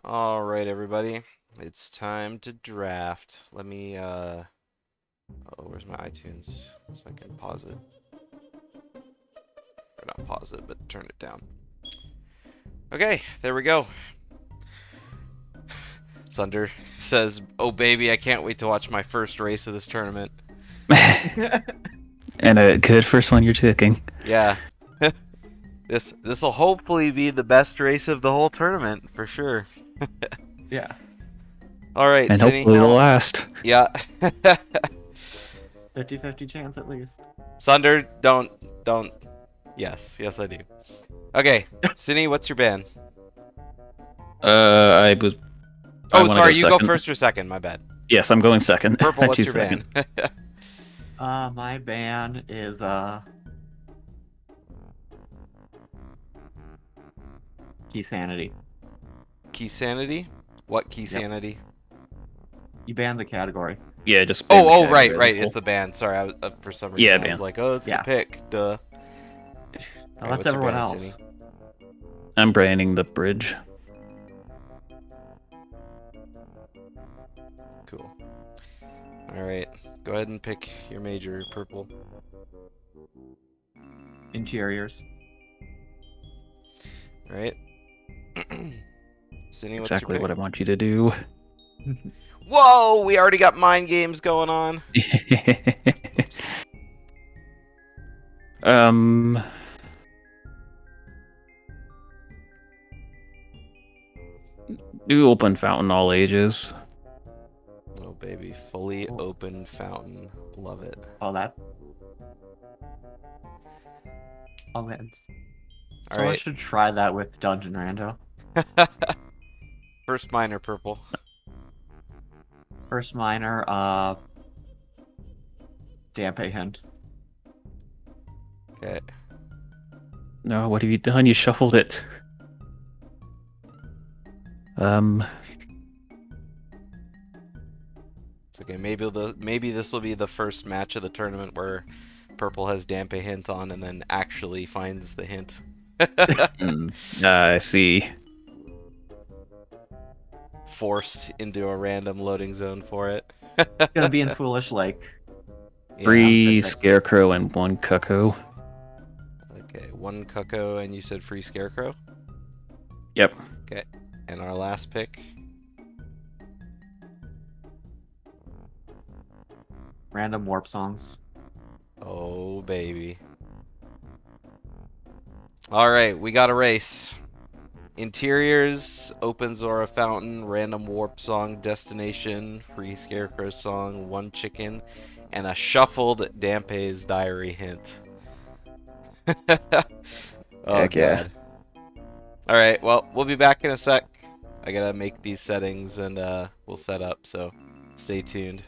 All right, everybody. It's time to draft. Let me, oh, where's my iTunes? So I can pause it. Or not pause it, but turn it down. Okay, there we go. Sunder says, "Oh, baby, I can't wait to watch my first race of this tournament." And a good first one you're taking. Yeah. This'll hopefully be the best race of the whole tournament, for sure. Yeah. All right, And Synii. hopefully the last. Yeah. 50-50 chance at least. Sunder, don't. Yes, I do. Okay, Synii, what's your ban? I Oh, wanna sorry, go you second. go first or second? My bad. Yes, I'm going second. Purple, I what's choose your second. ban? My ban is Key Sanity. Key Sanity? What Key Yep. Sanity? You banned the category. Yeah, just ban the Oh, right, category as a it's whole. the ban. Sorry, I was, for some reason Yeah, I was ban. like, oh, it's the Yeah. pick. Duh. Well, Alright, that's what's your everyone ban, else. Synii? I'm branding the bridge. Cool. Alright, go ahead and pick your major, Purple. Interiors. Alright. Synii, what's Exactly your what I pick? want you to do. Whoa, we already got mind games going on. Oops. Do open fountain all ages. Oh, baby. Fully open fountain. Love it. Oh, that. Oh, man. Someone Alright. should try that with Dungeon Rando. First minor, Purple. First minor, Dampe Hint. Okay. No, what have you done? You shuffled it. It's okay. Maybe this will be the first match of the tournament where Purple has Dampe hint on and then actually finds the hint. I see. Forced into a random loading zone for it. Gonna be in Foolish Lake. Yeah. 3 Scarecrow and 1 Cuckoo. Okay, 1 Cuckoo and you said free Scarecrow? Yep. Okay. And our last pick? Random Warp Songs. Oh, baby. Alright, we got a race. Interiors, Open Zora Fountain, Random Warp Song, Destination, Free Scarecrow Song, 1 Chicken, and a shuffled Dampe's Diary hint. Oh, Heck yeah. God. Alright, well, we'll be back in a sec. I gotta make these settings and we'll set up, so stay tuned.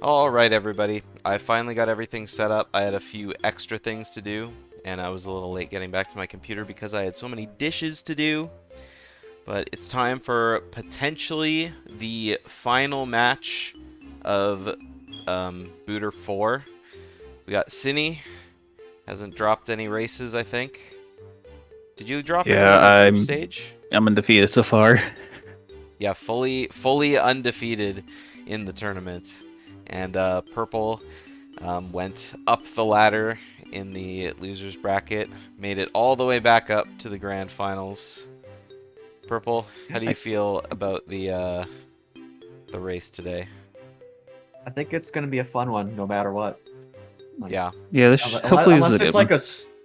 Alright, everybody. I finally got everything set up. I had a few extra things to do, and I was a little late getting back to my computer because I had so many dishes to do. But it's time for potentially the final match of Booter 4. We got Synii. Hasn't dropped any races, I think. Did you drop any Yeah, in your group stage? I'm undefeated so far. Yeah, fully undefeated in the tournament. And Purple went up the ladder in the losers bracket, made it all the way back up to the grand finals. Purple, how do you feel about the race today? I think it's gonna be a fun one, no matter what. Like, Yeah, Yeah, this hopefully this is a unless good it's one. like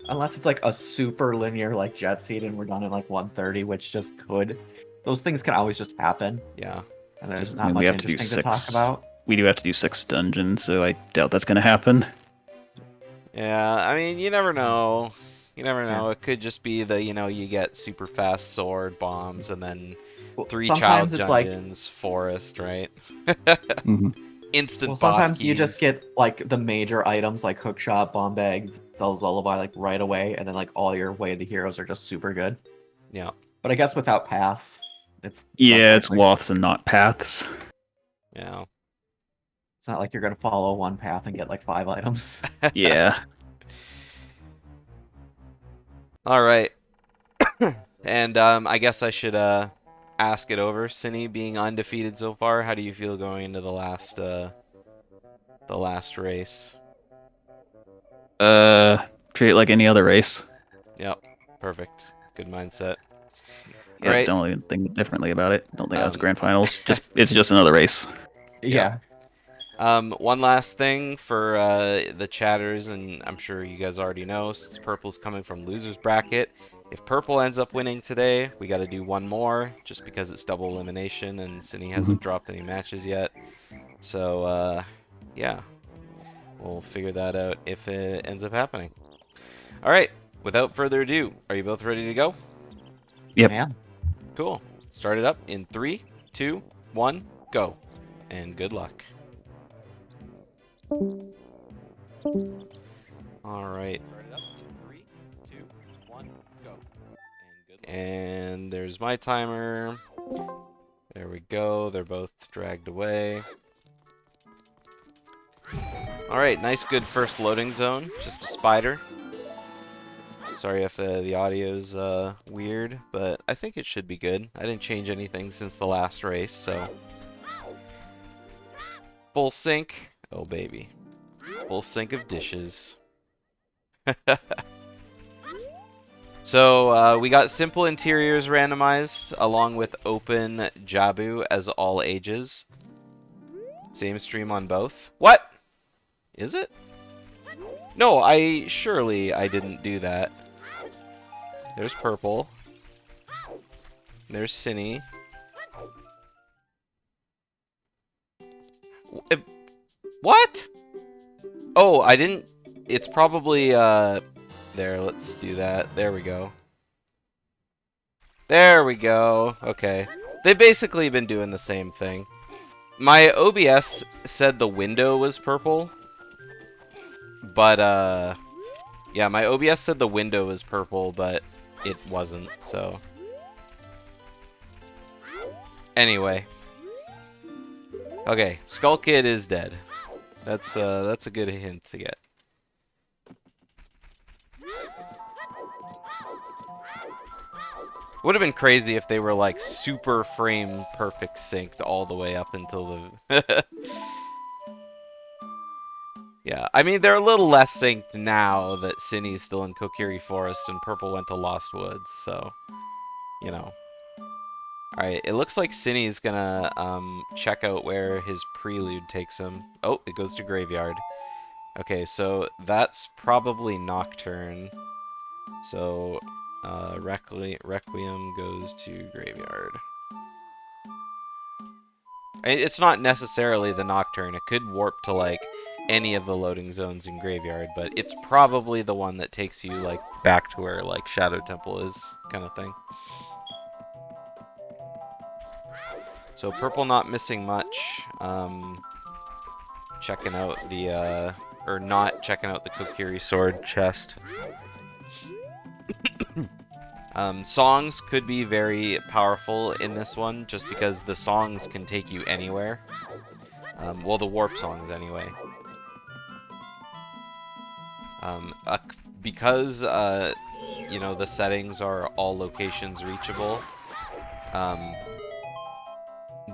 unless it's like a super linear like jet seed and we're done in like 130, which just could. Those things can always just happen, yeah. and there's I not mean, much we have to do interesting to talk 6. about. We do have to do 6 dungeons, so I doubt that's gonna happen. Yeah, I mean, you never know. You never know. Yeah. It could just be the, you get super fast sword bombs and then Well, 3 child sometimes it's like, dungeons, forest, right? hmm Instant well, boss sometimes you just keys. get like the major items like hookshot, bomb bags, Zel's lullaby like right away, and then like all your way of the heroes are just super good. Yeah. But I guess without paths, it's less Yeah, it's likely. waths and not paths. Yeah. It's not like you're gonna follow one path and get like 5 items. Yeah. All right. And I guess I should ask it over. Synii being undefeated so far, how do you feel going into the last race? Treat it like any other race. Yep. Perfect. Good mindset. All Yeah, right. don't even think differently about it. Don't think that's Um, grand finals. It's just another race. Yeah. One last thing for the chatters, and I'm sure you guys already know, since Purple's coming from losers bracket, if Purple ends up winning today, we got to do one more, just because it's double elimination, and Synii hasn't dropped any matches yet. So, yeah, we'll figure that out if it ends up happening. All right, without further ado, are you both ready to go? Yep. Yeah. Cool. Start it up in 3, 2, 1, go. And good luck. All right. Start it up in 3, 2, 1, go. And good luck. And there's my timer. There we go. They're both dragged away. All right, nice, good first loading zone. Just a spider. Sorry if the audio's weird, but I think it should be good. I didn't change anything since the last race, so. Full sink. Oh, baby. Full sink of dishes. So, we got simple interiors randomized, along with open Jabu as all ages. Same stream on both. What? Is it? No, surely I didn't do that. There's Purple. There's Synii. What? Oh, I didn't... It's probably, there, let's do that. There we go. There we go. Okay. They've basically been doing the same thing. My OBS said the window was purple. But, yeah, my OBS said the window was purple, but it wasn't, so... Anyway. Okay, Skull Kid is dead. That's a good hint to get. Would have been crazy if they were like super frame perfect synced all the way up until the... Yeah, I mean, they're a little less synced now that Synnii's still in Kokiri Forest and Purple went to Lost Woods, so, you know. Alright, it looks like Synnii's gonna check out where his prelude takes him. Oh, it goes to Graveyard. Okay, so that's probably Nocturne. So, Requiem goes to Graveyard. It's not necessarily the Nocturne. It could warp to, like, any of the loading zones in Graveyard, but it's probably the one that takes you, like, back to where, like, Shadow Temple is, kind of thing. So Purple not missing much. checking out the, or not checking out the Kokiri sword chest. Songs could be very powerful in this one, just because the songs can take you anywhere. Well, the warp songs anyway. Because, you know, the settings are all locations reachable,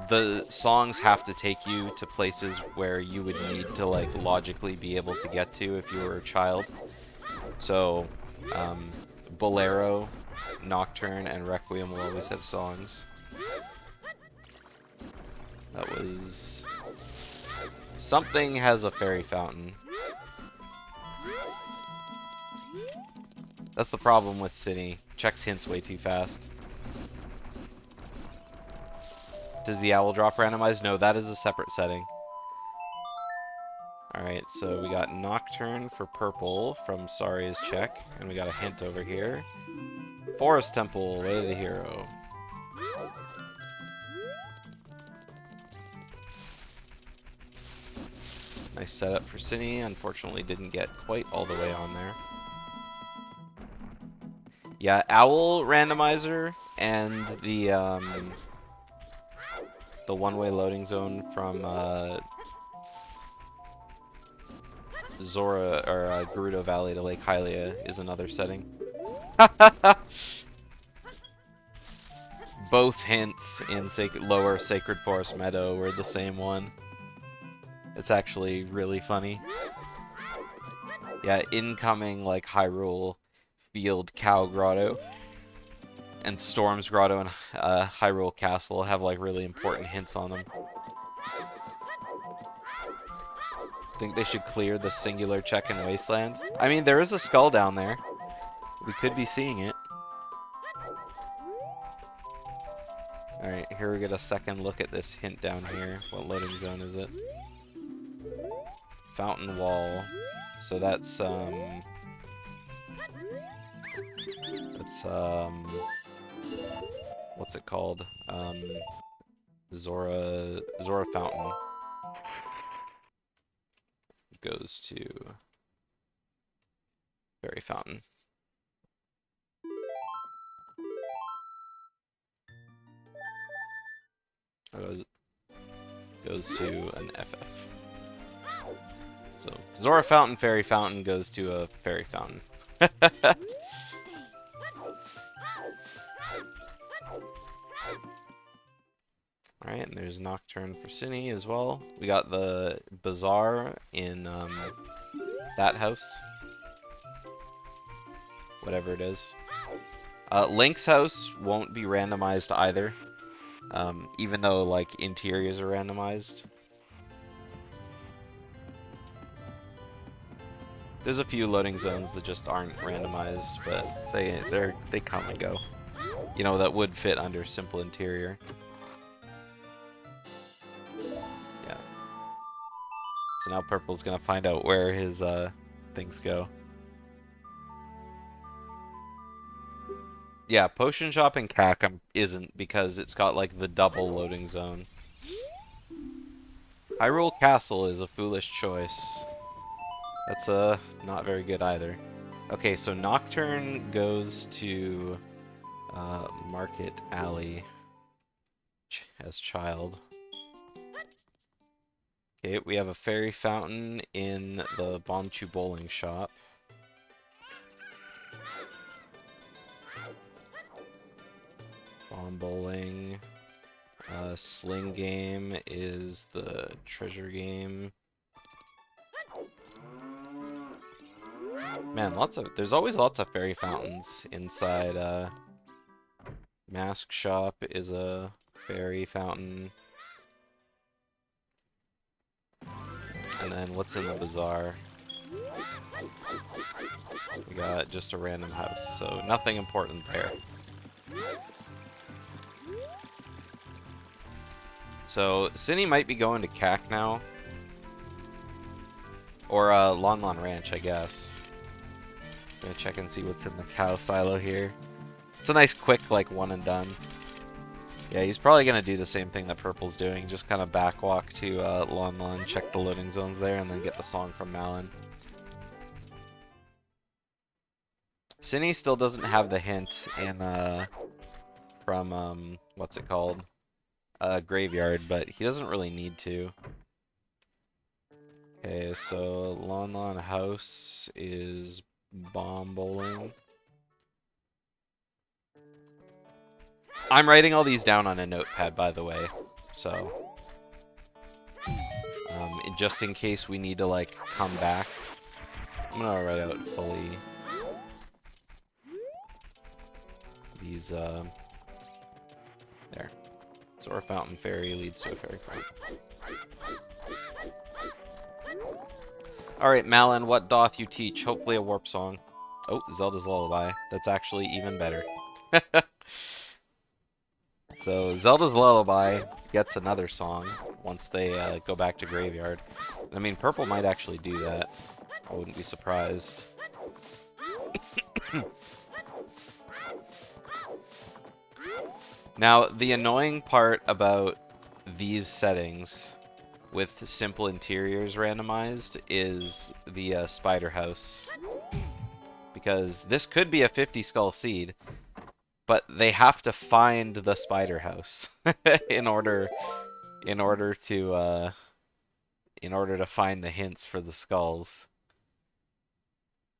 the songs have to take you to places where you would need to, like, logically be able to get to if you were a child. So, Bolero, Nocturne, and Requiem will always have songs. That was... Something has a fairy fountain. That's the problem with Synii. Checks hints way too fast. Does the owl drop randomized? No, that is a separate setting. Alright, so we got Nocturne for purple from Sari's check. And we got a hint over here. Forest Temple, Way of the Hero. Nice setup for Synii. Unfortunately didn't get quite all the way on there. Yeah, Owl Randomizer and the one-way loading zone from Zora or Gerudo Valley to Lake Hylia is another setting. Both hints in Lower Sacred Forest Meadow were the same one. It's actually really funny. Yeah, incoming like Hyrule Field Cow Grotto and Storm's Grotto and Hyrule Castle have like really important hints on them. Think they should clear the singular check in Wasteland? I mean, there is a skull down there. We could be seeing it. Alright, here we get a second look at this hint down here. What loading zone is it? Fountain Wall. So that's, what's it called? Zora Fountain goes to Fairy Fountain. Goes to an FF. So Zora Fountain, Fairy Fountain goes to a Fairy Fountain. Alright, and there's Nocturne for Synii as well. We got the Bazaar in that house. Whatever it is. Link's house won't be randomized either. Even though, like, interiors are randomized. There's a few loading zones that just aren't randomized, but they come and go. You know, that would fit under simple interior. Yeah. So now Purple's gonna find out where his things go. Yeah, Potion Shop in CAC isn't because it's got like the double loading zone. Hyrule Castle is a foolish choice. That's not very good either. Okay, so Nocturne goes to Market Alley as child. Okay, we have a fairy fountain in the Bombchu Bowling Shop. Bomb Bowling. Sling Game is the treasure game. Man, there's always lots of fairy fountains inside. Mask Shop is a fairy fountain. And then what's in the bazaar? We got just a random house, so nothing important there. So Synii might be going to CAC now. Or Lon Lon Ranch, I guess. Gonna check and see what's in the cow silo here. It's a nice quick, like, one and done. Yeah, he's probably gonna do the same thing that Purple's doing, just kind of backwalk to Lon Lon, check the loading zones there, and then get the song from Malin. Synii still doesn't have the hint in from what's it called? Graveyard, but he doesn't really need to. Okay, so Lon Lon House is bomb bowling. I'm writing all these down on a notepad, by the way, so just in case we need to like come back, I'm gonna write out fully these. There. So our fountain fairy leads to a fairy fountain. Alright, Malin, what doth you teach? Hopefully a warp song. Oh, Zelda's Lullaby. That's actually even better. So, Zelda's Lullaby gets another song once they go back to Graveyard. I mean, Purple might actually do that. I wouldn't be surprised. Now, the annoying part about these settings with simple interiors randomized is the spider house. Because this could be a 50 skull seed, but they have to find the spider house in order to find the hints for the skulls.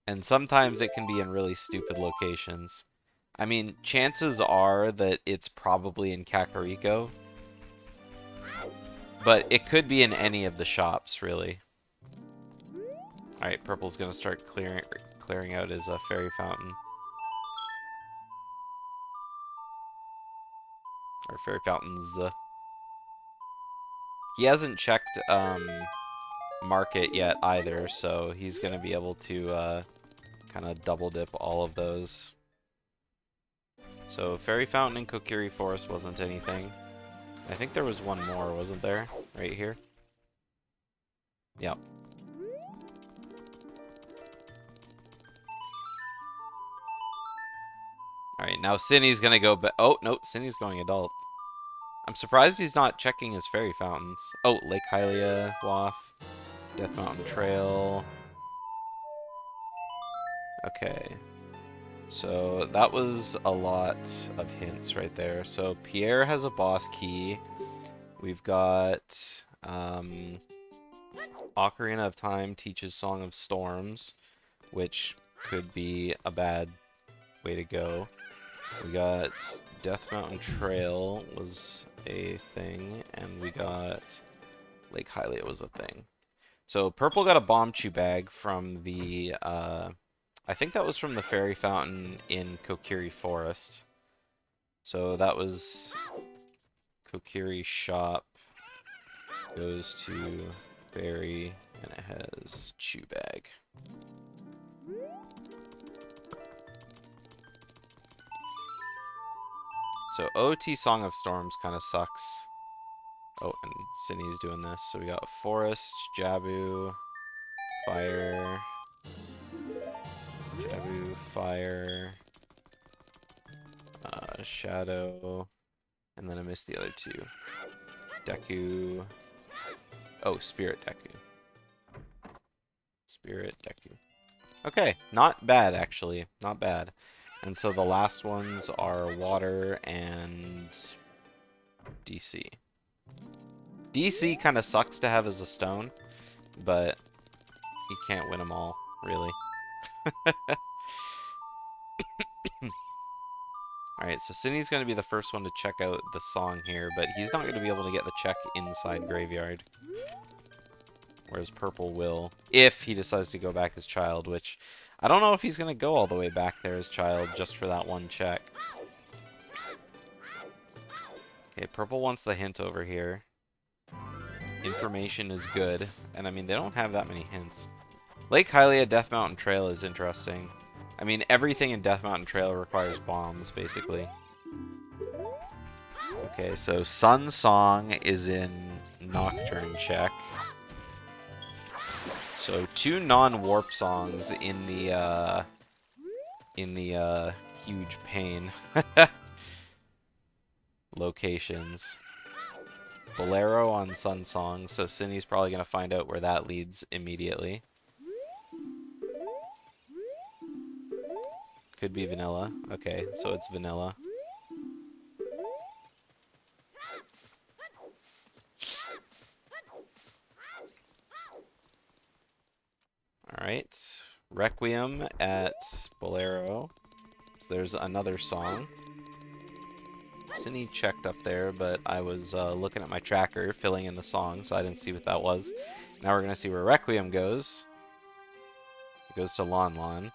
And sometimes it can be in really stupid locations. I mean, chances are that it's probably in Kakariko, but it could be in any of the shops, really. Alright, Purple's gonna start clearing out his fairy fountain. Or fairy fountains. He hasn't checked market yet either, so he's gonna be able to kind of double dip all of those. So fairy fountain in Kokiri Forest wasn't anything. I think there was one more, wasn't there? Right here? Yep. Alright, now Synnii's gonna go oh, no, Synnii's going adult. I'm surprised he's not checking his fairy fountains. Oh, Lake Hylia, Waff, Death Mountain Trail. Okay. So that was a lot of hints right there. So Pierre has a boss key. We've got Ocarina of Time teaches Song of Storms, which could be a bad way to go. We got Death Mountain Trail was a thing, and we got Lake Hylia was a thing. So Purple got a Bomb Chew bag from the I think that was from the fairy fountain in Kokiri Forest. So that was Kokiri shop. Goes to fairy, and it has chew bag. So OT Song of Storms kind of sucks. Oh, and Synnii's doing this. So we got Forest, Jabu, Fire, Jabu, Fire, Shadow, and then I missed the other two. Deku. Oh, Spirit Deku. Spirit Deku. Okay, not bad actually. Not bad. And so the last ones are Water and DC. DC kind of sucks to have as a stone, but you can't win them all, really. Alright, so Synnii's going to be the first one to check out the song here, but he's not going to be able to get the check inside Graveyard. Whereas Purple will, if he decides to go back as Child, which I don't know if he's going to go all the way back there as Child just for that one check. Okay, Purple wants the hint over here. Information is good, and I mean, they don't have that many hints. Lake Hylia Death Mountain Trail is interesting. I mean, everything in Death Mountain Trail requires bombs, basically. Okay, so Sun Song is in Nocturne check. So 2 non-warp songs in the huge pain. locations. Bolero on Sun Song, so Synnii's probably going to find out where that leads immediately. Could be vanilla. Okay, so it's vanilla. Alright. Requiem at Bolero. So there's another song. Synii checked up there, but I was looking at my tracker, filling in the song, so I didn't see what that was. Now we're going to see where Requiem goes. It goes to Lon Lon.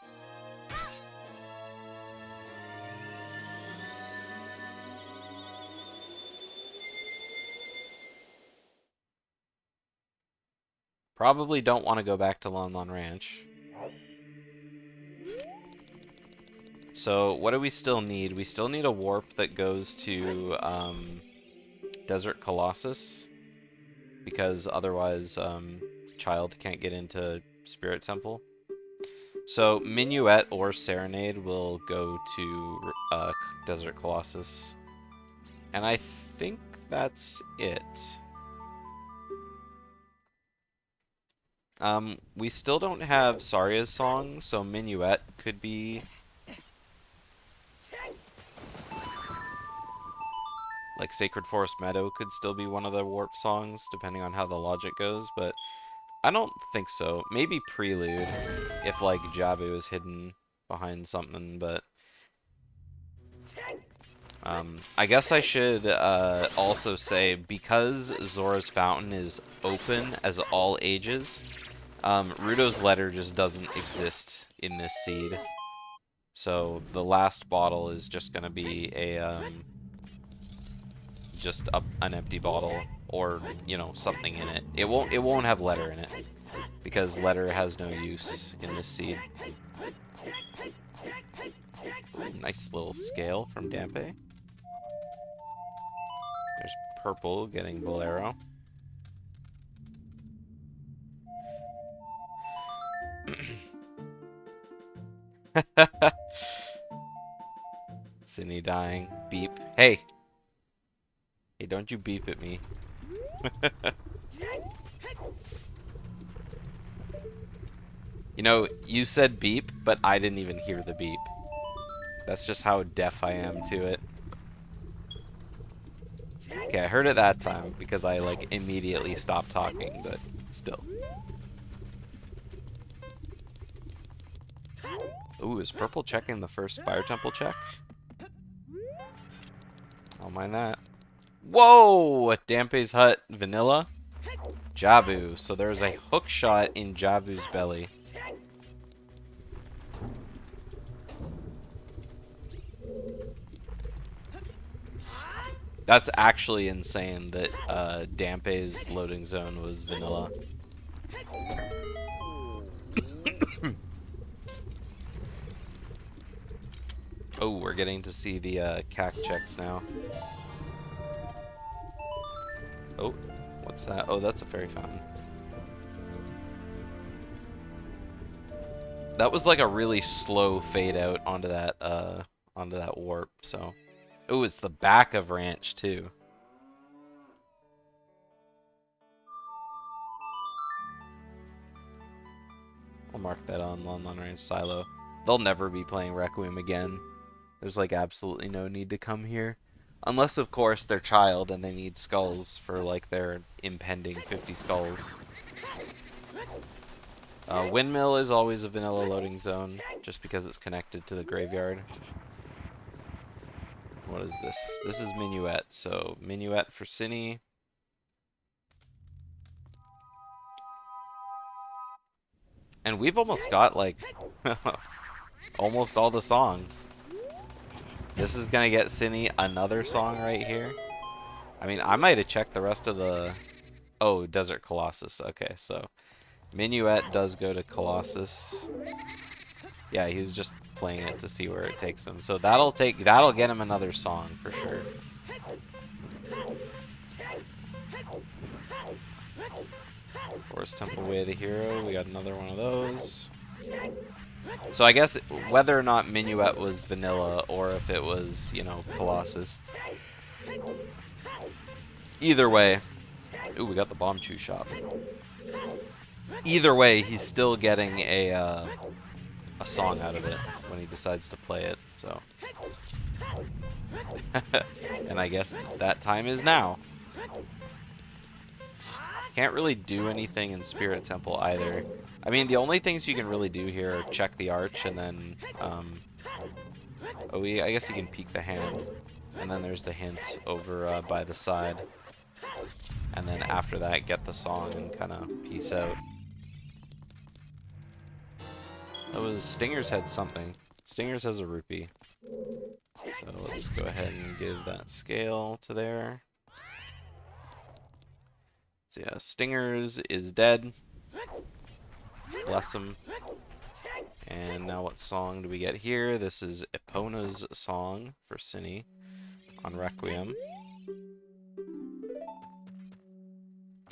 Probably don't want to go back to Lon Lon Ranch. So, what do we still need? We still need a warp that goes to Desert Colossus. Because otherwise, Child can't get into Spirit Temple. So, Minuet or Serenade will go to Desert Colossus. And I think that's it. We still don't have Saria's song, so Minuet could be... Like, Sacred Forest Meadow could still be one of the warp songs, depending on how the logic goes, but I don't think so. Maybe Prelude, if, like, Jabu is hidden behind something, but... I guess I should also say, because Zora's Fountain is open as all ages, Ruto's Letter just doesn't exist in this seed. So the last bottle is just going to be a... just an empty bottle, or you know, something in it. It won't have letter in it because letter has no use in this seed. Nice little scale from Dampe. There's Purple getting Bolero. Synii dying. Beep. Hey! Hey, don't you beep at me. You know, you said beep, but I didn't even hear the beep. That's just how deaf I am to it. Okay, I heard it that time because I, like, immediately stopped talking, but still. Ooh, is Purple checking the first Fire Temple check? I'll mind that. Whoa! Dampe's Hut vanilla. Jabu. So there's a hook shot in Jabu's belly. That's actually insane that Dampe's loading zone was vanilla. Oh, we're getting to see the CAC checks now. Oh, what's that? Oh, that's a fairy fountain. That was like a really slow fade out onto that warp, so. Oh, it's the back of Ranch too. I'll mark that on Lon Lon Ranch Silo. They'll never be playing Requiem again. There's like absolutely no need to come here. Unless, of course, they're Child and they need skulls for like their impending 50 skulls. Windmill is always a vanilla loading zone, just because it's connected to the graveyard. What is this? This is Minuet, so Minuet for Synii. And we've almost got, like, almost all the songs. This is gonna get Synii another song right here. I mean, I might have checked the rest of the... Oh, Desert Colossus. Okay, so Minuet does go to Colossus. Yeah, he was just playing it to see where it takes him. So that'll get him another song for sure. Forest Temple Way of the Hero, we got another one of those. So I guess whether or not Minuet was vanilla or if it was, you know, Colossus, Either way. Ooh, we got the bomb chew shop. Either way, he's still getting a song out of it when he decides to play it, so. And I guess that time is now. Can't really do anything in Spirit Temple either. I mean, the only things you can really do here are check the arch and then, I guess you can peek the hand. And then there's the hint over by the side. And then after that, get the song and kind of peace out. That was Stingers had something. Stingers has a rupee. So let's go ahead and give that scale to there. So yeah, Stingers is dead. Bless him. And now what song do we get here? This is Epona's song for Synii on Requiem.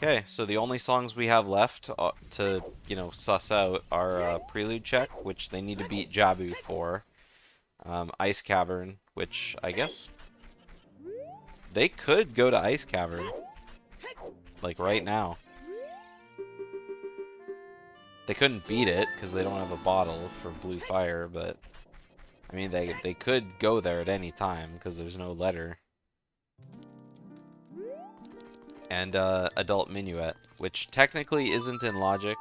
Okay, so the only songs we have left to, you know, suss out are Prelude Check, which they need to beat Jabu for. Ice Cavern, which I guess they could go to Ice Cavern, like right now. They couldn't beat it because they don't have a bottle for Blue Fire, but I mean they could go there at any time because there's no letter. And Adult Minuet, which technically isn't in Logic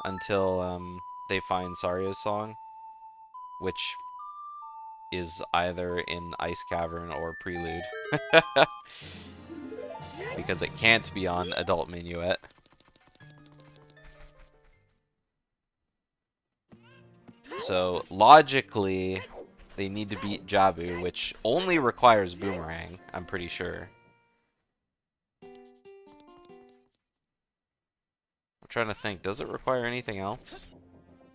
until they find Saria's song, which is either in Ice Cavern or Prelude. Because it can't be on Adult Minuet. So, logically, they need to beat Jabu, which only requires Boomerang, I'm pretty sure. I'm trying to think, does it require anything else?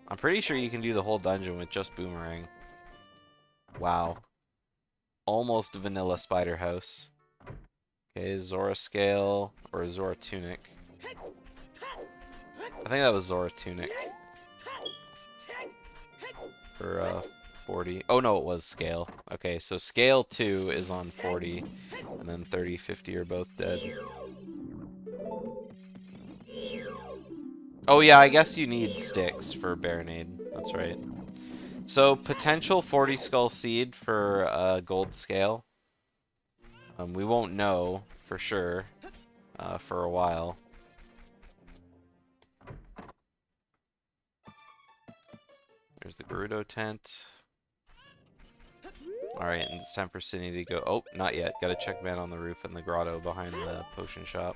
I'm pretty sure you can do the whole dungeon with just Boomerang. Wow. Almost vanilla Spider House. Okay, Zora Scale, or Zora Tunic. I think that was Zora Tunic. For 40. Oh no, it was Scale. Okay, so Scale 2 is on 40, and then 30, 50 are both dead. Oh yeah, I guess you need sticks for Baronade. That's right. So, potential 40 Skull Seed for Gold Scale. We won't know for sure for a while. There's the Gerudo tent. Alright, and it's time for Synii to go. Oh, not yet. Gotta check man on the roof and the grotto behind the potion shop.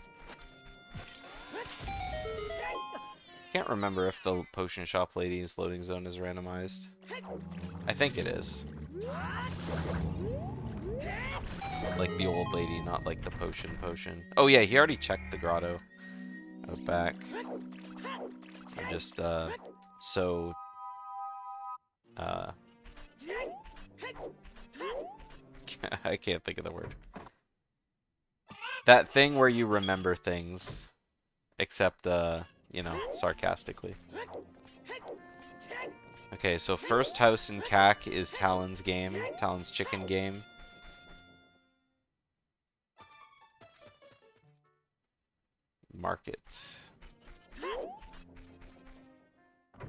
Can't remember if the potion shop lady's loading zone is randomized. I think it is. Like the old lady, not like the potion. Oh yeah, he already checked the grotto out back. I'm just, so... I can't think of the word. That thing where you remember things, except, you know, sarcastically. Okay, so first house in CAC is Talon's game, Talon's chicken game. Market.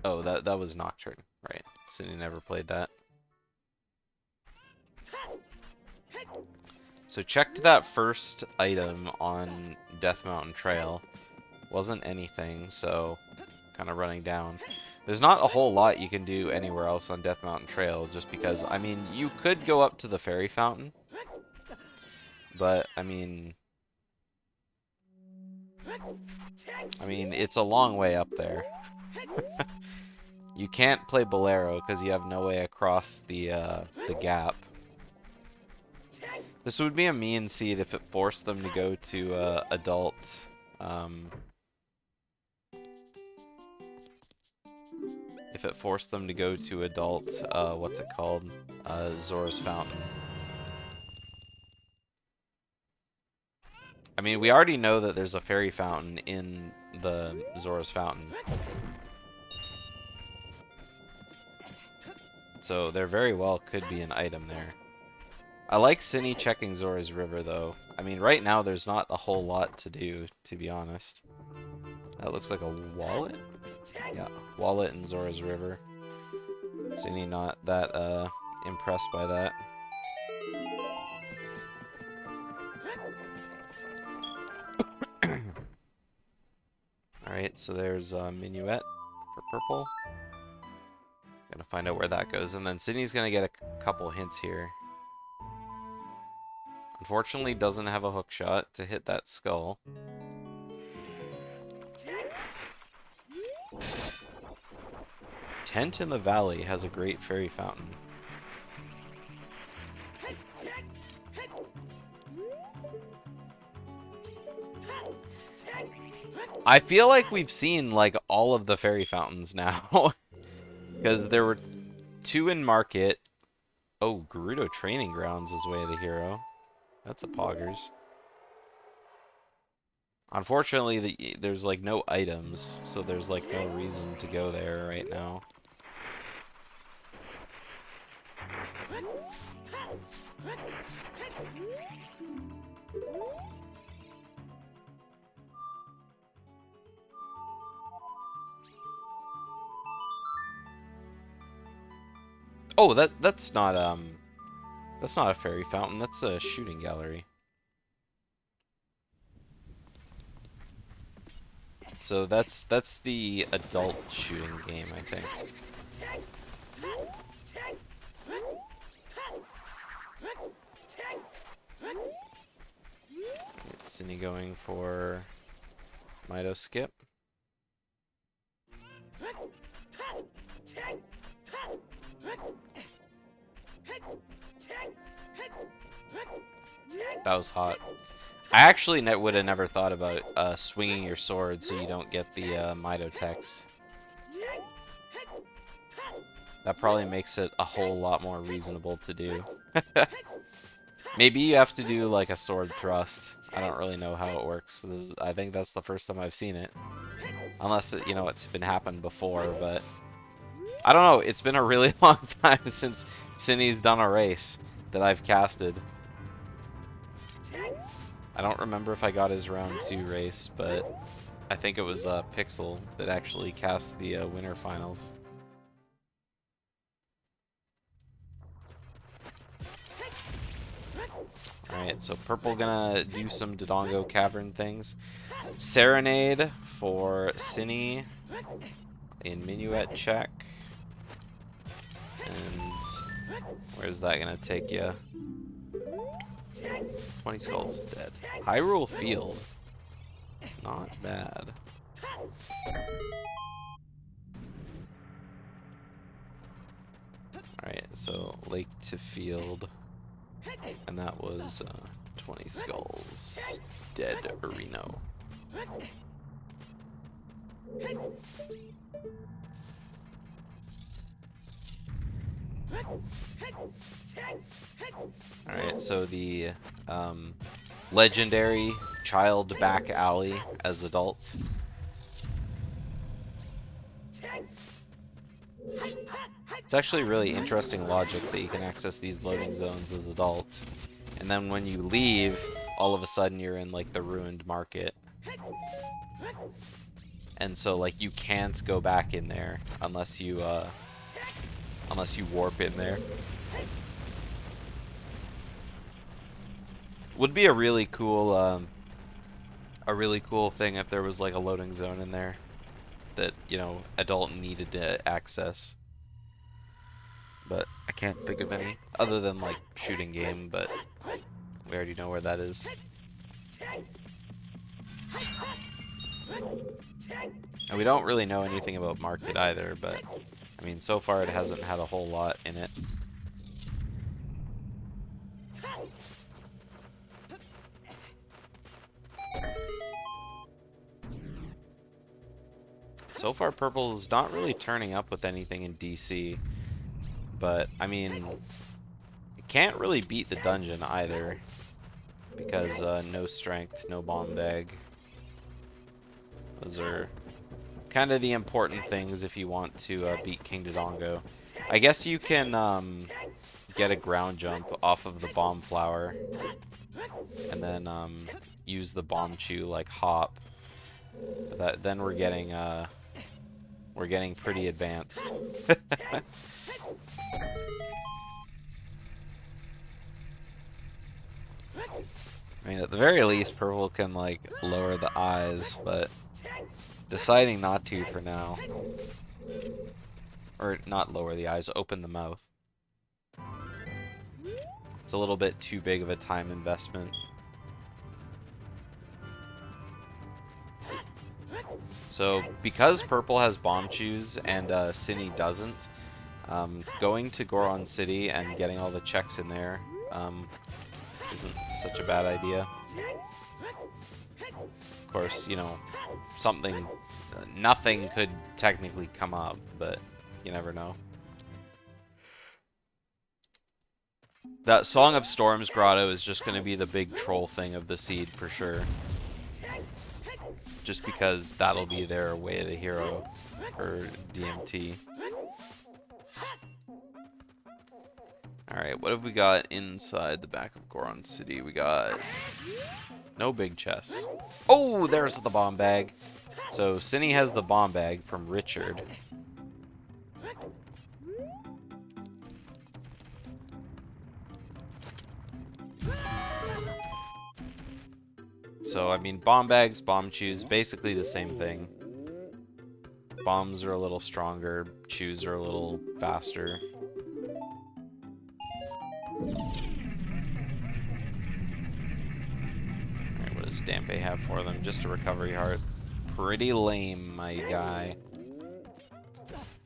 Oh, that was Nocturne, right? Synii never played that. So checked that first item on Death Mountain Trail. Wasn't anything, so kind of running down. There's not a whole lot you can do anywhere else on Death Mountain Trail, just because, I mean, you could go up to the Fairy Fountain. But, I mean, it's a long way up there. You can't play Bolero because you have no way across the gap. This would be a mean seed if it forced them to go to adult. If it forced them to go to adult, what's it called? Zora's Fountain. I mean, we already know that there's a fairy fountain in the Zora's Fountain. So there very well could be an item there. I like Synii checking Zora's River, though. I mean, right now there's not a whole lot to do, to be honest. That looks like a wallet? Yeah, wallet and Zora's River. Synii not that, impressed by that. Alright, so there's a minuet for purple. Gonna find out where that goes, and then Sydney's gonna get a couple hints here. Unfortunately, doesn't have a hook shot to hit that skull. Tent in the Valley has a great fairy fountain. I feel like we've seen, like, all of the fairy fountains now. Because there were 2 in Market. Oh, Gerudo Training Grounds is Way of the Hero. That's a poggers. Unfortunately, there's, like, no items, so there's, like, no reason to go there right now. Oh, that's not a fairy fountain. That's a shooting gallery. So that's the adult shooting game, I think. It's Synii going for Mido skip. That was hot. I actually would have never thought about swinging your sword so you don't get the Mido text. That probably makes it a whole lot more reasonable to do. Maybe you have to do like a sword thrust. I don't really know how it works. I think that's the first time I've seen it. Unless, you know, it's been happened before, but... I don't know, it's been a really long time since Synnii's done a race that I've casted. I don't remember if I got his round 2 race, but I think it was Pixel that actually cast the winter finals. Alright, so purple gonna do some Dodongo Cavern things. Serenade for Synii in Minuet check. And where's that gonna take you? 20 skulls dead. Hyrule Field. Not bad. Alright, so Lake to Field. And that was 20 skulls. Dead Areno. Alright, so the legendary child back alley as adult. It's actually really interesting logic that you can access these loading zones as adult. And then when you leave, all of a sudden you're in like the ruined market. And so like you can't go back in there unless you warp in there. Would be a really cool thing if there was like a loading zone in there that, you know, adult needed to access. But I can't think of any other than like shooting game, but we already know where that is. And we don't really know anything about Market either, but I mean, so far it hasn't had a whole lot in it. So far, Purple is not really turning up with anything in DC. But, I mean, it can't really beat the dungeon either. Because no strength, no bomb bag. Those are kind of the important things if you want to beat King Dodongo. I guess you can get a ground jump off of the bomb flower, and then use the bomb chew like hop. Then we're getting pretty advanced. I mean, at the very least, Purple can like lower the eyes, but deciding not to for now. Or not lower the eyes, open the mouth. It's a little bit too big of a time investment. So, because Purple has Bomb Chews and Synii doesn't, going to Goron City and getting all the checks in there isn't such a bad idea. Of course, you know, nothing could technically come up, but you never know. That Song of Storms grotto is just going to be the big troll thing of the seed for sure. Just because that'll be their way of the hero for DMT. Alright, what have we got inside the back of Goron City? We got no big chests. Oh, there's the bomb bag. So Synii has the bomb bag from Richard. So, I mean, bomb bags, bomb chews, basically the same thing. Bombs are a little stronger, chews are a little faster. Alright, what does Dampe have for them? Just a recovery heart. Pretty lame, my guy.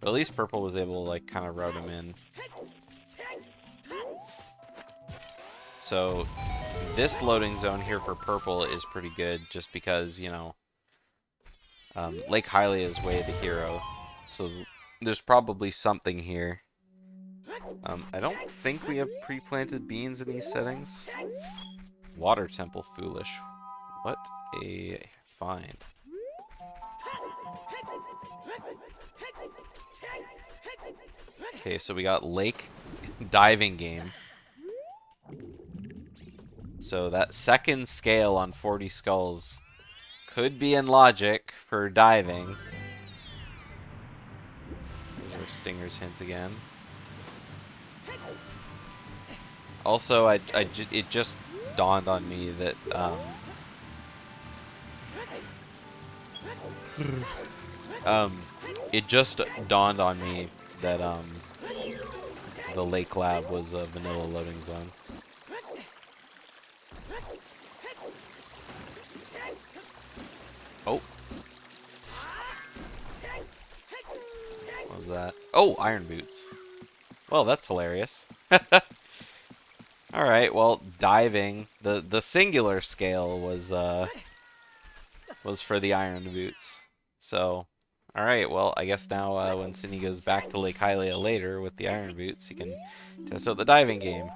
But at least Purple was able to, like, kind of route him in. So, this loading zone here for Purple is pretty good, just because, you know, Lake Hylia is way the hero. So, there's probably something here. I don't think we have pre-planted beans in these settings. Water Temple Foolish. What a find. Okay, so we got Lake Diving Game. So that second scale on 40 skulls could be in logic for diving. There's our Stinger's hint again. Also, it just dawned on me that it just dawned on me that the Lake Lab was a vanilla loading zone. Oh. What was that? Oh, iron boots. Well, that's hilarious. Alright, well, diving. The singular scale was for the iron boots. So, alright, well, I guess now when Synii goes back to Lake Hylia later with the iron boots, he can test out the diving game.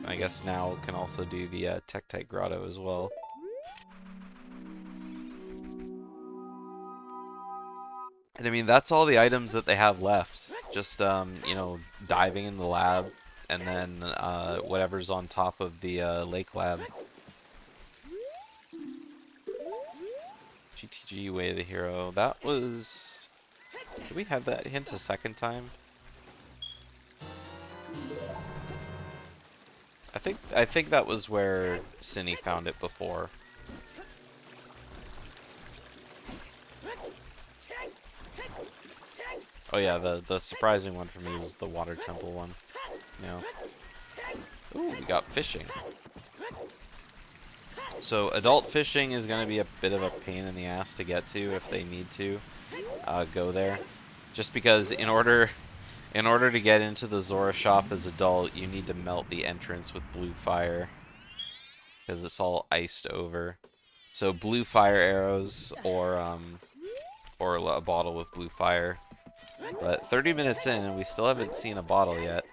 I guess now can also do the Tektite Grotto as well. And I mean, that's all the items that they have left. Just, you know, diving in the lab, and then whatever's on top of the lake lab. GTG Way of the Hero. That was... Did we have that hint a second time? I think that was where Synii found it before. Oh yeah, the surprising one for me was the Water Temple one. No. Ooh, we got fishing. So adult fishing is going to be a bit of a pain in the ass to get to if they need to go there. Just because in order to get into the Zora shop as adult, you need to melt the entrance with blue fire. Because it's all iced over. So blue fire arrows or a bottle with blue fire. But 30 minutes in and we still haven't seen a bottle yet.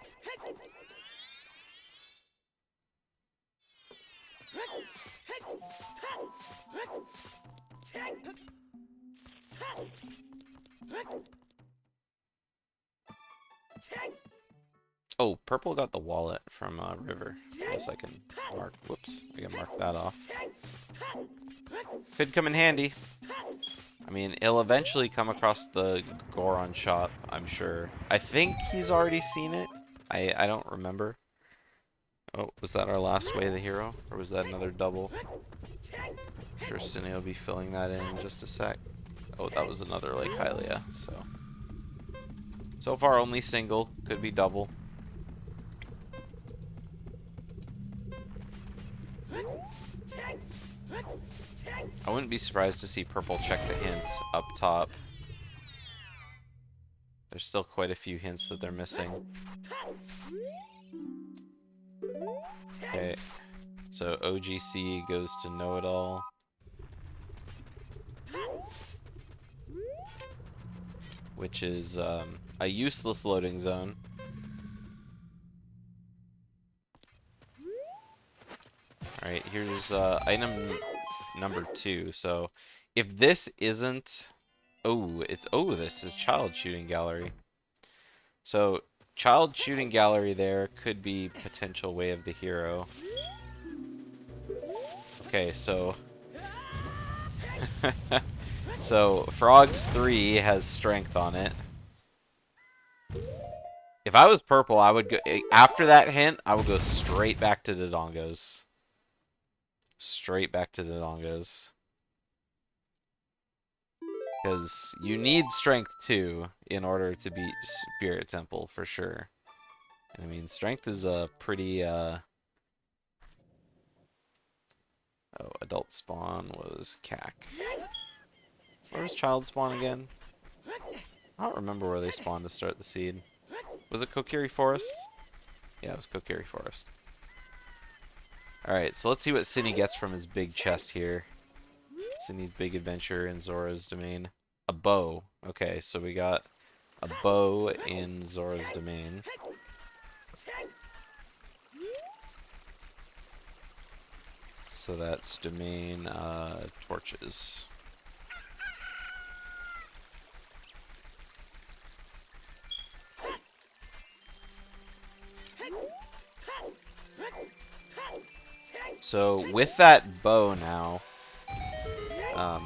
Oh, purple got the wallet from River. I guess I can mark. Whoops, I can mark that off. Could come in handy. I mean, it'll eventually come across the Goron shop, I'm sure. I think he's already seen it. I don't remember. Oh, was that our last way of the hero? Or was that another double? I'm sure Synii will be filling that in just a sec. Oh, that was another Lake Hylia, so. So far, only single. Could be double. I wouldn't be surprised to see purple check the hint up top. There's still quite a few hints that they're missing. Okay, so OGC goes to know-it-all. Which is a useless loading zone. Alright, here's item number 2. So, if this isn't... Oh, this is child shooting gallery. So, child shooting gallery there could be potential way of the hero. Okay, so... so, Frogs 3 has strength on it. If I was purple, I would go... After that hint, I would go straight back to the Dongos. Straight back to the Dongos. Because you need strength 2 in order to beat Spirit Temple, for sure. And I mean, strength is a pretty... Oh, adult spawn was CAC. Where was child spawn again? I don't remember where they spawned to start the seed. Was it Kokiri Forest? Yeah, it was Kokiri Forest. Alright, so let's see what Synii gets from his big chest here. Synnii's big adventure in Zora's domain. A bow. Okay, so we got a bow in Zora's domain. So that's domain torches. So with that bow now, I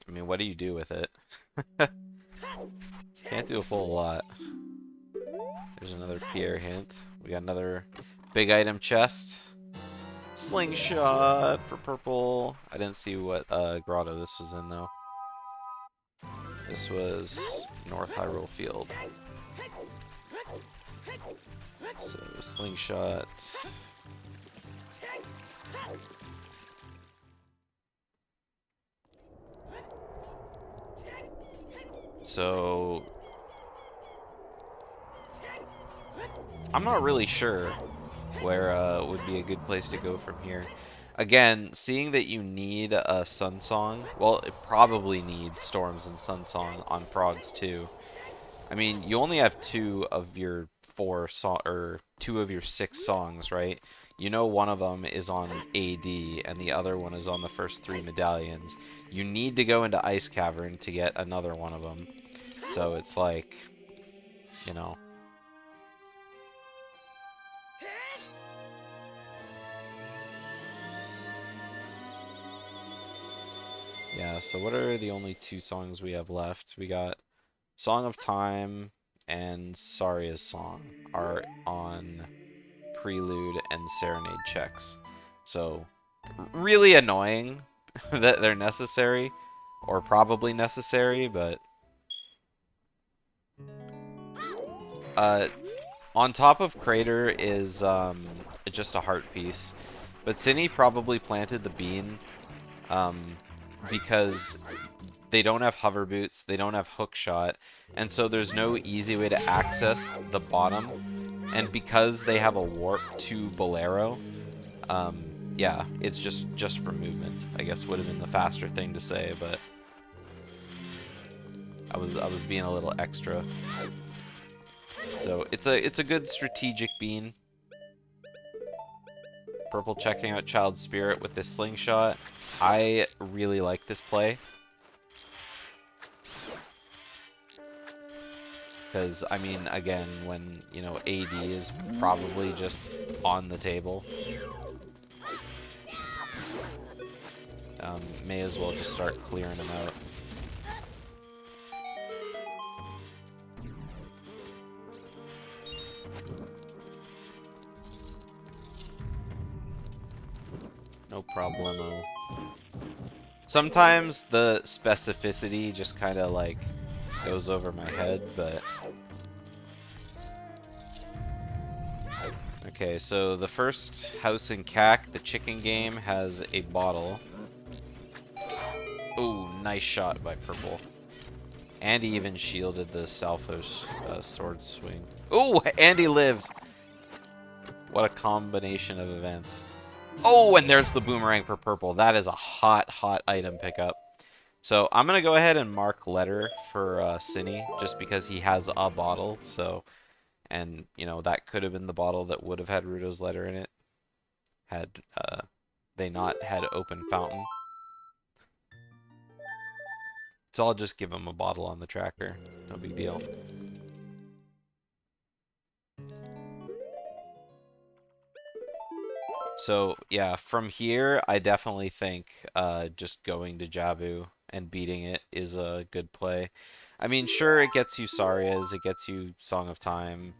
mean, what do you do with it? Can't do a whole lot. There's another Pierre hint. We got another big item chest. Slingshot for purple. I didn't see what grotto this was in, though. This was North Hyrule Field. So, slingshot. So, I'm not really sure where would be a good place to go from here. Again, seeing that you need a Sun Song, well, it probably needs Storms and Sun Song on Frogs too. I mean, you only have 2 of your 2 of your 6 songs, right? You know one of them is on AD, and the other one is on the first 3 medallions. You need to go into Ice Cavern to get another one of them. So it's like, you know. Yeah, so what are the only 2 songs we have left? We got Song of Time and Saria's Song are on Prelude and Serenade checks. So, really annoying that they're necessary, or probably necessary, but... on top of Crater is just a heart piece. But Synii probably planted the bean because they don't have hover boots, they don't have hook shot, and so there's no easy way to access the bottom. And because they have a warp to Bolero, yeah, it's just for movement. I guess would have been the faster thing to say, but I was being a little extra. So it's a good strategic bean. Purple checking out Child Spirit with this slingshot. I really like this play. Because, I mean, again, when, you know, AD is probably just on the table, may as well just start clearing them out. No problemo. Sometimes the specificity just kind of, like, goes over my head, but... Okay, so the first house in CAC, the chicken game, has a bottle. Ooh, nice shot by Purple. And he even shielded the Stalfos sword swing. Ooh, and he lived! What a combination of events. Oh, and there's the boomerang for Purple. That is a hot, hot item pickup. So I'm going to go ahead and mark letter for Synii, just because he has a bottle, so... And, you know, that could have been the bottle that would have had Ruto's letter in it, had they not had open fountain. So I'll just give him a bottle on the tracker. No big deal. So, yeah, from here, I definitely think just going to Jabu and beating it is a good play. I mean, sure, it gets you Saria's, it gets you Song of Time.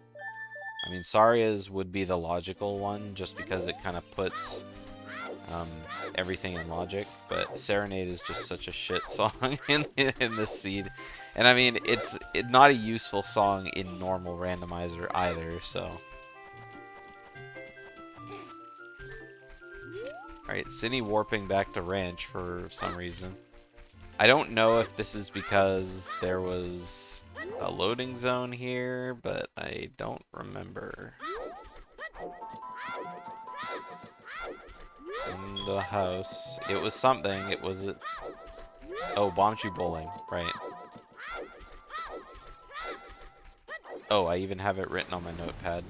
I mean, Saria's would be the logical one, just because it kind of puts everything in logic, but Serenade is just such a shit song in this seed. And I mean, it's not a useful song in normal randomizer either, so... Alright, Synii warping back to Ranch for some reason. I don't know if this is because there was a loading zone here, but I don't remember. In the house. It was something. It was... Oh, Bombchu Bowling. Right. Oh, I even have it written on my notepad.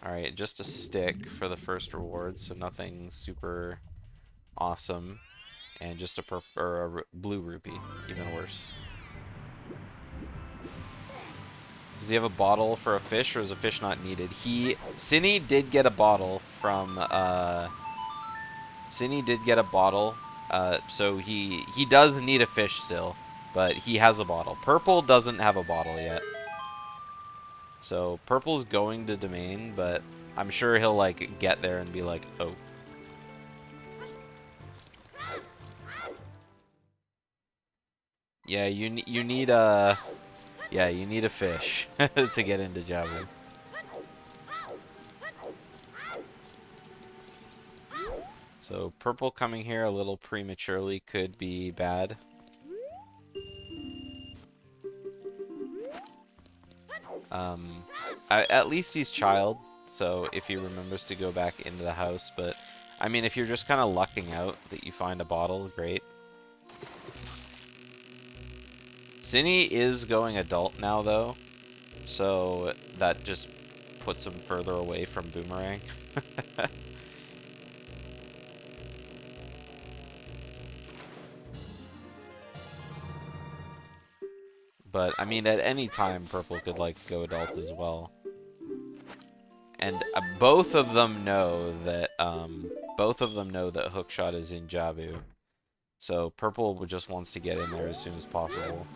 Alright, just a stick for the first reward, so nothing super awesome. And just a blue rupee, even worse. Does he have a bottle for a fish, or is a fish not needed? Synii did get a bottle from, Synii did get a bottle, so he does need a fish still, but he has a bottle. Purple doesn't have a bottle yet. So, Purple's going to Domain, but I'm sure he'll, like, get there and be like, oh. Yeah, you need a... Yeah, you need a fish to get into Jabu. So, Purple coming here a little prematurely could be bad. At least he's child, so if he remembers to go back into the house, but I mean, if you're just kind of lucking out that you find a bottle, great. Synii is going adult now, though, so that just puts him further away from Boomerang. But, I mean, at any time, Purple could, like, go adult as well. And both of them know that, Hookshot is in Jabu. So, Purple just wants to get in there as soon as possible.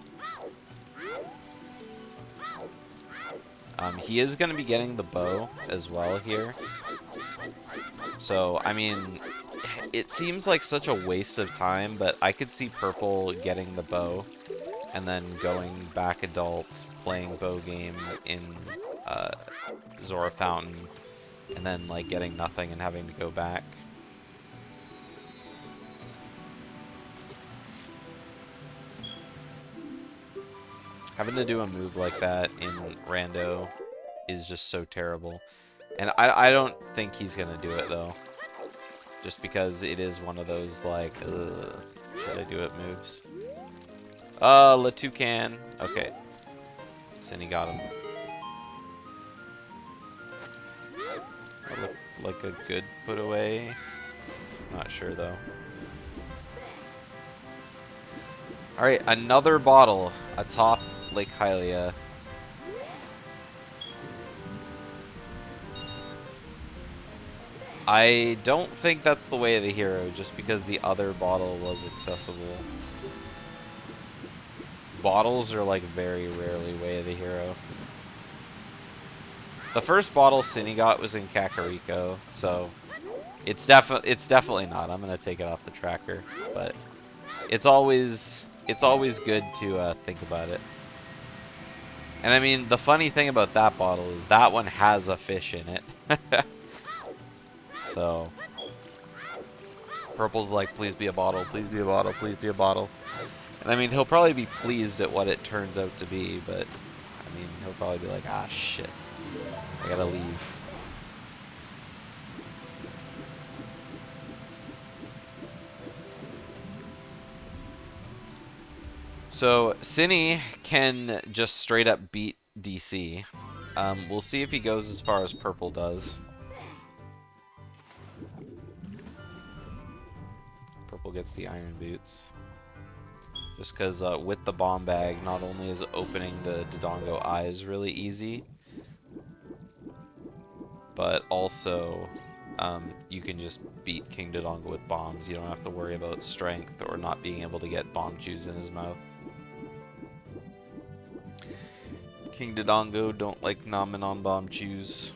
He is going to be getting the bow as well here. So, I mean, it seems like such a waste of time, but I could see Purple getting the bow and then going back adult, playing bow game in Zora Fountain, and then like getting nothing and having to go back. Having to do a move like that in Rando is just so terrible. And I don't think he's gonna do it though. Just because it is one of those like, should I do it moves? Toucan. Okay. Synii got him. That looked like a good put away. Not sure though. Alright, another bottle atop Lake Hylia. I don't think that's the way of the hero, just because the other bottle was accessible. Bottles are like very rarely way of the hero. The first bottle Synii got was in Kakariko, so it's definitely not. I'm gonna take it off the tracker, but it's always good to think about it. And I mean, the funny thing about that bottle is that one has a fish in it. So Purple's like, please be a bottle, please be a bottle, please be a bottle. And I mean, he'll probably be pleased at what it turns out to be, but I mean, he'll probably be like, ah, shit, I gotta leave. So Synii can just straight up beat DC. We'll see if he goes as far as Purple does. Purple gets the iron boots. Just because with the bomb bag, not only is opening the Dodongo eyes really easy, but also you can just beat King Dodongo with bombs. You don't have to worry about strength or not being able to get bomb chews in his mouth. King Dodongo don't like nomming bomb chews.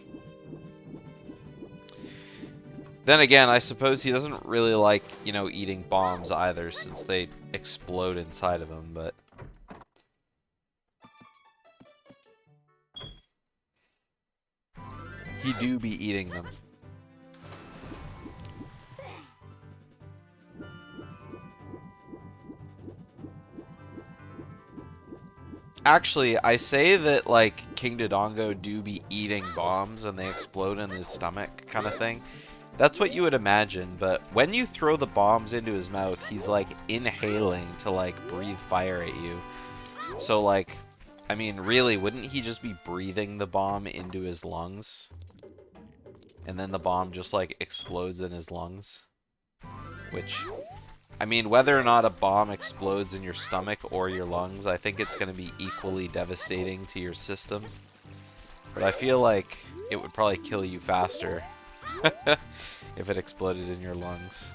Then again, I suppose he doesn't really like, you know, eating bombs either, since they explode inside of him, but... he do be eating them. Actually, I say that, like, King Dodongo do be eating bombs and they explode in his stomach, kind of thing. That's what you would imagine, but when you throw the bombs into his mouth, he's, like, inhaling to, like, breathe fire at you. So, like, I mean, really, wouldn't he just be breathing the bomb into his lungs? And then the bomb just, like, explodes in his lungs? Which... I mean, whether or not a bomb explodes in your stomach or your lungs, I think it's going to be equally devastating to your system. But I feel like it would probably kill you faster if it exploded in your lungs.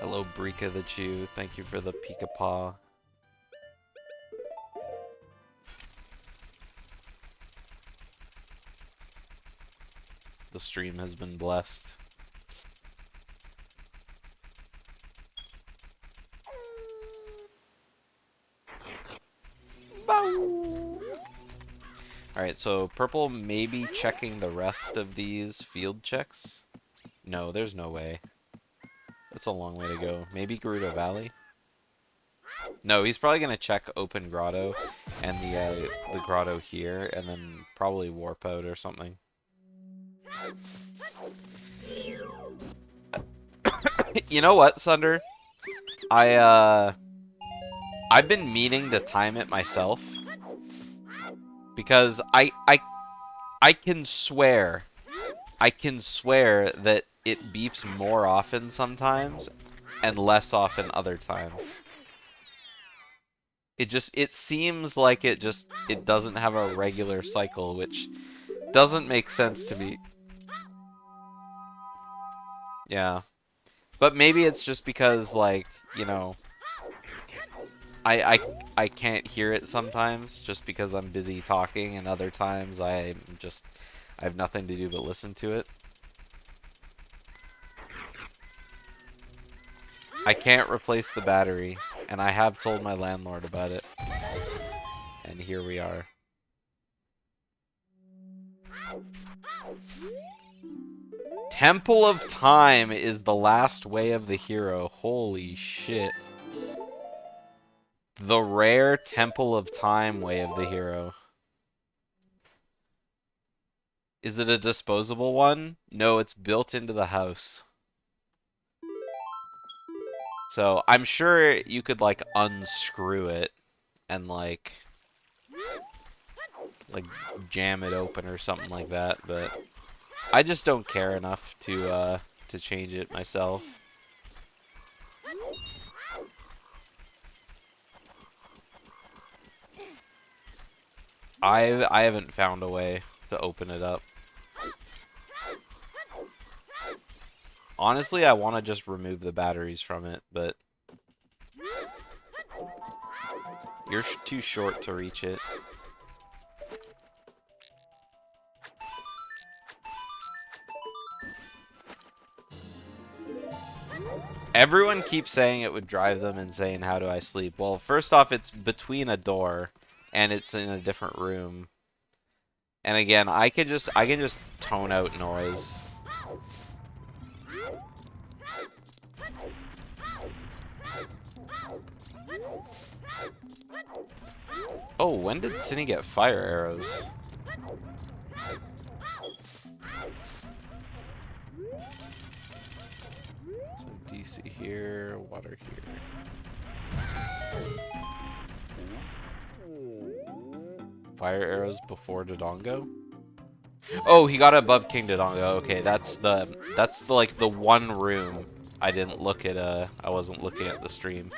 Hello, Brika the Chew. Thank you for the Pika Paw. The stream has been blessed. Alright, so Purple may be checking the rest of these field checks. No, there's no way. That's a long way to go. Maybe Gerudo Valley? No, he's probably going to check Open Grotto and the grotto here, and then probably Warp Out or something. You know what, Sunder? I've been meaning to time it myself. Because I can swear that it beeps more often sometimes and less often other times. It seems like it doesn't have a regular cycle, which doesn't make sense to me. Yeah. But maybe it's just because, like, you know, I can't hear it sometimes just because I'm busy talking, and other times I have nothing to do but listen to it. I can't replace the battery, and I have told my landlord about it. And here we are. Temple of Time is the last way of the hero. Holy shit. The rare Temple of Time way of the hero. Is it a disposable one? No, it's built into the house. So, I'm sure you could, like, unscrew it and, like, jam it open or something like that, but I just don't care enough to change it myself. I haven't found a way to open it up. Honestly, I want to just remove the batteries from it, but you're too short to reach it. Everyone keeps saying it would drive them insane. How do I sleep? Well, first off, it's between a door, and it's in a different room. And again, I can just tone out noise. Oh, when did Synii get fire arrows? So DC here, water here. Fire arrows before Dodongo? Oh, he got it above King Dodongo. Okay, that's the like the one room I didn't look at. I wasn't looking at the stream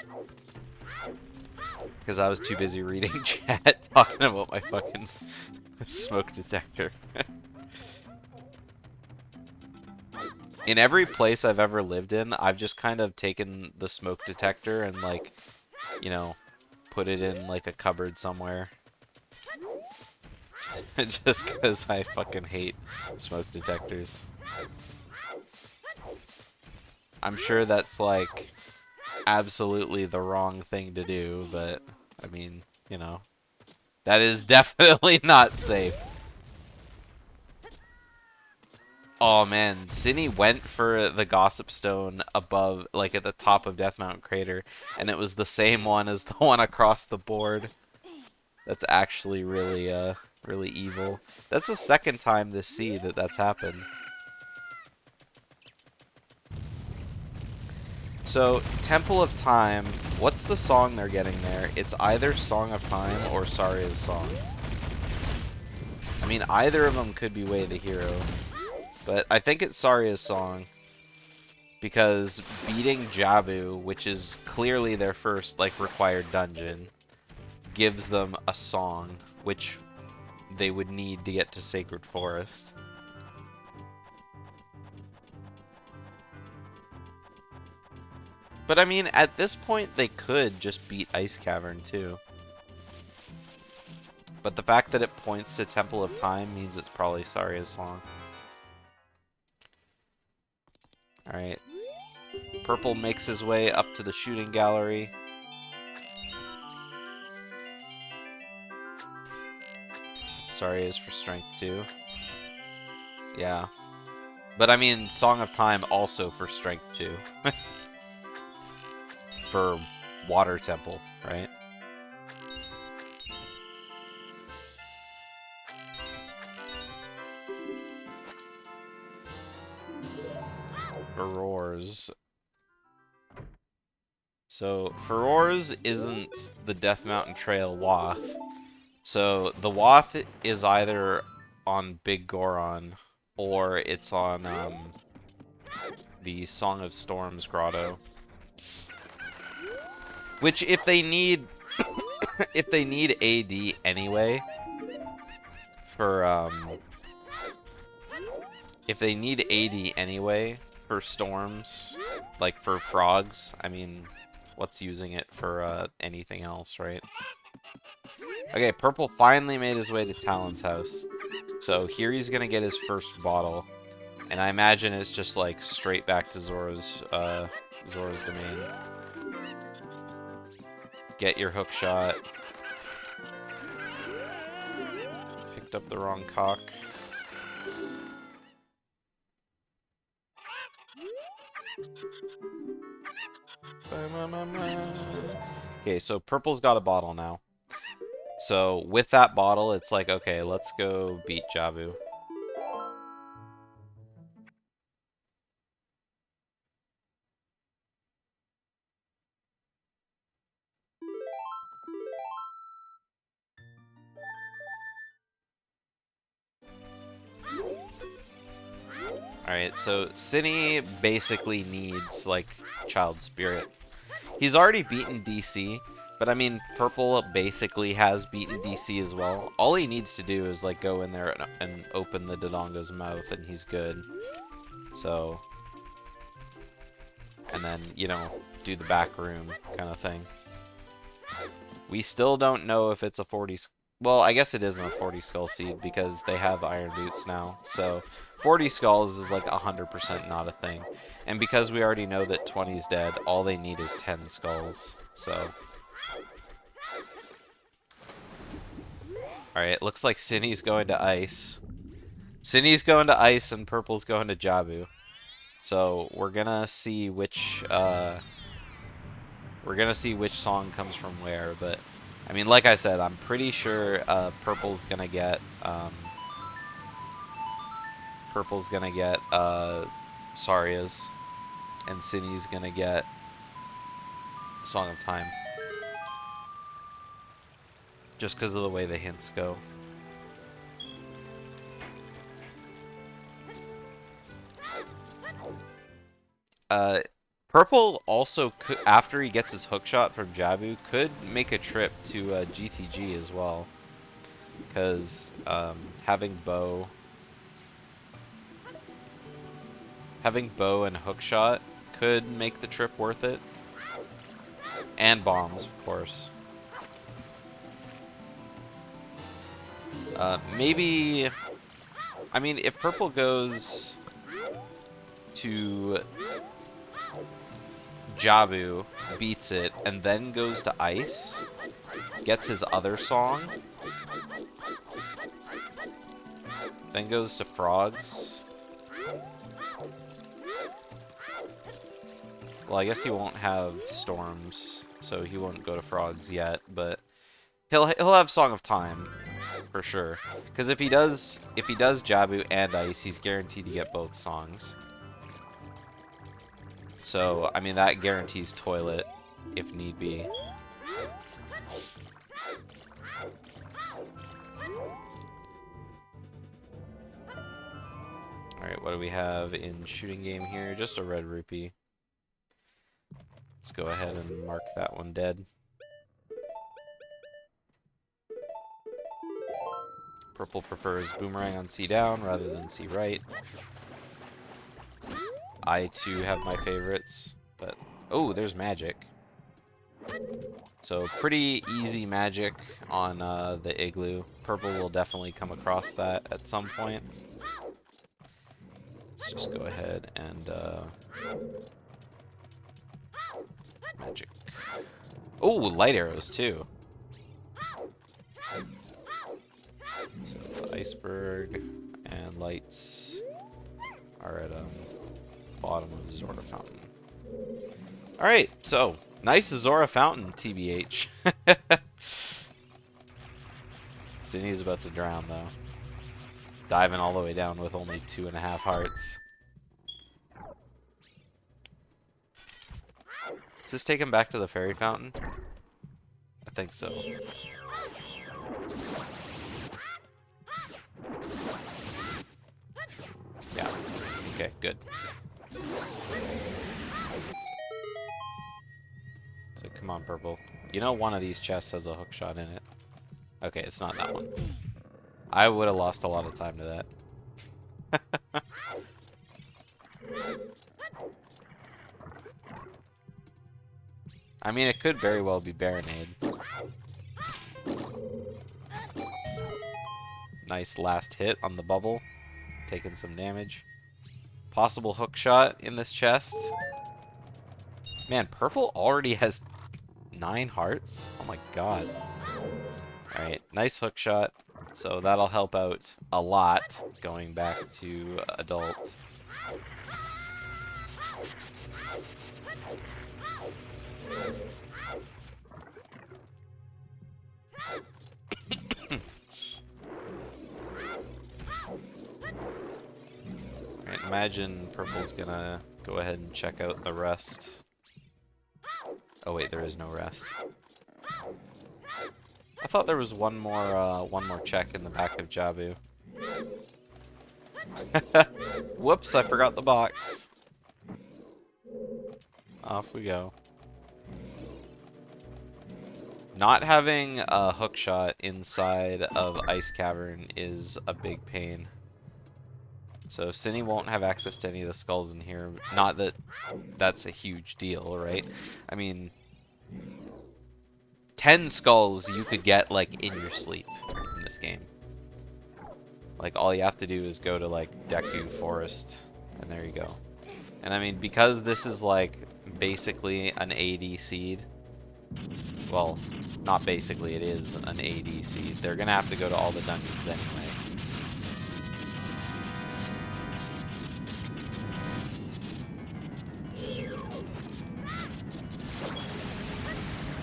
because I was too busy reading chat talking about my fucking smoke detector. In every place I've ever lived in, I've just kind of taken the smoke detector and, like, you know, put it in like a cupboard somewhere. Just because I fucking hate smoke detectors. I'm sure that's, like, absolutely the wrong thing to do, but, I mean, you know, that is definitely not safe. Oh man, Synii went for the Gossip Stone above, like at the top of Death Mountain Crater, and it was the same one as the one across the board. That's actually really, really evil. That's the second time this seed that's happened. So, Temple of Time, what's the song they're getting there? It's either Song of Time or Saria's Song. I mean, either of them could be Way of the Hero. But I think it's Saria's Song. Because beating Jabu, which is clearly their first, like, required dungeon, gives them a song, which they would need to get to Sacred Forest. But I mean, at this point, they could just beat Ice Cavern, too. But the fact that it points to Temple of Time means it's probably Saria's Song. Alright. Purple makes his way up to the shooting gallery. Saria is for strength, too. Yeah. But I mean, Song of Time also for strength, too. For Water Temple, right? Furores. So, Furores isn't the Death Mountain Trail Wath. So, the Wath is either on Big Goron, or it's on, the Song of Storms Grotto. Which, if they need... if they need AD anyway, for, if they need AD anyway, for storms, like for frogs, I mean, what's using it for, anything else, right? Okay, Purple finally made his way to Talon's house. So here he's gonna get his first bottle. And I imagine it's just, like, straight back to Zora's domain. Get your hook shot. Picked up the wrong cock. Okay, so Purple's got a bottle now. So with that bottle, it's like, okay, let's go beat Jabu. Alright, so Synii basically needs, like, Child Spirit. He's already beaten DC, but I mean, Purple basically has beaten DC as well. All he needs to do is, like, go in there and open the Dodongo's mouth, and he's good. So, and then, you know, do the back room kind of thing. We still don't know if it's a 40... Well, I guess it isn't a 40 skull seed because they have iron boots now. So 40 skulls is like 100% not a thing. And because we already know that 20 is dead, all they need is 10 skulls. So... Alright, looks like Synnii's going to ice. Synnii's going to ice and Purple's going to Jabu. So we're gonna see which song comes from where, but I mean, like I said, I'm pretty sure Purple's gonna get Saria's, and Synnii's gonna get Song of Time. Just because of the way the hints go. Purple also could, after he gets his hookshot from Jabu, could make a trip to GTG as well. Because having bow and hookshot could make the trip worth it. And bombs, of course. Maybe... I mean, if Purple goes to Jabu, beats it, and then goes to Ice, gets his other song, then goes to Frogs. Well, I guess he won't have Storms, so he won't go to Frogs yet, but he'll have Song of Time for sure. Because if he does Jabu and Ice, he's guaranteed to get both songs. So, I mean, that guarantees Toilet, if need be. Alright, what do we have in shooting game here? Just a red rupee. Let's go ahead and mark that one dead. Purple prefers boomerang on C down rather than C right. I too have my favorites, but oh, there's magic. So pretty easy magic on the igloo. Purple will definitely come across that at some point. Let's just go ahead and magic. Oh, light arrows too. So it's iceberg and lights are at bottom of Zora Fountain. Alright, so nice Zora Fountain, TBH. Synnii's about to drown though. Diving all the way down with only 2.5 hearts. Does this take him back to the fairy fountain? I think so. Yeah. Okay, good. So come on, Purple. You know one of these chests has a hookshot in it. Okay, it's not that one. I would have lost a lot of time to that. I mean, it could very well be Baronade. Nice last hit on the bubble. Taking some damage. Possible hookshot in this chest. Man, Purple already has 9 hearts? Oh my god. Alright, nice hookshot. So that'll help out a lot going back to adult. Alright, imagine Purple's gonna go ahead and check out the rest. Oh wait, there is no rest. I thought there was one more check in the back of Jabu. Whoops, I forgot the box. Off we go. Not having a hookshot inside of Ice Cavern is a big pain. So Synii won't have access to any of the skulls in here. Not that that's a huge deal, right? I mean, 10 skulls you could get, like, in your sleep in this game. Like, all you have to do is go to, like, Deku Forest, and there you go. And I mean, because this is, like, basically an AD seed, well, not basically, it is an AD seed, they're gonna have to go to all the dungeons anyway.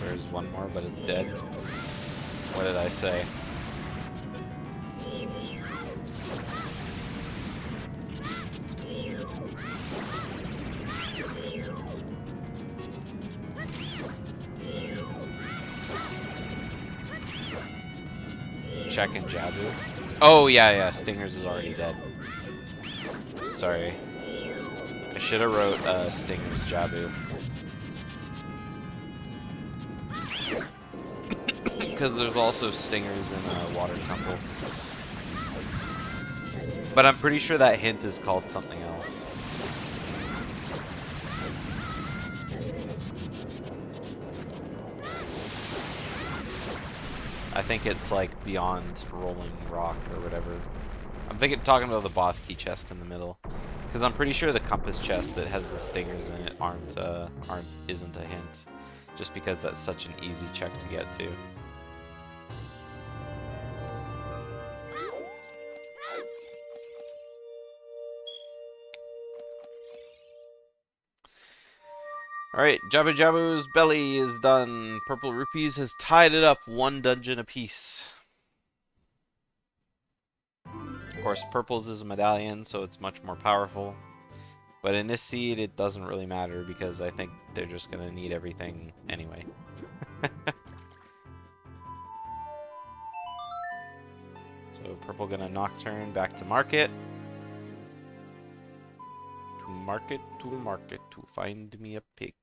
There's one more, but it's dead. What did I say? Check and Jabu. Oh, yeah, Stingers is already dead. Sorry. I should have wrote Stingers Jabu. Because there's also Stingers in Water Temple. But I'm pretty sure that hint is called something else. I think it's like beyond Rolling Rock or whatever. I'm talking about the boss key chest in the middle, because I'm pretty sure the compass chest that has the stingers in it isn't a hint, just because that's such an easy check to get to. Alright, Jabu Jabu's belly is done. PurpleRupees has tied it up 1 dungeon apiece. Of course, Purple's is a medallion, so it's much more powerful. But in this seed, it doesn't really matter, because I think they're just going to need everything anyway. So Purple gonna Nocturne back to market. To market, to find me a pig.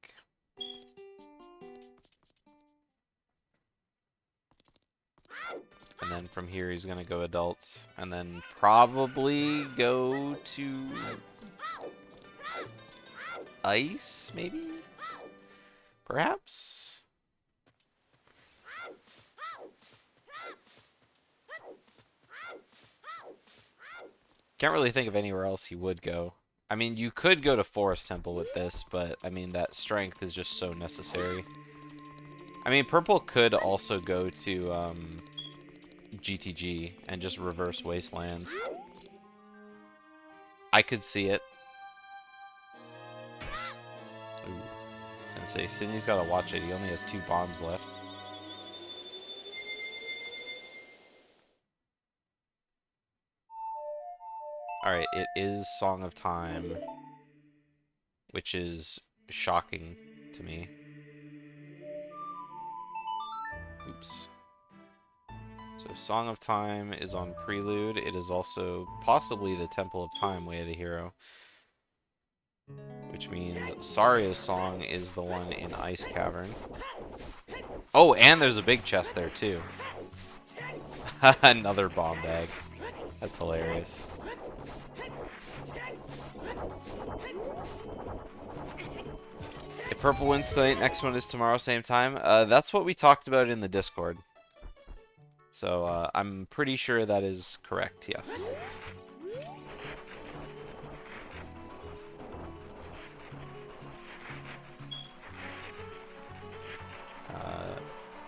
And then from here he's gonna go adult, and then probably go to ice, maybe? Perhaps? Can't really think of anywhere else he would go. I mean, you could go to Forest Temple with this, but, I mean, that strength is just so necessary. I mean, Purple could also go to, GTG and just reverse Wasteland. I could see it. Ooh. I was gonna say, Synnii's gotta watch it. He only has 2 bombs left. Alright, it is Song of Time, which is shocking to me. Oops. So Song of Time is on Prelude. It is also possibly the Temple of Time way of the hero. Which means Saria's song is the one in Ice Cavern. Oh, and there's a big chest there too. Another bomb bag. That's hilarious. If Purple wins tonight, next one is tomorrow, same time. That's what we talked about in the Discord. So I'm pretty sure that is correct, yes.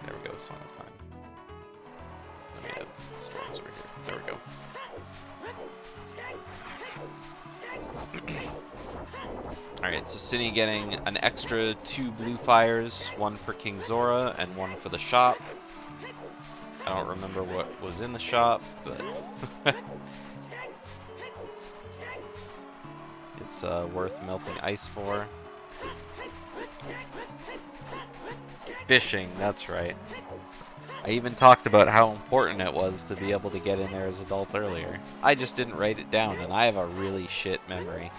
There we go, Song of Time. Let me have storms over here. There we go. Alright, so Synii getting an extra 2 blue fires, 1 for King Zora and 1 for the shop. I don't remember what was in the shop, but it's worth melting ice for. Fishing, that's right. I even talked about how important it was to be able to get in there as adult earlier. I just didn't write it down, and I have a really shit memory.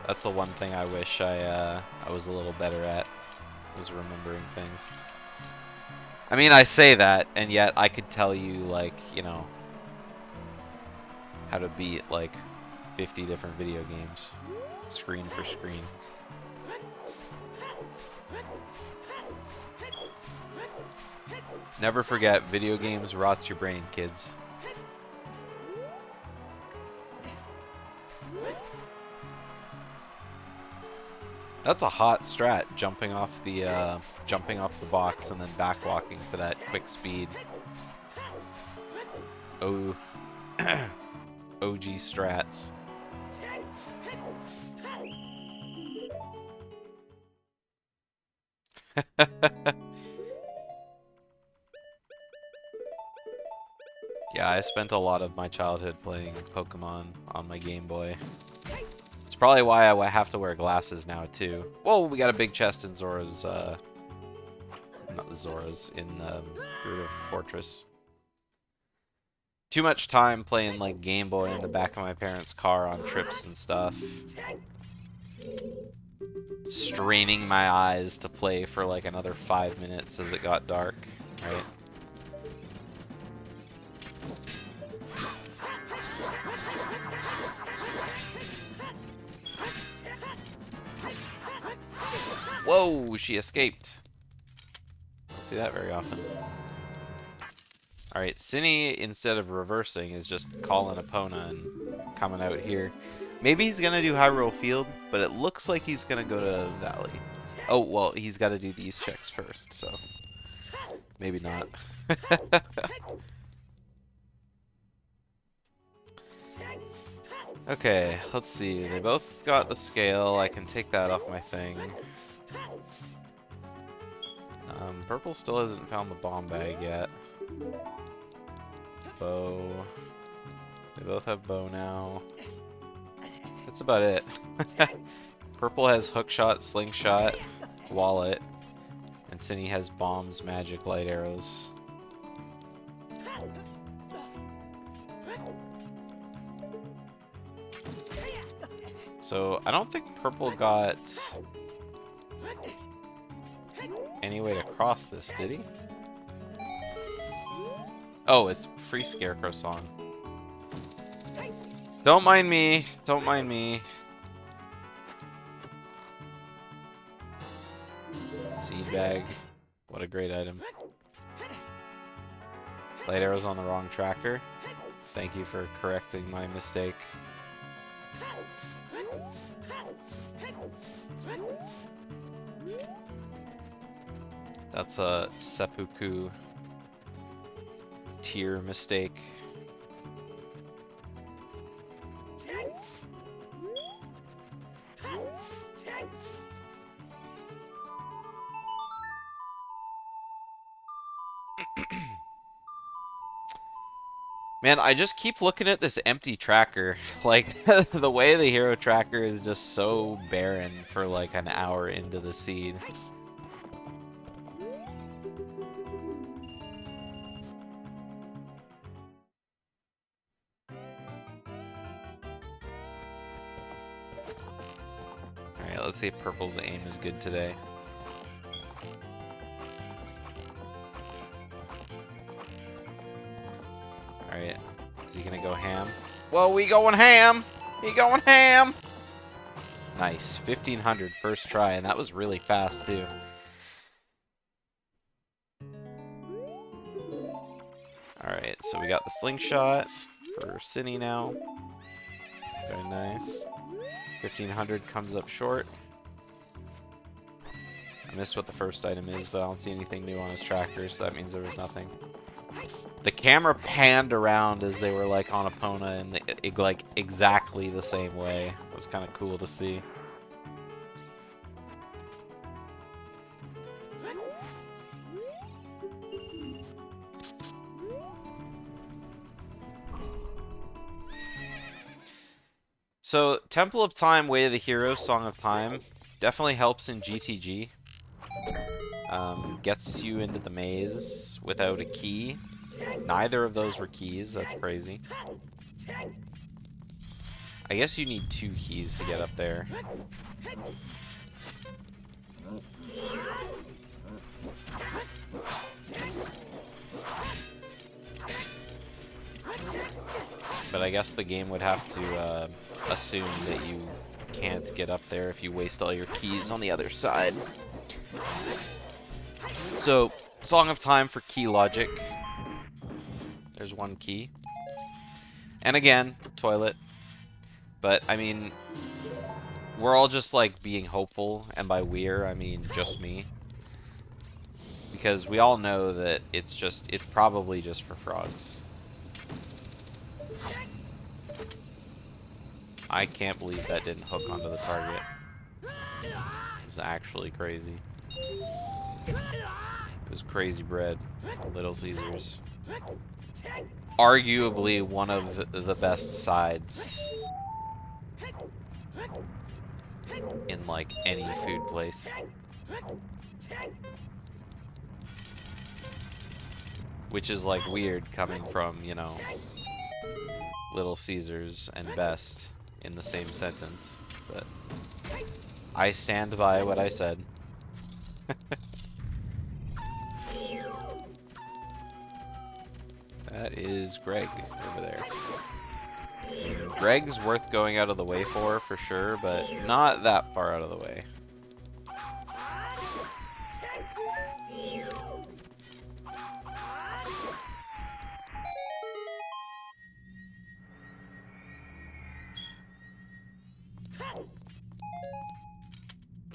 That's the one thing I wish I was a little better at, was remembering things. I mean, I say that, and yet I could tell you, like, you know, how to beat, like, 50 different video games. Screen for screen. Never forget, video games rots your brain, kids. That's a hot strat, jumping off the box and then backwalking for that quick speed. Oh, OG strats. Yeah, I spent a lot of my childhood playing Pokemon on my Game Boy. It's probably why I have to wear glasses now, too. Whoa, we got a big chest in Zora's, not Zora's, in, Root of Fortress. Too much time playing, like, Game Boy in the back of my parents' car on trips and stuff. Straining my eyes to play for, like, another 5 minutes as it got dark, right? Whoa, she escaped. Don't see that very often. Alright, Synii, instead of reversing, is just calling Epona and coming out here. Maybe he's gonna do Hyrule Field, but it looks like he's gonna go to Valley. Oh, well, he's gotta do these checks first, so... maybe not. Okay, let's see. They both got the scale. I can take that off my thing. Purple still hasn't found the bomb bag yet. Bow. They both have bow now. That's about it. Purple has hookshot, slingshot, wallet, and Synii has bombs, magic, light arrows. So, I don't think Purple got any way to cross this, did he? Oh, it's free Scarecrow song. Don't mind me. Don't mind me. Seed bag. What a great item. Light arrows on the wrong tracker. Thank you for correcting my mistake. That's a seppuku tier mistake. Man, I just keep looking at this empty tracker. Like, the way the hero tracker is just so barren for like an hour into the seed. Alright, let's see if Purple's aim is good today. Alright, is he gonna go ham? Whoa, we going ham! He going ham! Nice, 1500 first try, and that was really fast too. Alright, so we got the slingshot for Synii now. Very nice. 1500 comes up short. I missed what the first item is, but I don't see anything new on his tracker, so that means there was nothing. The camera panned around as they were like on Epona in like exactly the same way. It was kind of cool to see. So, Temple of Time, Way of the Hero, Song of Time definitely helps in GTG. Gets you into the maze without a key. Neither of those were keys, that's crazy. I guess you need 2 keys to get up there. I guess the game would have to assume that you can't get up there if you waste all your keys on the other side. So, Song of Time for key logic. There's one key. And again, toilet. But, I mean, we're all just, like, being hopeful, and by we're, I mean just me. Because we all know that it's probably just for frogs. I can't believe that didn't hook onto the target. It's actually crazy. It was crazy bread. Little Caesars. Arguably one of the best sides in, like, any food place. Which is, like, weird coming from, you know, Little Caesars and best in the same sentence. But I stand by what I said. That is Greg over there. Greg's worth going out of the way for sure, but not that far out of the way.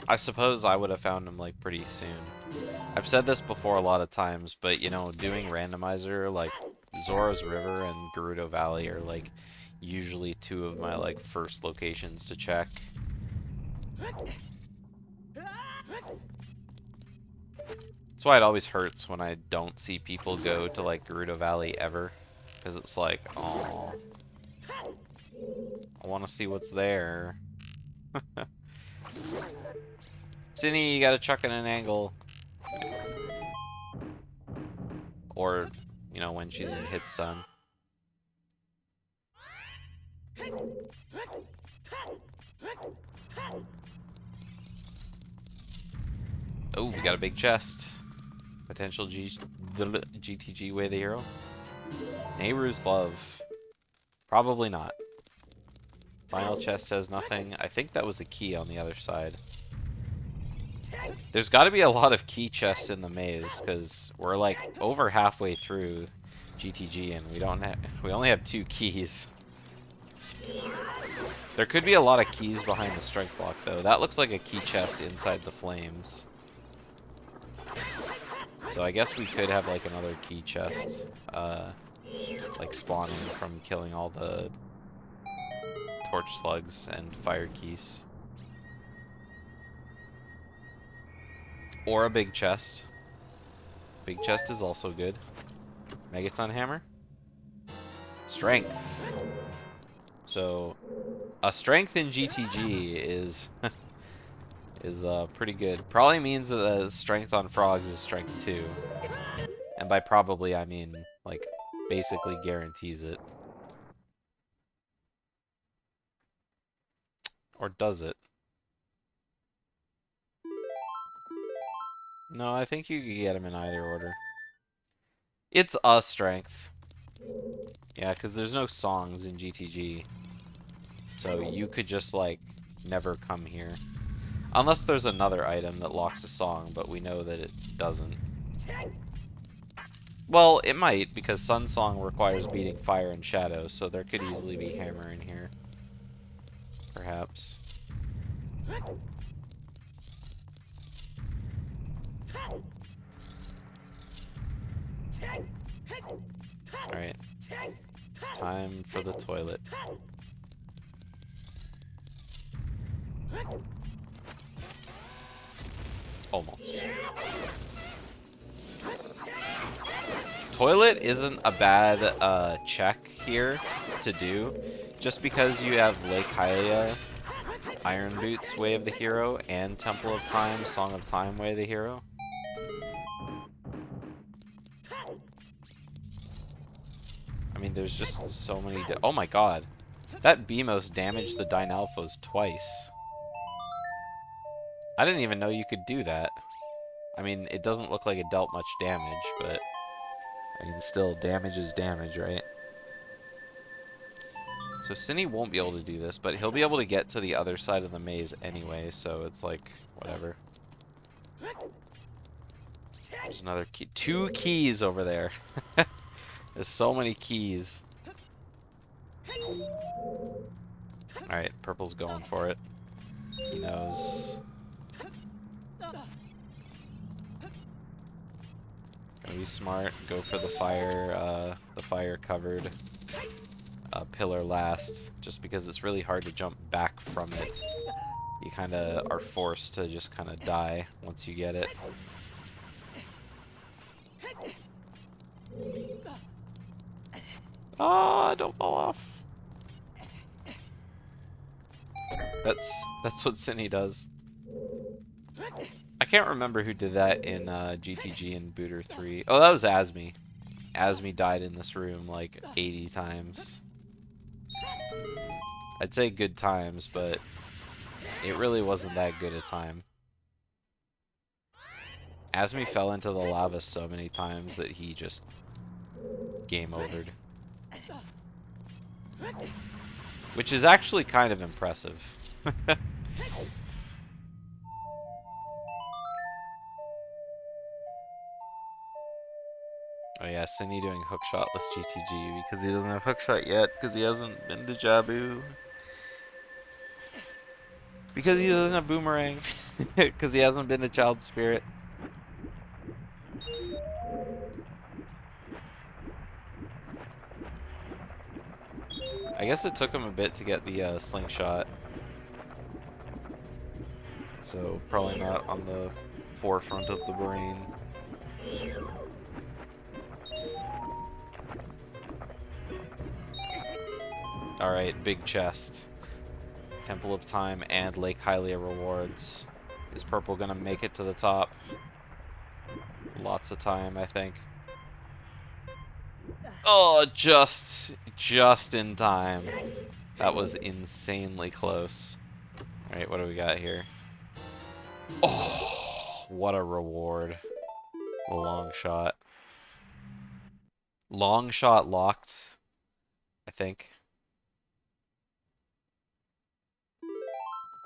I suppose I would have found him, like, pretty soon. I've said this before a lot of times, but, you know, doing randomizer, like, Zora's River and Gerudo Valley are, like, usually two of my, like, first locations to check. That's why it always hurts when I don't see people go to, like, Gerudo Valley ever. Because it's like, oh, I want to see what's there. Synii, you gotta chuck in an angle. Or, you know, when she's in hit stun. Oh, we got a big chest. Potential GTG way the hero. Nehru's Love. Probably not. Final chest has nothing. I think that was a key on the other side. There's got to be a lot of key chests in the maze because we're like over halfway through GTG and we only have 2 keys. There could be a lot of keys behind the strike block though. That looks like a key chest inside the flames. So I guess we could have like another key chest like spawning from killing all the torch slugs and fire keys. Or a big chest. Big chest is also good. Megaton Hammer. Strength. So, a strength in GTG is pretty good. Probably means that the strength on frogs is strength 2. And by probably, I mean, like, basically guarantees it. Or does it? No, I think you could get him in either order. It's a strength. Yeah, because there's no songs in GTG. So you could just, like, never come here. Unless there's another item that locks a song, but we know that it doesn't. Well, it might, because Sun Song requires beating fire and shadow, so there could easily be hammer in here. Perhaps. Alright. It's time for the toilet. Almost. Toilet isn't a bad check here to do, just because you have Lake Hylia, Iron Boots, Way of the Hero, and Temple of Time, Song of Time, Way of the Hero. I mean, there's just so many... Oh my god. That Beamos damaged the Dynalphos twice. I didn't even know you could do that. I mean, it doesn't look like it dealt much damage, but... I mean, still, damage is damage, right? So Synii won't be able to do this, but he'll be able to get to the other side of the maze anyway, so it's like, whatever. There's another key. 2 keys over there. There's so many keys. Alright, purple's going for it. He knows. Gonna be smart. Go for the fire covered pillar last, just because it's really hard to jump back from it. You kind of are forced to just kind of die once you get it. Ah, don't fall off. That's what Synii does. I can't remember who did that in GTG and Booter 3. Oh, that was Asmi. Asmi died in this room like 80 times. I'd say good times, but it really wasn't that good a time. Asmi fell into the lava so many times that he just game overed. Which is actually kind of impressive. Oh yeah, Synii doing hookshotless GTG because he doesn't have hookshot yet, because he hasn't been to Jabu. Because he doesn't have boomerang. Because he hasn't been to Child Spirit. I guess it took him a bit to get the slingshot. So probably not on the forefront of the brain. Alright, big chest. Temple of Time and Lake Hylia rewards. Is Purple gonna make it to the top? Lots of time, I think. Oh, just in time. That was insanely close. Alright, what do we got here? Oh, what a reward. A long shot. Long shot locked, I think.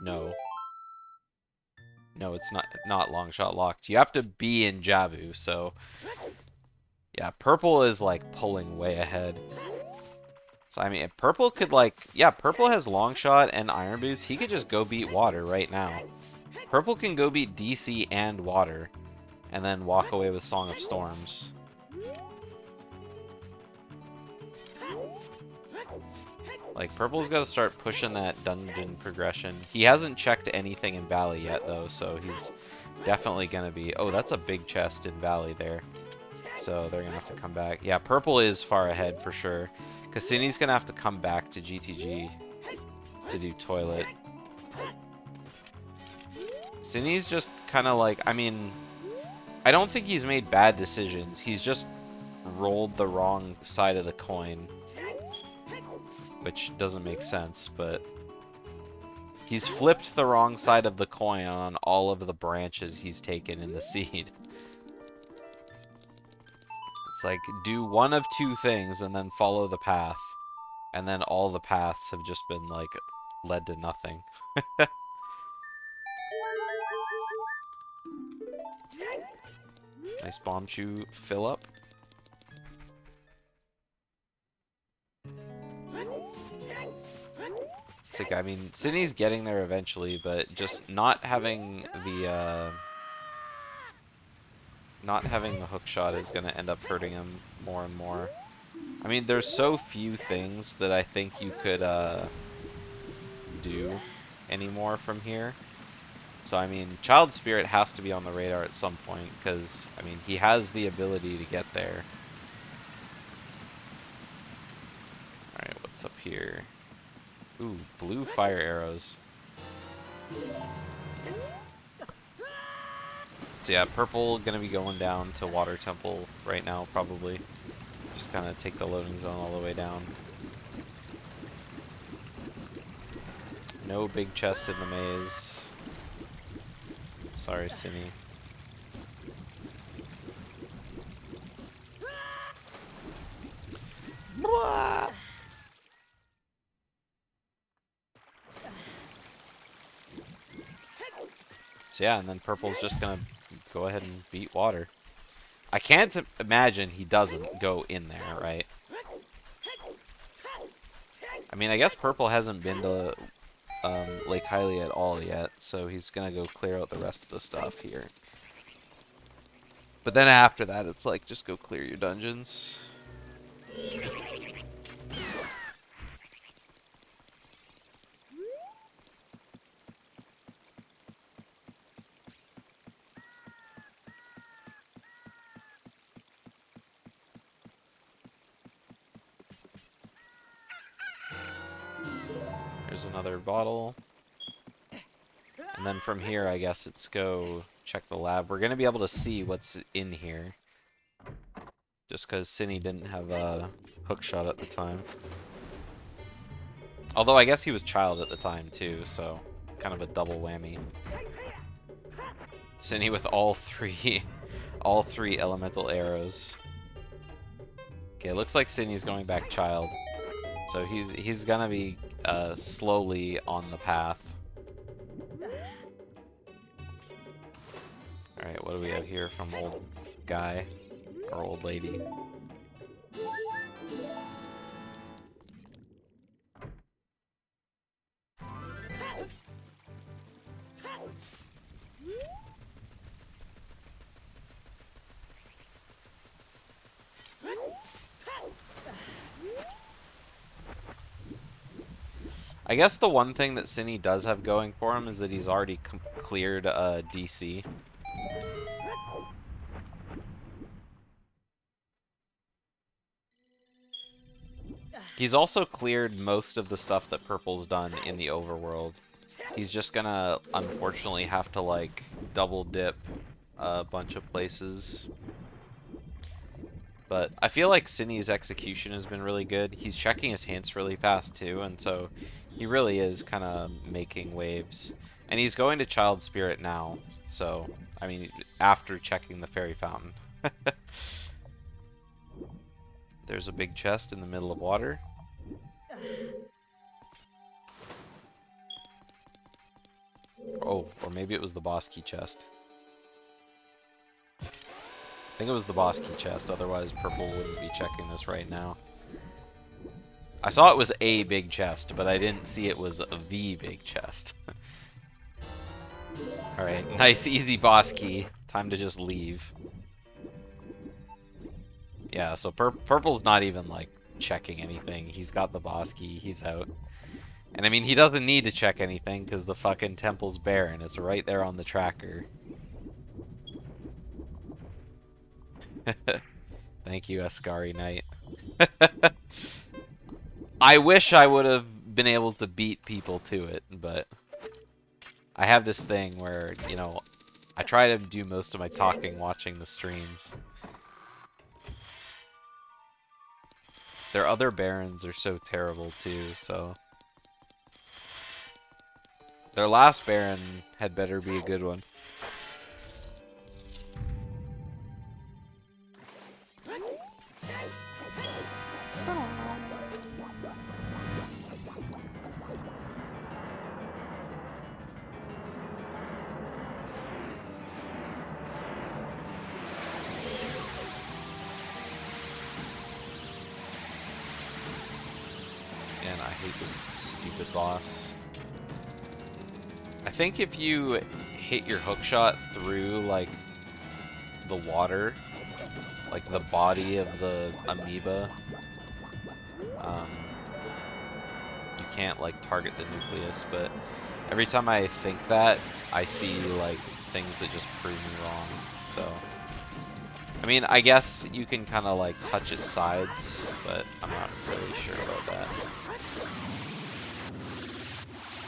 No. No, it's not long shot locked. You have to be in Javu, so yeah, Purple is like pulling way ahead. So I mean, if Purple could like, yeah, Purple has long shot and iron boots. He could just go beat Water right now. Purple can go beat DC and Water, and then walk away with Song of Storms. Like, Purple's got to start pushing that dungeon progression. He hasn't checked anything in Valley yet, though, so he's definitely going to be... Oh, that's a big chest in Valley there. So they're going to have to come back. Yeah, Purple is far ahead for sure. Because Synnii's going to have to come back to GTG to do Toilet. Synnii's just kind of like... I mean, I don't think he's made bad decisions. He's just rolled the wrong side of the coin. Which doesn't make sense, but he's flipped the wrong side of the coin on all of the branches he's taken in the seed. It's like, do one of 2 things and then follow the path. And then all the paths have just been, like, led to nothing. Nice bomb chew fill up. It's like, I mean, Synnii's getting there eventually, but just not having the hook shot is going to end up hurting him more and more. I mean, there's so few things that I think you could do anymore from here. So, I mean, Child Spirit has to be on the radar at some point, because, I mean, he has the ability to get there. Alright, what's up here? Ooh, blue fire arrows. So yeah, Purple gonna be going down to Water Temple right now, probably. Just kind of take the loading zone all the way down. No big chests in the maze. Sorry, Synii. Blah! So yeah, and then Purple's just gonna go ahead and beat water. I can't imagine he doesn't go in there, right? I mean, I guess Purple hasn't been to Lake Hylia at all yet, so he's gonna go clear out the rest of the stuff here. But then after that, it's like, just go clear your dungeons. There's another bottle. And then from here, I guess it's go check the lab. We're going to be able to see what's in here. Just because Synii didn't have a hookshot at the time. Although I guess he was child at the time too, so kind of a double whammy. Synii with all three elemental arrows. Okay, it looks like Synnii's going back child. So he's gonna be slowly on the path. Alright, what do we have here from old guy or old lady? I guess the one thing that Synii does have going for him is that he's already cleared DC. He's also cleared most of the stuff that Purple's done in the overworld. He's just gonna, unfortunately, have to, like, double dip a bunch of places. But I feel like Synnii's execution has been really good. He's checking his hints really fast, too, and so he really is kind of making waves. And he's going to Child Spirit now, so, I mean, after checking the Fairy Fountain. There's a big chest in the middle of water. Oh, or maybe it was the boss key chest. I think it was the boss key chest, otherwise Purple wouldn't be checking this right now. I saw it was a big chest, but I didn't see it was the big chest. Alright, nice easy boss key. Time to just leave. Yeah, so Purple's not even, like, checking anything. He's got the boss key, he's out. And I mean, he doesn't need to check anything, because the fucking temple's barren. It's right there on the tracker. Thank you, Ascari Knight. I wish I would have been able to beat people to it, but I have this thing where, you know, I try to do most of my talking watching the streams. Their other barons are so terrible too, so... Their last baron had better be a good one. Man, I hate this stupid boss. I think if you hit your hookshot through, like, the water, like the body of the amoeba, you can't, like, target the nucleus, but every time I think that, I see, like, things that just prove me wrong, so... I mean, I guess you can kind of, like, touch its sides, but I'm not really sure about that.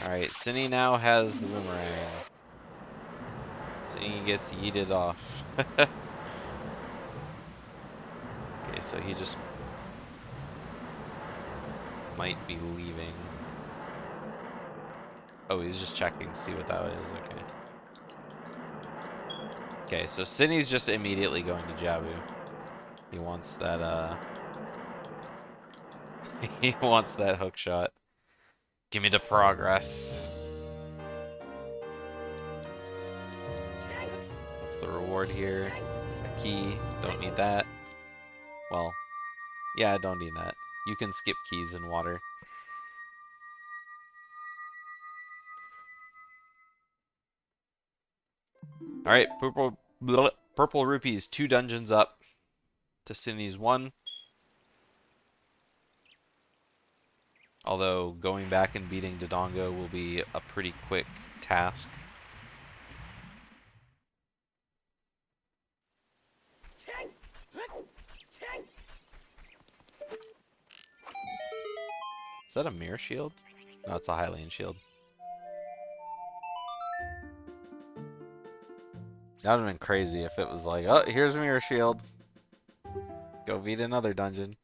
Alright, Synii now has the boomerang. Synii gets yeeted off. Okay, so he just might be leaving. Oh, he's just checking to see what that is, okay. Okay, so Synnii's just immediately going to Jabu. He wants that, he wants that hook shot. Give me the progress. What's the reward here? A key. Don't need that. Well, yeah, I don't need that. You can skip keys in water. Alright, purple rupees, 2 dungeons up to Synnii's 1. Although going back and beating Dodongo will be a pretty quick task. Is that a mirror shield? No, it's a Hylian shield. That would have been crazy if it was like, oh, here's a mirror shield. Go beat another dungeon.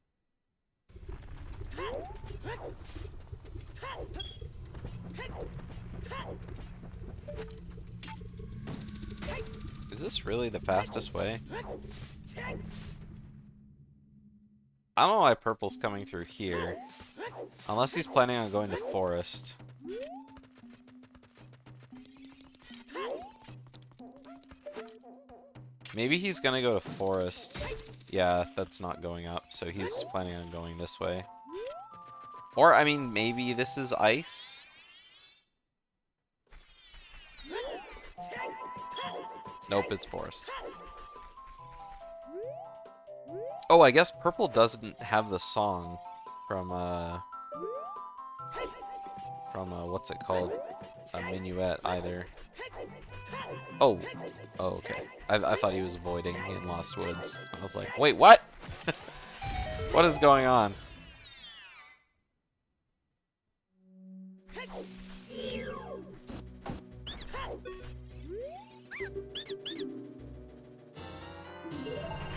Is this really the fastest way? I don't know why purple's coming through here. Unless he's planning on going to forest. Maybe he's gonna go to forest. Yeah, that's not going up, so he's planning on going this way. Or, I mean, maybe this is ice? Nope, it's forest. Oh, I guess purple doesn't have the song from what's it called? A minuet either. Oh. Oh, okay. I thought he was avoiding in Lost Woods. I was like, wait, what? What is going on?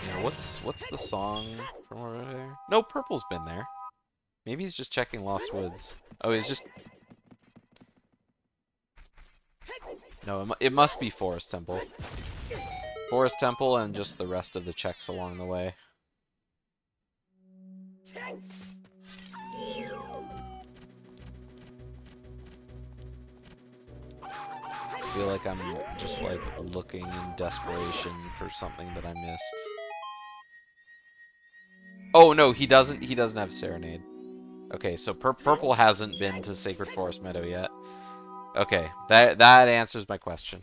Yeah, what's the song from over there? No, purple's been there. Maybe he's just checking Lost Woods. Oh, he's just... No, it must be Forest Temple. Forest Temple and just the rest of the checks along the way. I feel like I'm just like looking in desperation for something that I missed. Oh no, he doesn't have Serenade. Okay, so purple hasn't been to Sacred Forest Meadow yet. Okay, that answers my question.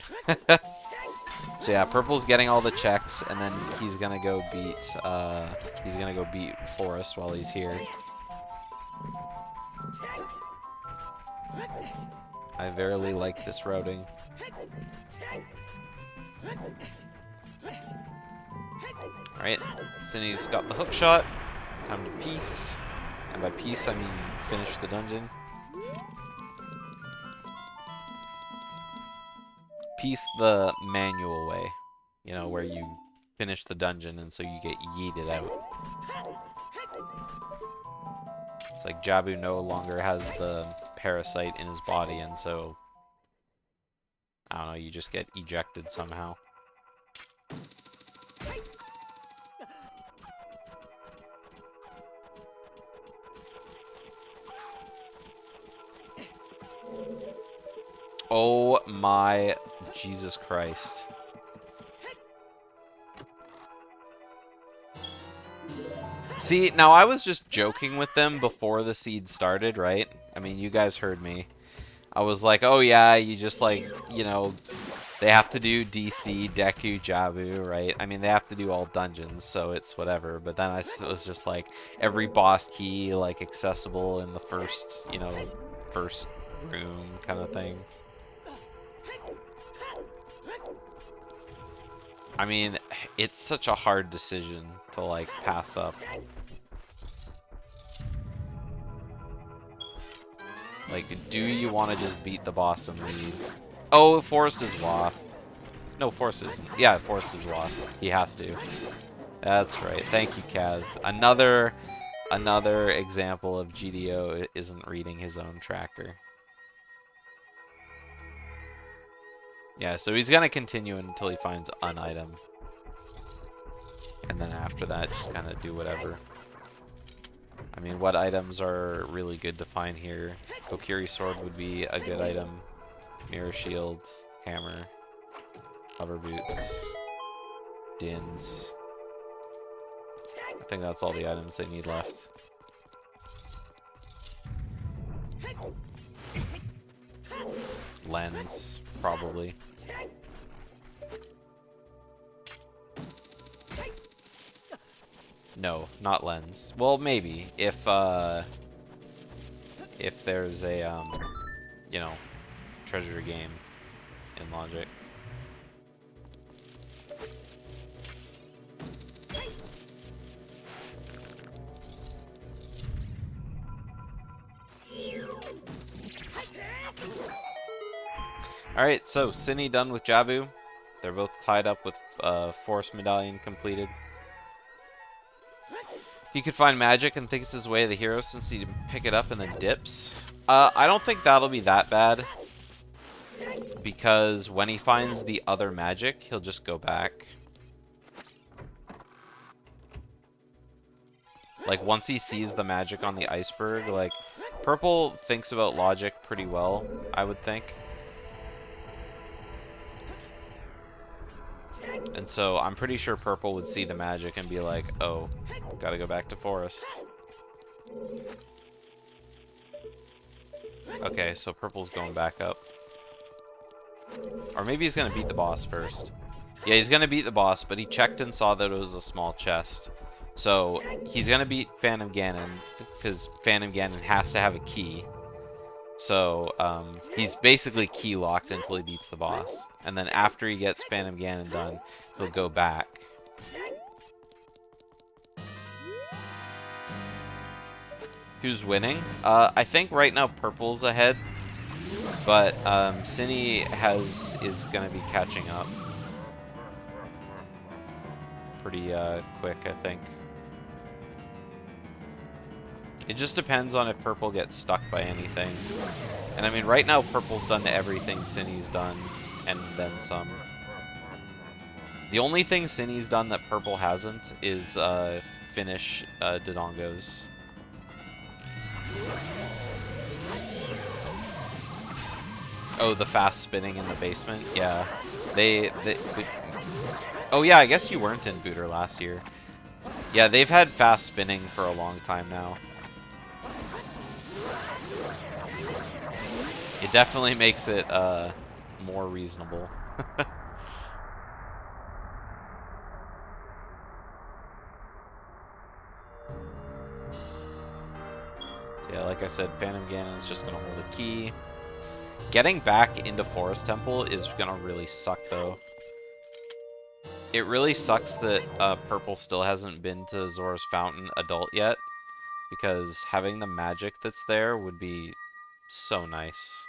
So yeah, purple's getting all the checks, and then he's gonna go beat Forest while he's here. I verily like this routing. Alright, Synnii's got the hook shot. Time to peace. And by peace, I mean finish the dungeon. Peace the manual way. You know, where you finish the dungeon and so you get yeeted out. It's like Jabu no longer has the parasite in his body, and so... I don't know, you just get ejected somehow. Oh my Jesus Christ. See, now I was just joking with them before the seed started, right? I mean, you guys heard me. I was like, oh yeah, you just like, you know, they have to do DC, Deku, Jabu, right? I mean, they have to do all dungeons, so it's whatever. But then it was just like, every boss key, like, accessible in the first, you know, first room kind of thing. I mean, it's such a hard decision to, like, pass up. Like, do you want to just beat the boss and leave? Oh, Forest is Waff. No, Forest is... Yeah, Forest is Waff. He has to. That's right. Thank you, Kaz. Another example of GDO isn't reading his own tracker. Yeah, so he's gonna continue until he finds an item. And then after that, just kind of do whatever. I mean, what items are really good to find here? Kokiri Sword would be a good item. Mirror Shield, Hammer, Hover Boots. Dins. I think that's all the items they need left. Lens, probably. No, not lens. Well, maybe if there's a you know, treasure game in logic. Alright, so Synii done with Jabu. They're both tied up with Forest Medallion completed. He could find magic and thinks his way to the hero since he pick it up and then dips. I don't think that'll be that bad. Because when he finds the other magic, he'll just go back. Like, once he sees the magic on the iceberg, like, Purple thinks about logic pretty well, I would think. And so I'm pretty sure Purple would see the magic and be like, oh, gotta go back to Forest. Okay, so Purple's going back up. Or maybe he's gonna beat the boss first. Yeah, he's gonna beat the boss, but he checked and saw that it was a small chest. So he's gonna beat Phantom Ganon, because Phantom Ganon has to have a key. So he's basically key locked until he beats the boss. And then after he gets Phantom Ganon done, he'll go back. Who's winning? I think right now Purple's ahead, but Synii is gonna be catching up pretty quick, I think. It just depends on if Purple gets stuck by anything. And I mean, right now Purple's done everything Synnii's done, and then some. The only thing Synnii's done that Purple hasn't is finish Dodongo's. Oh, the fast spinning in the basement? Yeah. Oh yeah, I guess you weren't in Booter last year. Yeah, they've had fast spinning for a long time now. It definitely makes it more reasonable. So yeah, like I said, Phantom Ganon's just gonna hold a key. Getting back into Forest Temple is gonna really suck, though. It really sucks that Purple still hasn't been to Zora's Fountain Adult yet, because having the magic that's there would be so nice.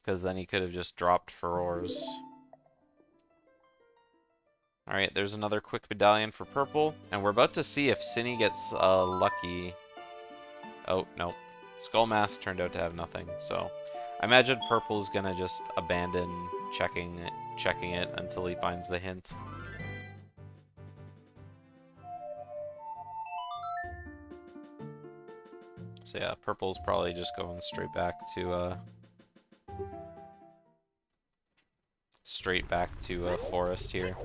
Because then he could have just dropped Furores. Alright, there's another quick medallion for Purple, and we're about to see if Synii gets lucky. Oh, no. Skull Mask turned out to have nothing, so I imagine Purple's gonna just abandon checking it until he finds the hint. So yeah, Purple's probably just going straight back to Forest here.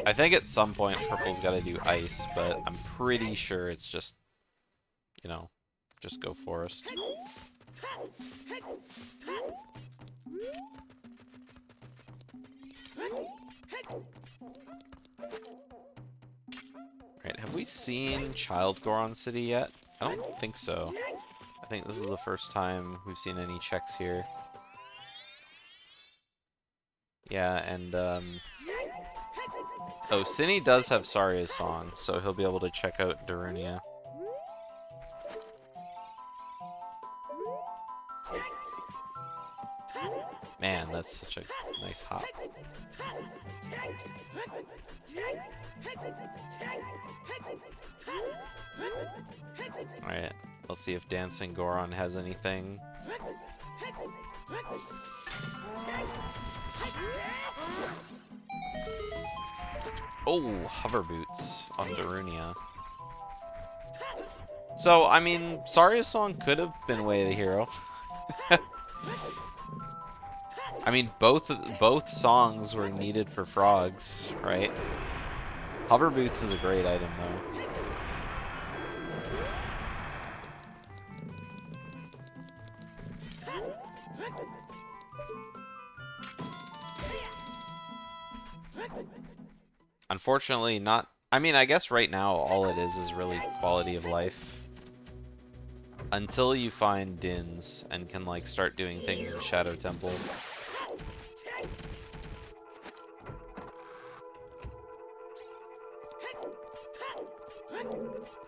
I think at some point Purple's got to do ice, but I'm pretty sure it's just, you know, just go Forest. Right, have we seen Child Goron City yet? I don't think so. I think this is the first time we've seen any checks here. Yeah, and oh, Synii does have Saria's song, so he'll be able to check out Darunia. Man, that's such a nice hop. Alright, let's see if Dancing Goron has anything. Oh, hover boots on Darunia. So, I mean, Saria's song could have been Way of the Hero. I mean, both songs were needed for frogs, right? Hover Boots is a great item, though. Unfortunately, not... I mean, I guess right now all it is really quality of life. Until you find Dins and can, like, start doing things in Shadow Temple.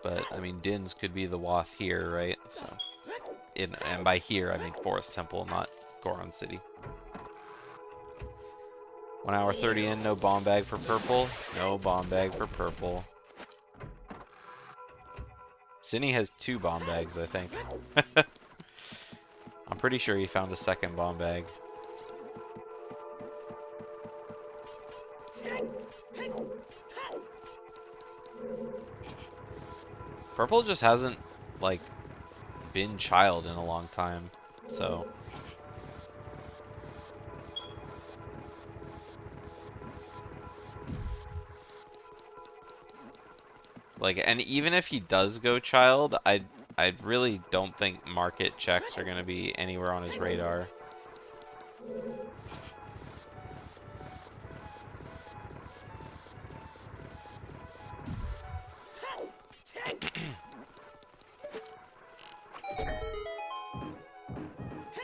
But, I mean, Dins could be the Wath here, right? So, and by here, I mean Forest Temple, not Goron City. 1 hour 30 in, no bomb bag for purple. No bomb bag for purple. Synii has 2 bomb bags, I think. I'm pretty sure he found a second bomb bag. Purple just hasn't, like, been child in a long time, so... Like, and even if he does go child, I really don't think market checks are going to be anywhere on his radar.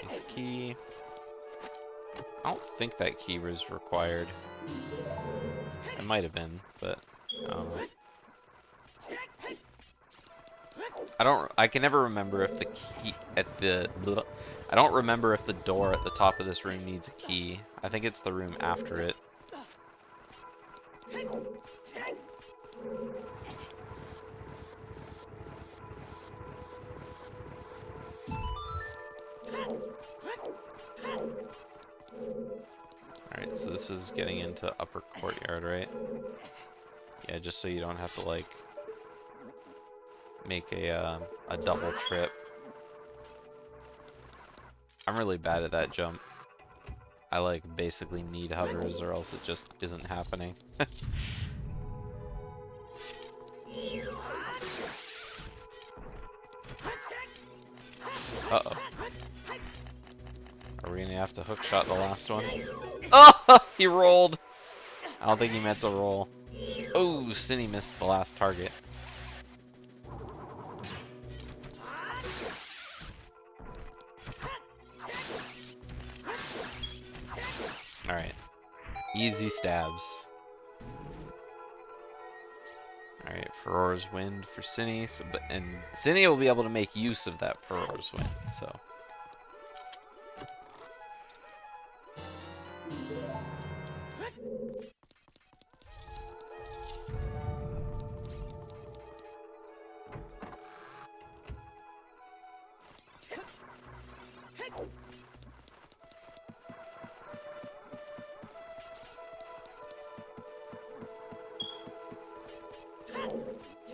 Nice key. I don't think that key was required. It might have been, but I don't know. I can never remember if the key at the... I don't remember if the door at the top of this room needs a key. I think it's the room after it. Alright, so this is getting into upper courtyard, right? Yeah, just so you don't have to, like, make a double trip. I'm really bad at that jump. I, like, basically need hovers or else it just isn't happening. Uh-oh. Are we gonna have to hookshot the last one? Oh! He rolled! I don't think he meant to roll. Oh, Synii missed the last target. Alright. Easy stabs. Alright, Furor's Wind for Synii. So, and Synii will be able to make use of that Furor's Wind, so...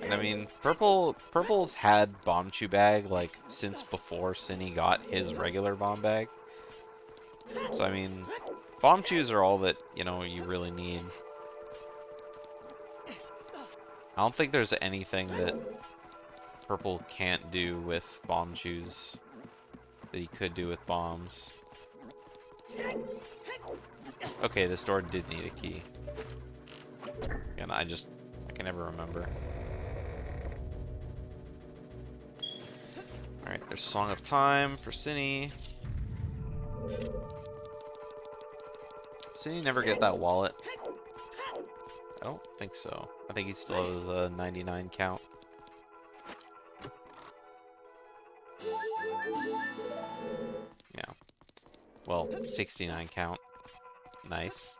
And I mean, Purple's had Bomb Chew Bag, like, since before Synii got his regular Bomb Bag. So, I mean, Bomb Chews are all that, you know, you really need. I don't think there's anything that Purple can't do with Bomb Chews that he could do with bombs. Okay, this door did need a key. And I can never remember. Alright, there's Song of Time for Synii. Synii never get that wallet? I don't think so. I think he still has a 99 count. Yeah. Well, 69 count. Nice.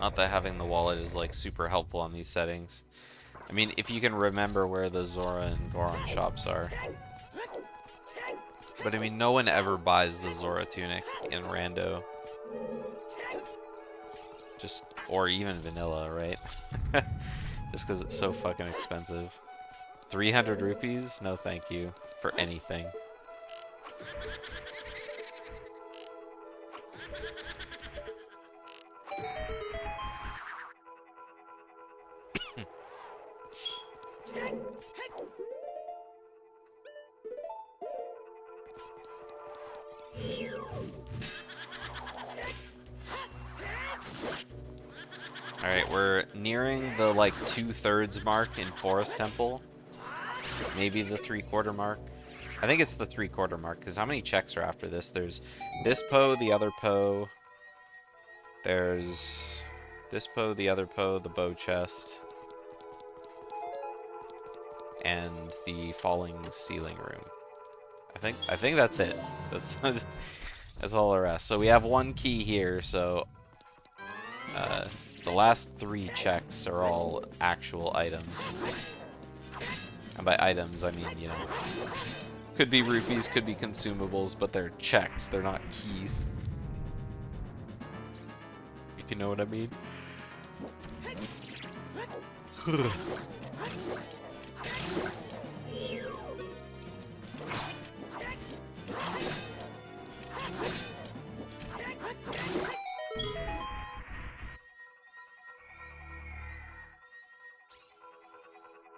Not that having the wallet is, like, super helpful on these settings. I mean, if you can remember where the Zora and Goron shops are. But I mean, no one ever buys the Zora tunic in Rando. Just, or even vanilla, right? Just because it's so fucking expensive. 300 rupees? No thank you. For anything. Alright, we're nearing the, like, 2/3 mark in Forest Temple. Maybe the 3/4 mark. I think it's the 3/4 mark, because how many checks are after this? There's this Poe, the other Poe. There's this Poe, the other Poe, the bow chest. And the falling ceiling room. I think that's it. That's that's all the rest. So we have one key here, so the last 3 checks are all actual items. And by items, I mean, you know, could be rupees, could be consumables, but they're checks, they're not keys. If you know what I mean.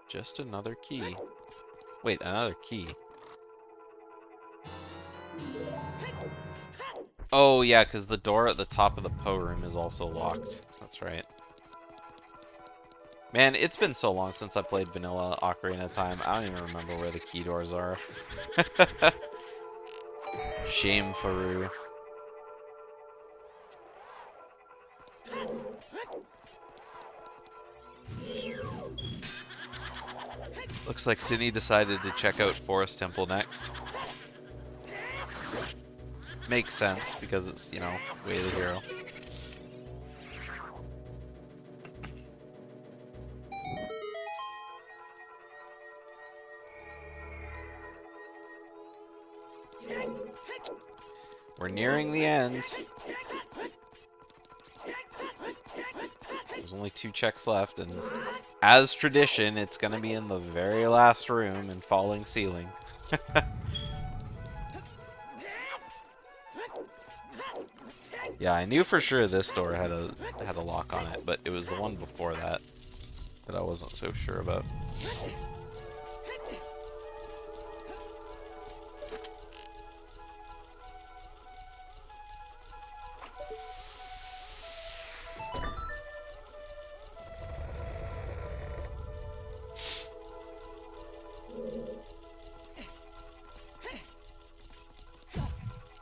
Just another key. Wait, another key. Oh, yeah, because the door at the top of the Poe room is also locked. That's right. Man, it's been so long since I played vanilla Ocarina of Time. I don't even remember where the key doors are. Shame, Faru. Looks like Synii decided to check out Forest Temple next. Makes sense, because it's, you know, Way of the Hero. We're nearing the end. There's only 2 checks left, and as tradition, it's gonna be in the very last room in Falling Ceiling. Yeah, I knew for sure this door had a lock on it, but it was the one before that that I wasn't so sure about.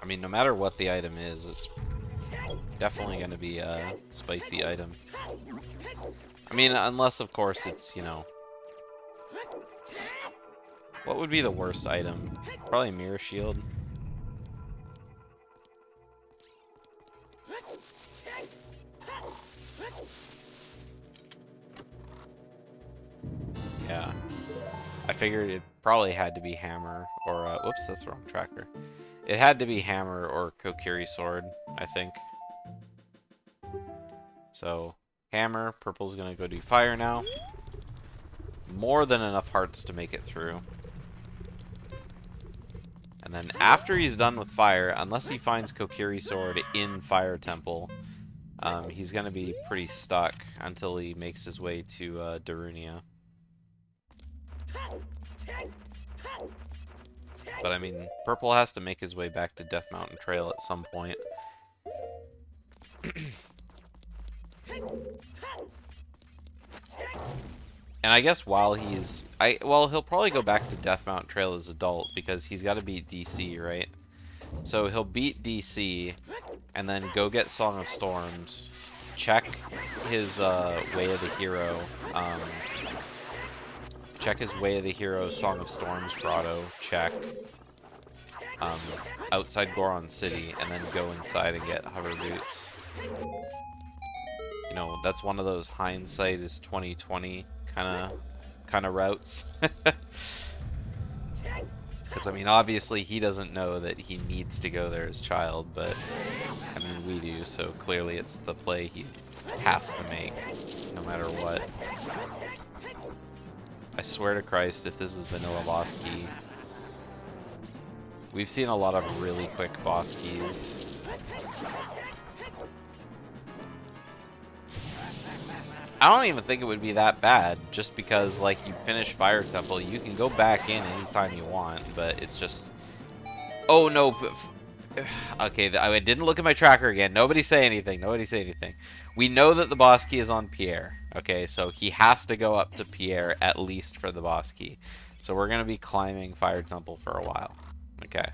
I mean, no matter what the item is, it's definitely going to be a spicy item. I mean, unless, of course, it's, you know... What would be the worst item? Probably Mirror Shield. Yeah. I figured it probably had to be Hammer, or, whoops, that's the wrong tracker. It had to be Hammer or Kokiri Sword, I think. So, Hammer, Purple's gonna go do Fire now. More than enough hearts to make it through. And then after he's done with Fire, unless he finds Kokiri Sword in Fire Temple, he's gonna be pretty stuck until he makes his way to Darunia. But I mean, Purple has to make his way back to Death Mountain Trail at some point. And I guess while he's... well, he'll probably go back to Death Mountain Trail as adult, because he's got to beat DC, right? So he'll beat DC, and then go get Song of Storms, check his Way of the Hero, check his Way of the Hero Song of Storms grotto, check, outside Goron City, and then go inside and get Hover Boots. You know, that's one of those hindsight is 2020 kind of routes. Because, I mean, obviously he doesn't know that he needs to go there as child, but, I mean, we do, so clearly it's the play he has to make, no matter what. I swear to Christ, if this is vanilla boss key... We've seen a lot of really quick boss keys. I don't even think it would be that bad, just because, like, you finish Fire Temple, you can go back in anytime you want, but it's just... Oh, no. Okay, I didn't look at my tracker again. Nobody say anything. Nobody say anything. We know that the boss key is on Pierre. Okay, so he has to go up to Pierre at least for the boss key. So we're going to be climbing Fire Temple for a while. Okay.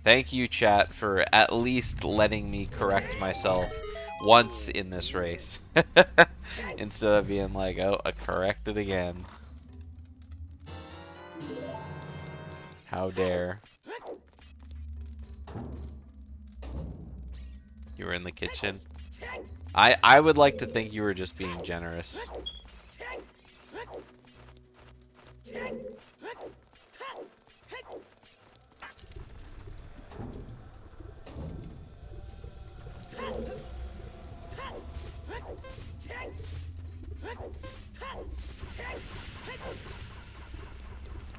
Thank you, chat, for at least letting me correct myself once in this race. Instead of being like, oh, I corrected again. How dare. You were in the kitchen? I would like to think you were just being generous.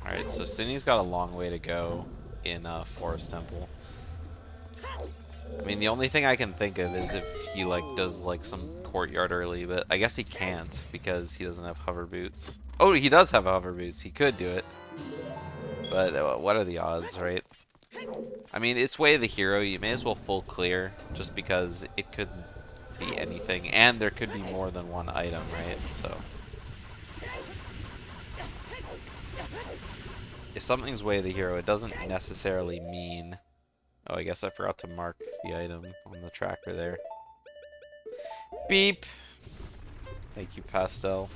Alright, so Synnii's got a long way to go in Forest Temple. I mean, the only thing I can think of is if he, like, does, like, some courtyard early, but I guess he can't because he doesn't have hover boots. Oh, he does have hover boots. He could do it. But what are the odds, right? I mean, it's Way of the Hero. You may as well full clear just because it could be anything. And there could be more than one item, right? So... if something's Way of the Hero, it doesn't necessarily mean... Oh, I guess I forgot to mark the item on the tracker there. Beep! Thank you, Pastel.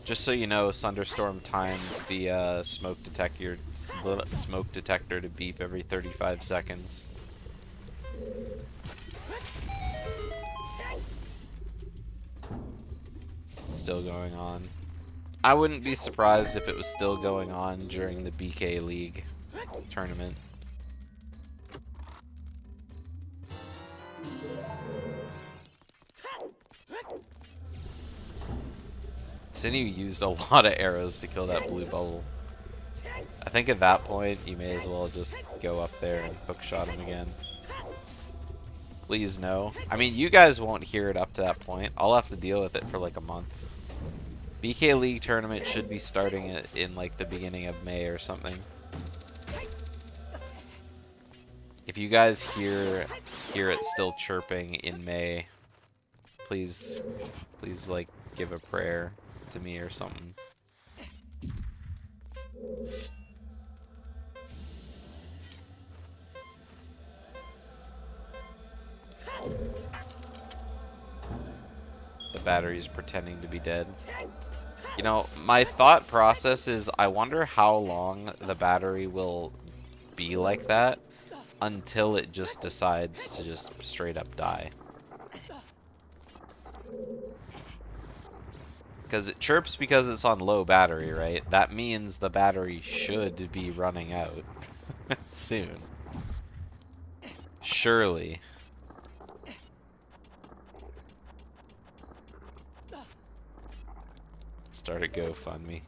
Just so you know, Thunderstorm times the smoke detector to beep every 35 seconds. Still going on. I wouldn't be surprised if it was still going on during the BK League tournament. Synii used a lot of arrows to kill that blue bubble. I think at that point, you may as well just go up there and hookshot him again. Please no. I mean, you guys won't hear it up to that point. I'll have to deal with it for like a month. BK League tournament should be starting in like the beginning of May or something. If you guys hear it still chirping in May, please like give a prayer to me or something. The battery's pretending to be dead. You know, my thought process is I wonder how long the battery will be like that until it just decides to just straight up die. Because it chirps because it's on low battery, right? That means the battery should be running out soon. Surely. Start a GoFundMe.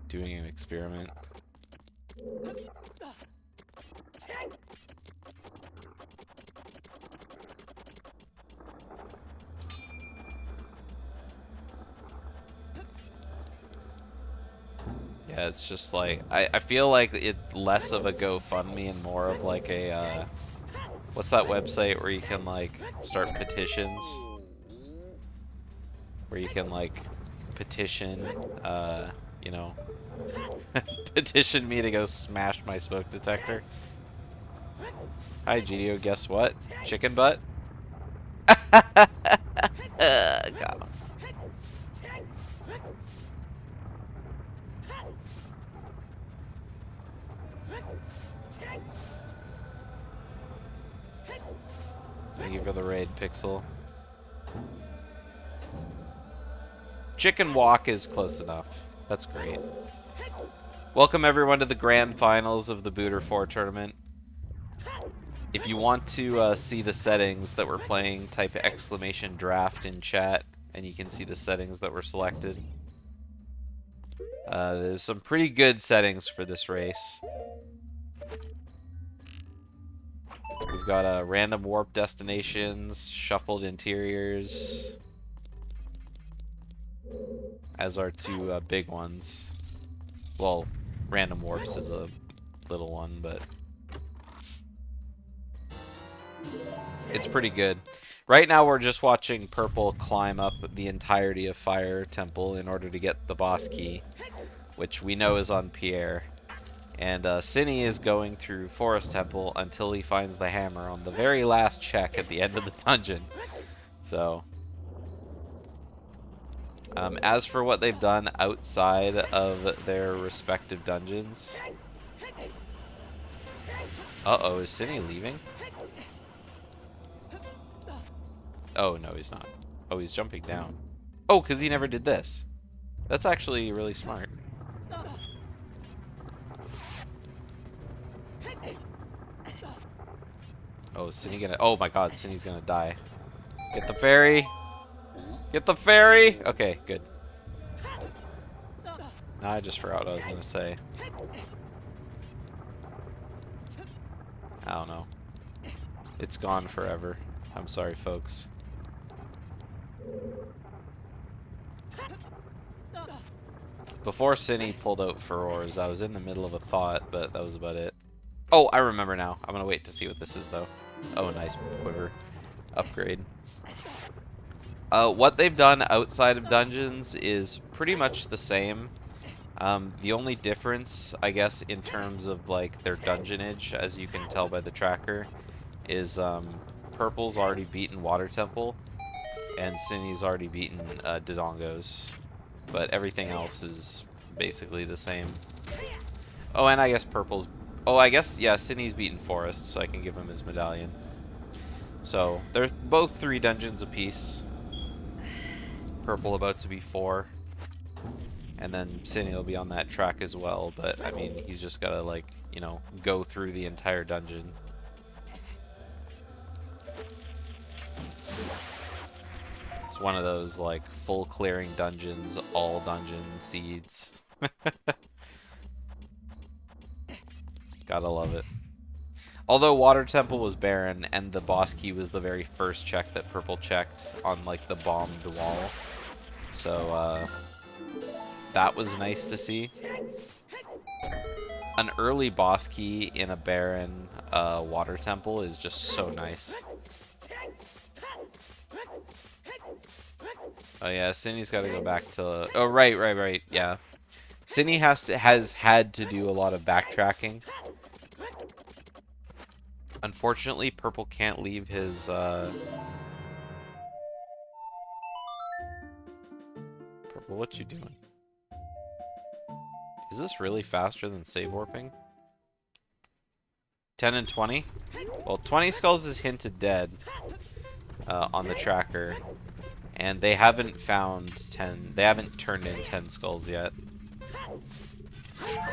Doing an experiment. Yeah, it's just like I feel like it's less of a GoFundMe and more of like a what's that website where you can like start petitions? Where you can like petition you know, petition me to go smash my smoke detector. Hi GDO, guess what? Chicken butt? Got him. Thank you for the raid, Pixel. Chicken Walk is close enough. That's great. Welcome everyone to the grand finals of the Booter 4 tournament. If you want to see the settings that we're playing, type !draft in chat, and you can see the settings that were selected. There's some pretty good settings for this race. We've got random warp destinations, shuffled interiors, as our two big ones. Well, random warps is a little one, but it's pretty good. Right now we're just watching Purple climb up the entirety of Fire Temple in order to get the boss key, which we know is on Pierre. And Synii is going through Forest Temple until he finds the hammer on the very last check at the end of the dungeon. So, as for what they've done outside of their respective dungeons... Uh-oh, is Synii leaving? Oh, no, he's not. Oh, he's jumping down. Oh, because he never did this. That's actually really smart. Oh, is Synii gonna... Oh my god, Synnii's gonna die. Get the fairy! Get the fairy! Okay, good. Now I just forgot what I was gonna say. I don't know. It's gone forever. I'm sorry, folks. Before Synii pulled out Furores, I was in the middle of a thought, but that was about it. Oh, I remember now. I'm gonna wait to see what this is, though. Oh, nice quiver. Upgrade. What they've done outside of dungeons is pretty much the same. The only difference, I guess, in terms of like their dungeonage, as you can tell by the tracker, is Purple's already beaten Water Temple, and Synnii's already beaten Dodongo's. But everything else is basically the same. Oh, and I guess Purple's... Oh, I guess, yeah, Synnii's beaten Forest, so I can give him his medallion. So, they're both 3 dungeons apiece. Purple about to be 4. And then Synii will be on that track as well, but, I mean, he's just gotta, like, you know, go through the entire dungeon. It's one of those, like, full clearing dungeons, all dungeon seeds. Gotta love it. Although Water Temple was barren, and the boss key was the very first check that Purple checked on, like, the bombed wall. So, that was nice to see. An early boss key in a barren Water Temple is just so nice. Oh yeah, Synnii's got to go back to... Oh, right, yeah. Synii has had to do a lot of backtracking. Unfortunately, Purple can't leave his... Purple, what you doing? Is this really faster than save warping? 10 and 20? Well, 20 skulls is hinted dead on the tracker. And they haven't found 10... They haven't turned in 10 skulls yet.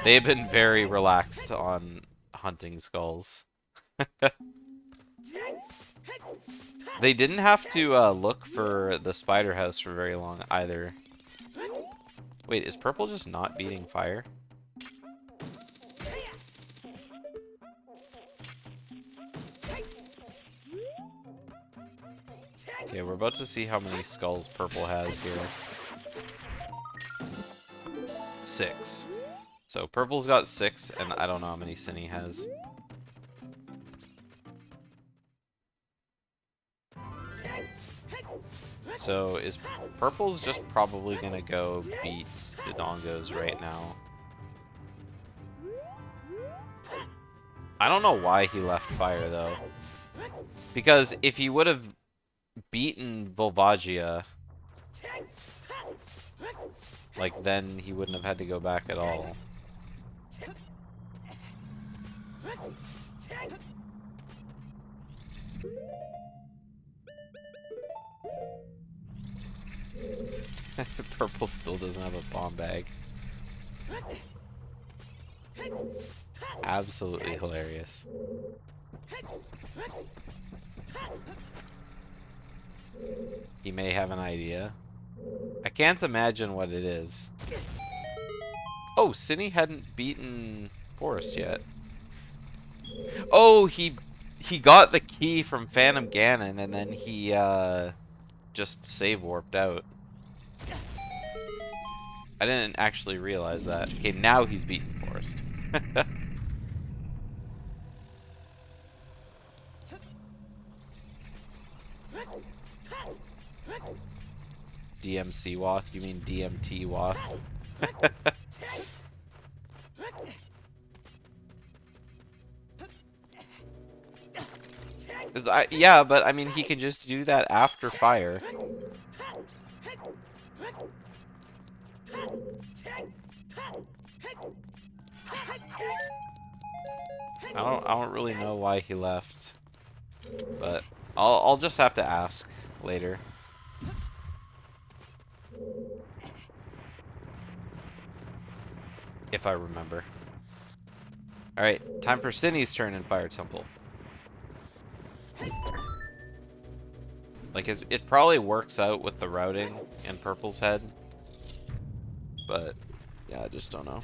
They've been very relaxed on hunting skulls. They didn't have to look for the spider house for very long either. Wait, is Purple just not beating fire? Okay, we're about to see how many skulls Purple has here. 6. So Purple's got 6, and I don't know how many Synii has. So is Purple's just probably gonna go beat Dodongo's right now. I don't know why he left fire though. Because if he would have beaten Volvagia, like, then he wouldn't have had to go back at all. Purple still doesn't have a bomb bag. Absolutely hilarious. He may have an idea. I can't imagine what it is. Oh, Synii hadn't beaten Forest yet. Oh, he got the key from Phantom Ganon, and then he just save warped out. I didn't actually realize that. Okay, now he's beaten Forest. DMC Wath? You mean DMT Wath? Yeah, but I mean, he can just do that after fire. I don't really know why he left, but I'll just have to ask later. If I remember. Alright, time for Synnii's turn in Fire Temple. Like, it probably works out with the routing in Purple's head. But, yeah, I just don't know.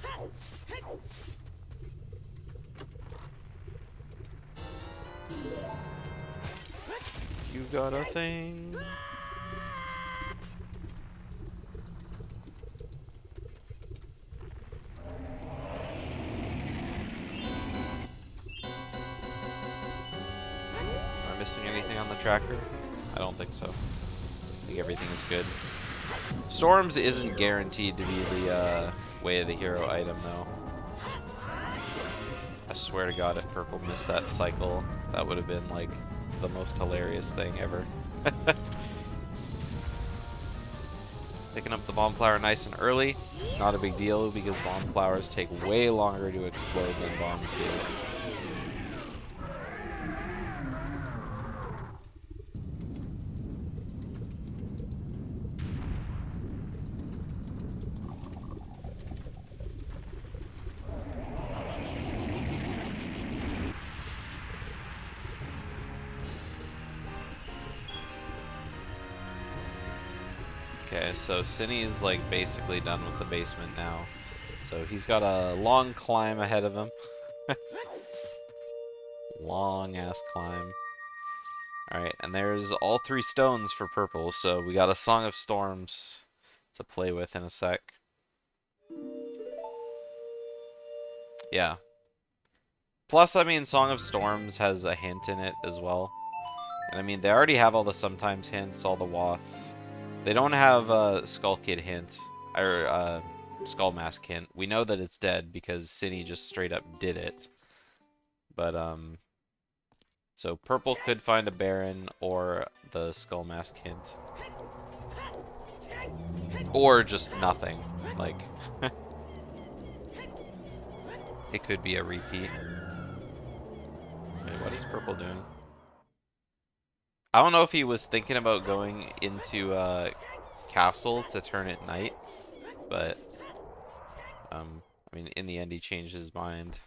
You got a thing. Am I missing anything on the tracker? I don't think so. I think everything is good. Storms isn't guaranteed to be the way of the hero item, though. I swear to God, if Purple missed that cycle, that would have been, like, the most hilarious thing ever. Picking up the bomb flower nice and early. Not a big deal, because bomb flowers take way longer to explode than bombs do. Okay, so Synii is like basically done with the basement now. So he's got a long climb ahead of him. Long ass climb. Alright, and there's all 3 stones for Purple, so we got a Song of Storms to play with in a sec. Yeah. Plus, I mean, Song of Storms has a hint in it as well. And I mean, they already have all the sometimes hints, all the Waths. They don't have a Skull Kid hint, or Skull Mask hint. We know that it's dead because Synii just straight up did it. But, so Purple could find a Baron or the Skull Mask hint. Or just nothing. Like, it could be a repeat. Wait, what is Purple doing? I don't know if he was thinking about going into Castle to turn it night, but I mean, in the end, he changed his mind.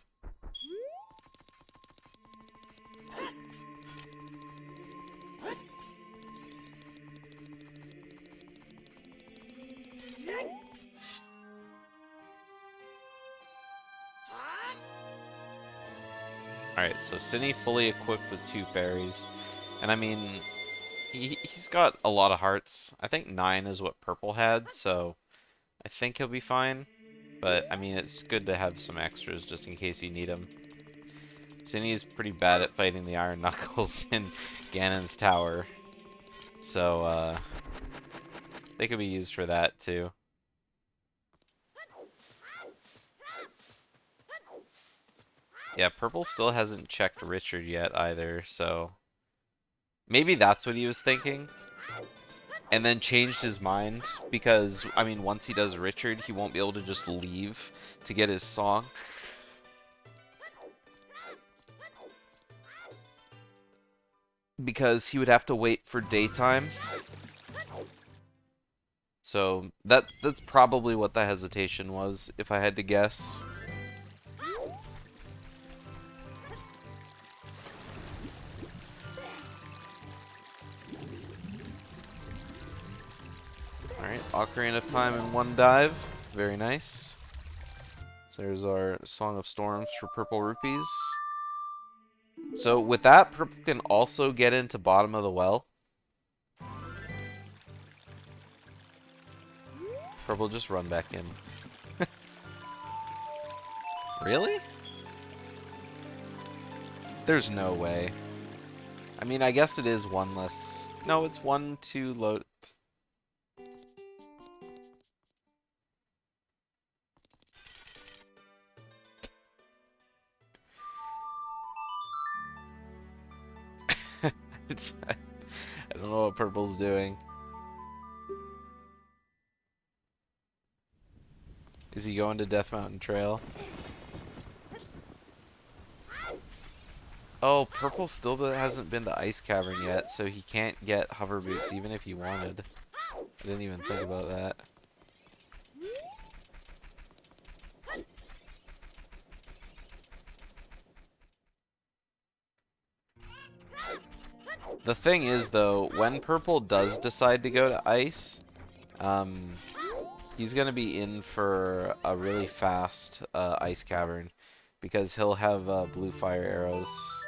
Alright, so Synii fully equipped with 2 fairies. And I mean, he's got a lot of hearts. I think 9 is what Purple had, so I think he'll be fine. But, I mean, it's good to have some extras just in case you need them. Synii is pretty bad at fighting the Iron Knuckles in Ganon's tower. So, they could be used for that, too. Yeah, Purple still hasn't checked Richard yet either, so maybe that's what he was thinking. And then changed his mind because, I mean, once he does Richard, he won't be able to just leave to get his song. Because he would have to wait for daytime. So that's probably what the hesitation was, if I had to guess. Alright, Ocarina of Time in one dive. Very nice. So there's our Song of Storms for Purple Rupees. So with that, Purple can also get into bottom of the well. Purple, just run back in. Really? There's no way. I mean, I guess it is one less. No, it's 1, 2 load. I don't know what Purple's doing. Is he going to Death Mountain Trail? Oh, Purple still hasn't been to Ice Cavern yet, so he can't get hover boots even if he wanted. I didn't even think about that. The thing is, though, when Purple does decide to go to Ice, he's going to be in for a really fast Ice Cavern, because he'll have blue fire arrows.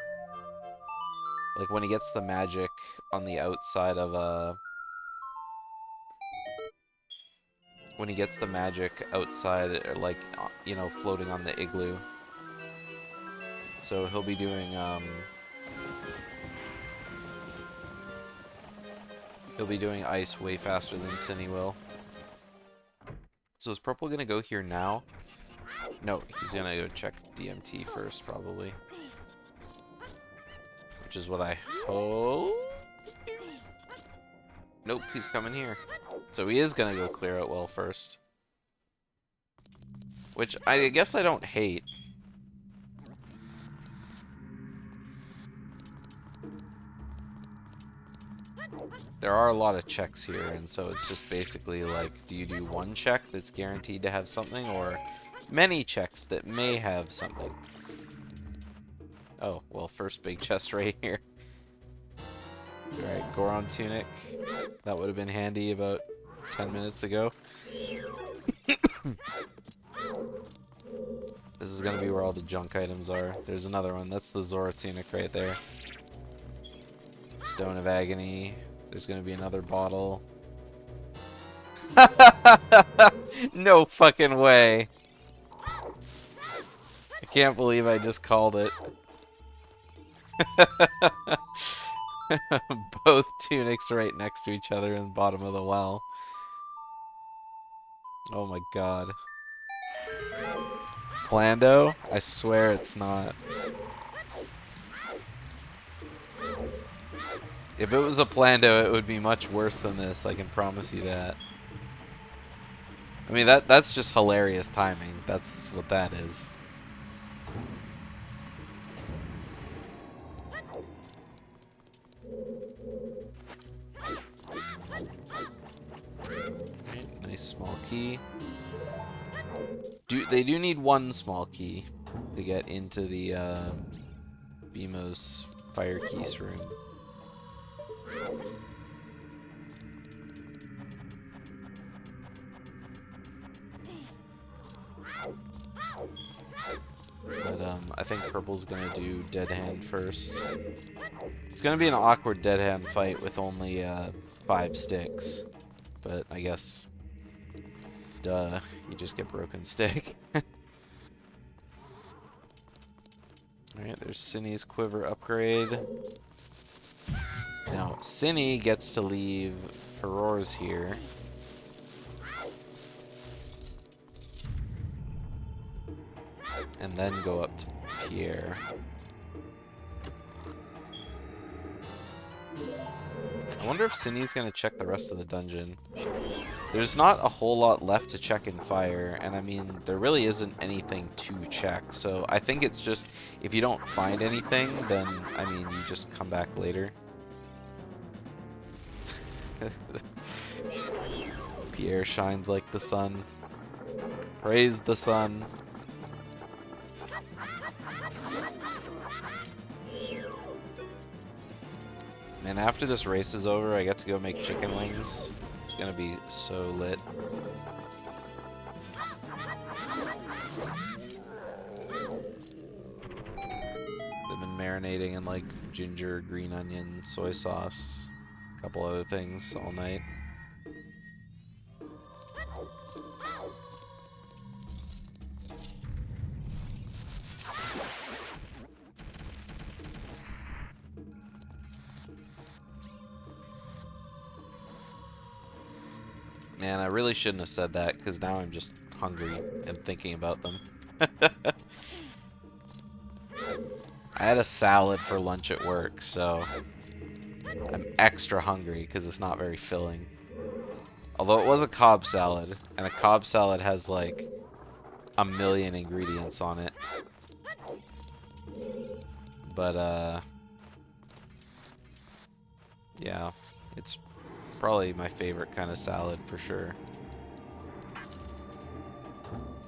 Like, when he gets the magic on the outside of, when he gets the magic outside, or like, you know, floating on the igloo. So he'll be doing, ice way faster than Synii will. So is Purple gonna go here now? No, he's gonna go check DMT first, probably. Which is what I hope. Nope, he's coming here. So he is gonna go clear out well first. Which I guess I don't hate. There are a lot of checks here, and so it's just basically like, do you do one check that's guaranteed to have something, or many checks that may have something? Oh, well, first big chest right here. Alright, Goron Tunic. That would have been handy about 10 minutes ago. This is gonna be where all the junk items are. There's another one. That's the Zora Tunic right there. Stone of Agony. There's gonna be another bottle. No fucking way. I can't believe I just called it. Both tunics right next to each other in the bottom of the well. Oh my god. Plando? I swear it's not. If it was a Plando, it would be much worse than this, I can promise you that. I mean, that's just hilarious timing. That's what that is. Right, nice small key. They do need one small key to get into the BMO's fire keys room. But I think Purple's gonna do Dead Hand first. It's gonna be an awkward Dead Hand fight with only 5 sticks, but I guess, duh, you just get Broken Stick. Alright, there's Synnii's Quiver upgrade. Now, Synii gets to leave Furores here. And then go up to Pierre. I wonder if Synnii's gonna check the rest of the dungeon. There's not a whole lot left to check in fire, and I mean, there really isn't anything to check, so I think it's just, if you don't find anything, then, I mean, you just come back later. Pierre shines like the sun. Praise the sun. Man, after this race is over, I get to go make chicken wings. It's gonna be so lit. They've been marinating in like ginger, green onion, soy sauce, a couple other things all night. Man, I really shouldn't have said that, because now I'm just hungry and thinking about them. I had a salad for lunch at work, so I'm extra hungry because it's not very filling. Although it was a Cobb salad, and a Cobb salad has like a million ingredients on it. But, yeah, it's probably my favorite kind of salad for sure.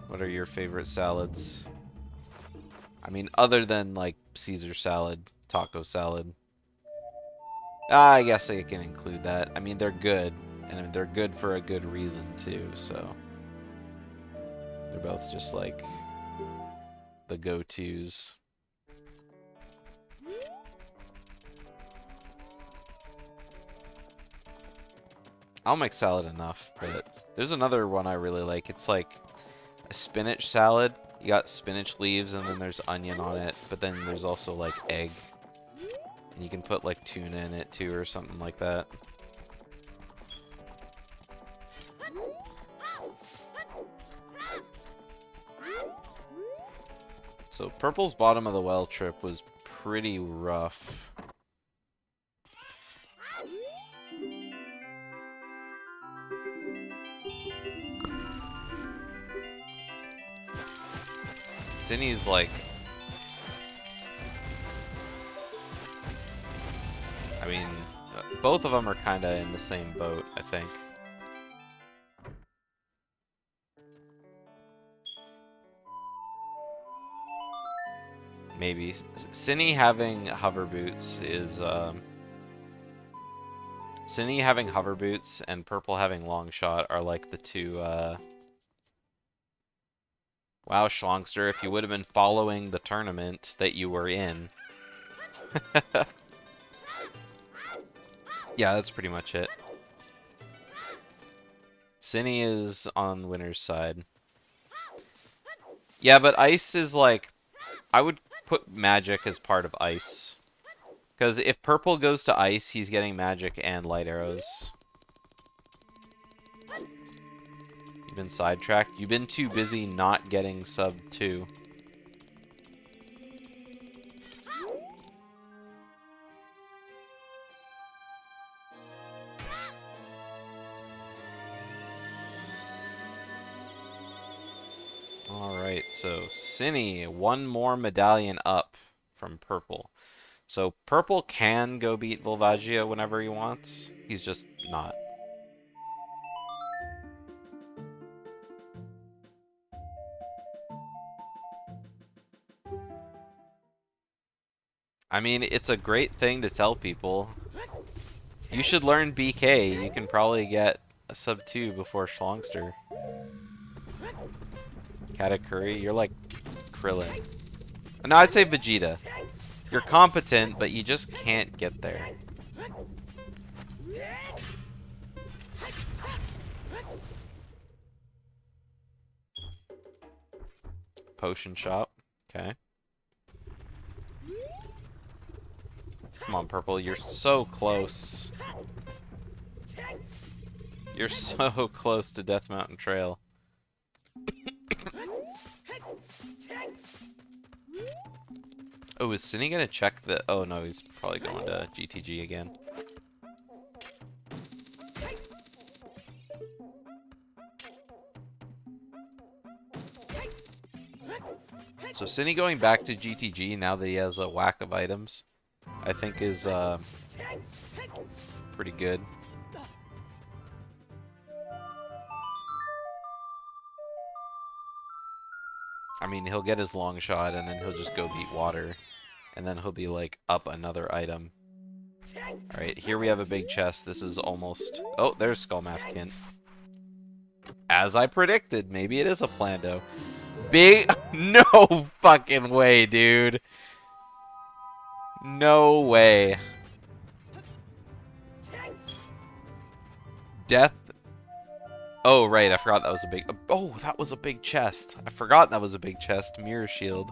What are your favorite salads? I mean, other than like Caesar salad, taco salad. I guess I can include that. I mean, they're good, and they're good for a good reason too, so they're both just like the go-tos. I'll make salad enough, but there's another one I really like. It's like a spinach salad. You got spinach leaves, and then there's onion on it, but then there's also like egg. And you can put like tuna in it too, or something like that. So Purple's bottom of the well trip was pretty rough. Synnii's like... I mean, both of them are kind of in the same boat, I think. Maybe. Synii having hover boots is... Synii having hover boots and Purple having long shot are like the two... Wow, Schlongster, if you would have been following the tournament that you were in. Yeah, that's pretty much it. Synii is on winner's side. Yeah, but ice is like... I would put magic as part of ice. Because if Purple goes to ice, he's getting magic and light arrows. You've been sidetracked. You've been too busy not getting sub 2. Alright, so Synii, one more medallion up from Purple. So Purple can go beat Volvagia whenever he wants. He's just not. I mean, it's a great thing to tell people. You should learn BK. You can probably get a sub 2 before Schlongster. Katakuri, you're like Krillin. No, I'd say Vegeta. You're competent, but you just can't get there. Potion shop. Okay. Come on, Purple. You're so close. You're so close to Death Mountain Trail. Oh, is Synii gonna check the... Oh, no, he's probably going to GTG again. So Synii going back to GTG now that he has a whack of items, I think is pretty good. I mean, he'll get his long shot, and then he'll just go beat water. And then he'll be, like, up another item. Alright, here we have a big chest. This is almost... Oh, there's Skull Mask hint. As I predicted, maybe it is a Plando. Big... No fucking way, dude. No way. Death... Oh, right, I forgot that was a big... Oh, that was a big chest. I forgot that was a big chest. Mirror Shield.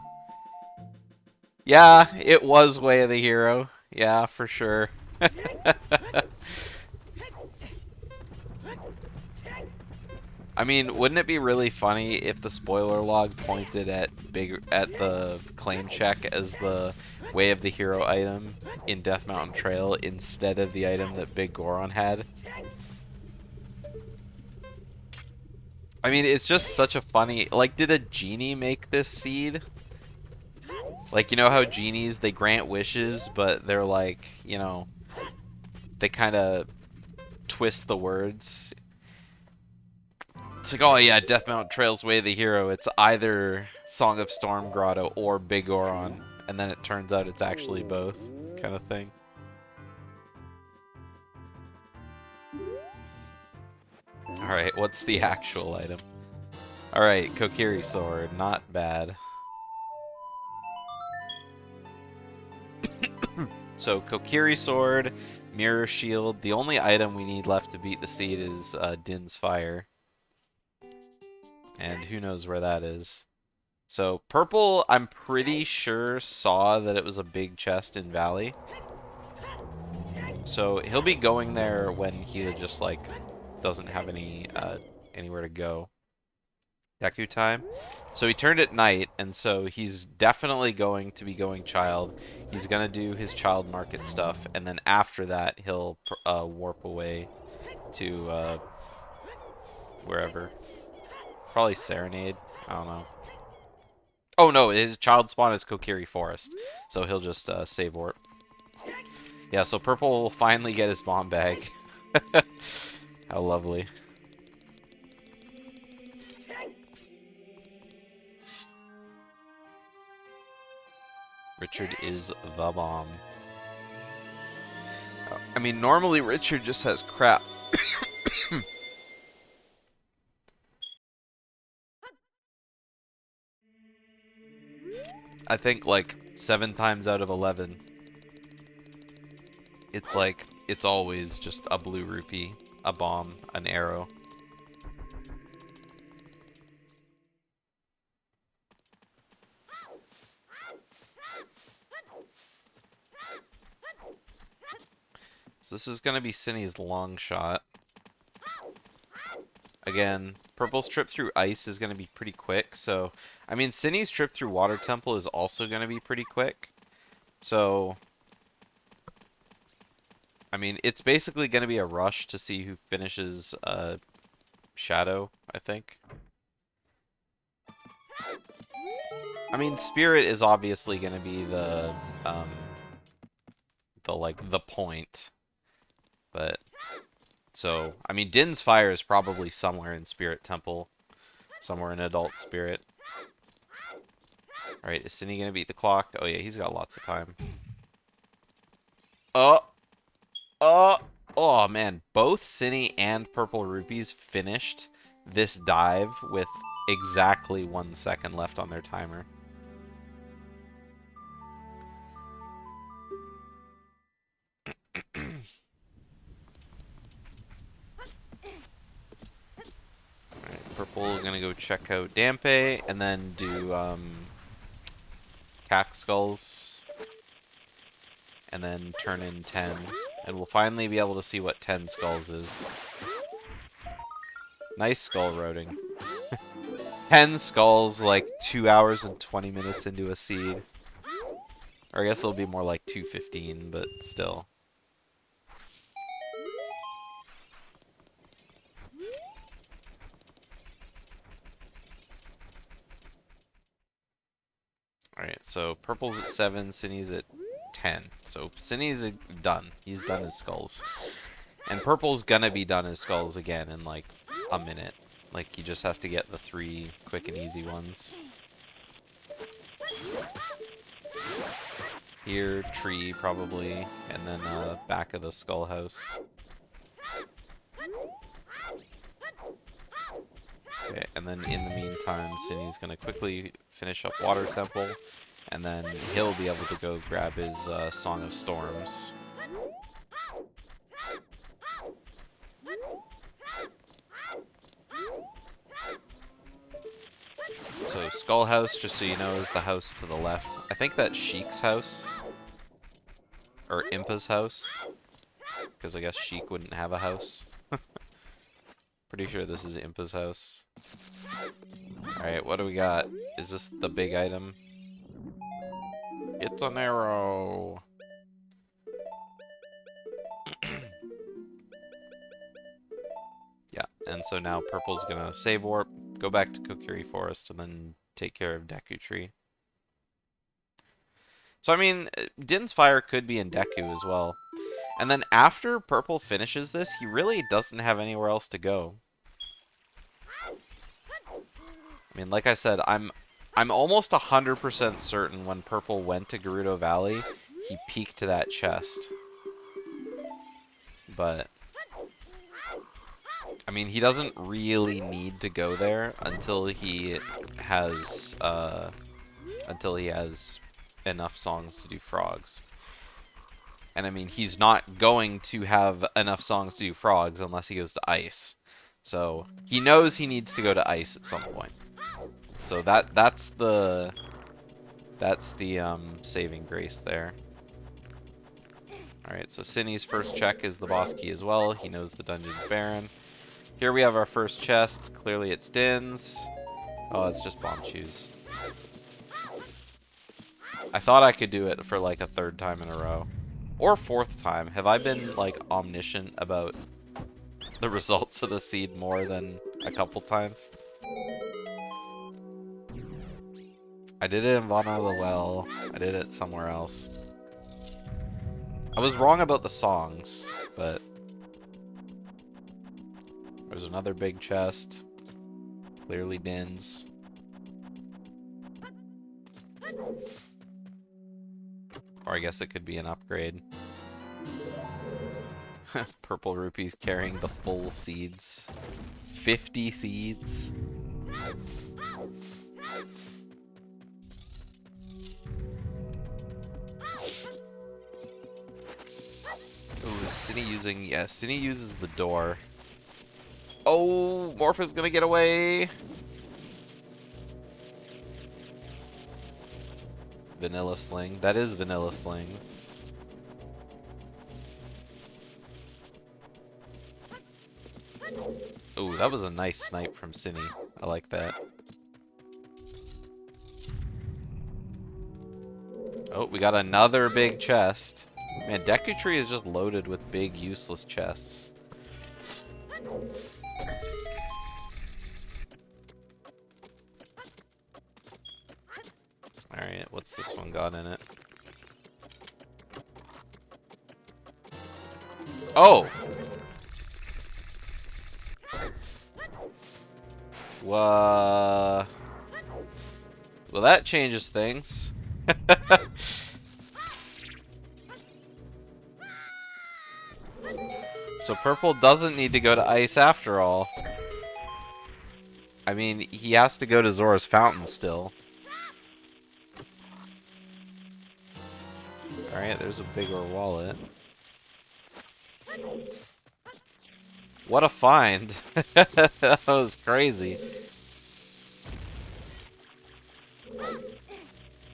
Yeah, it was Way of the Hero. Yeah, for sure. I mean, wouldn't it be really funny if the spoiler log pointed at the claim check as the Way of the Hero item in Death Mountain Trail instead of the item that Big Goron had? I mean, it's just such a funny... Like, did a genie make this seed? Like, you know how genies, they grant wishes, but they're like, you know, they kind of twist the words. It's like, oh yeah, Death Mountain Trail's Way of the Hero. It's either Song of Storm Grotto or Big Goron. And then it turns out it's actually both, kind of thing. Alright, what's the actual item? Alright, Kokiri Sword. Not bad. So, Kokiri Sword, Mirror Shield. The only item we need left to beat the seed is Din's Fire. And who knows where that is. So, Purple, I'm pretty sure, saw that it was a big chest in Valley. So, he'll be going there when he just, like, doesn't have any anywhere to go. Deku time. So he turned at night, and so he's definitely going to be going child. He's going to do his child market stuff, and then after that, he'll warp away to wherever. Probably Serenade. I don't know. Oh no, his child spawn is Kokiri Forest, so he'll just save warp. Yeah, so Purple will finally get his bomb bag. How lovely. Richard is the bomb. I mean, normally Richard just has crap. I think like 7 times out of 11, it's like, it's always just a blue rupee, a bomb, an arrow. So this is going to be Synnii's long shot. Again, Purple's trip through ice is going to be pretty quick, so... I mean, Synnii's trip through Water Temple is also going to be pretty quick. So... I mean, it's basically going to be a rush to see who finishes Shadow, I think. I mean, Spirit is obviously going to be the point. But, so, I mean, Din's Fire is probably somewhere in Spirit Temple. Somewhere in Adult Spirit. Alright, is Synii gonna beat the clock? Oh yeah, he's got lots of time. Oh man, both Synii and PurpleRupees finished this dive with exactly 1 second left on their timer. Purple gonna go check out Dampe and then do Cack Skulls and then turn in 10 and we'll finally be able to see what 10 Skulls is. Nice skull roading. 10 Skulls like 2 hours and 20 minutes into a seed. Or I guess it'll be more like 2:15, but still. Alright, so Purple's at 7, Synnii's at 10. So Synnii's done. He's done his skulls. And Purple's gonna be done his skulls again in like a minute. Like he just has to get the 3 quick and easy ones. Here, tree probably, and then back of the skull house. Okay, and then in the meantime, Synnii's gonna quickly finish up Water Temple, and then he'll be able to go grab his Song of Storms. So Skull House, just so you know, is the house to the left. I think that's Sheik's house. Or Impa's house. Because I guess Sheik wouldn't have a house. Pretty sure this is Impa's house. Alright, what do we got? Is this the big item? It's an arrow! Yeah, and so now Purple's gonna save warp, go back to Kokiri Forest, and then take care of Deku Tree. So I mean, Din's Fire could be in Deku as well. And then after Purple finishes this, he really doesn't have anywhere else to go. I mean, like I said, I'm almost 100% certain when Purple went to Gerudo Valley, he peeked to that chest. But I mean, he doesn't really need to go there until he has enough songs to do frogs. And I mean, he's not going to have enough songs to do frogs unless he goes to ice. So he knows he needs to go to ice at some point. So that's the saving grace there. Alright, so Synnii's first check is the boss key as well. He knows the dungeon's barren. Here we have our first chest. Clearly it's Din's. Oh, it's just bomb shoes. I thought I could do it for like a third time in a row. Or fourth time. Have I been like omniscient about the results of the seed more than a couple times? I did it in Vana the Well. I did it somewhere else. I was wrong about the songs, but there's another big chest. Clearly Din's. Or I guess it could be an upgrade. PurpleRupees carrying the full seeds. 50 seeds. Oh, is Synii using... Yeah, Synii uses the door. Oh, Morpha's gonna get away! Vanilla Sling. That is Vanilla Sling. Oh, that was a nice snipe from Synii. I like that. Oh, we got another big chest. Man, Deku Tree is just loaded with big, useless chests. Alright, what's this one got in it? Oh! Well, that changes things. So Purple doesn't need to go to ice after all. I mean, he has to go to Zora's Fountain still. Alright, there's a bigger wallet. What a find. That was crazy.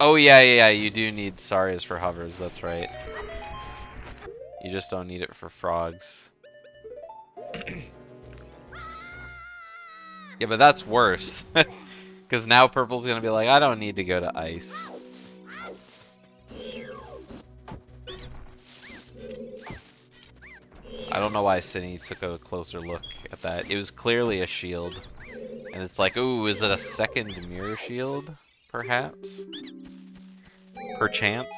Oh yeah, you do need Sarias for hovers, that's right. You just don't need it for frogs. Yeah, but that's worse. Because now Purple's gonna be like, I don't need to go to ice. I don't know why Synii took a closer look at that. It was clearly a shield. And it's like, ooh, is it a second mirror shield? Perhaps? Perchance?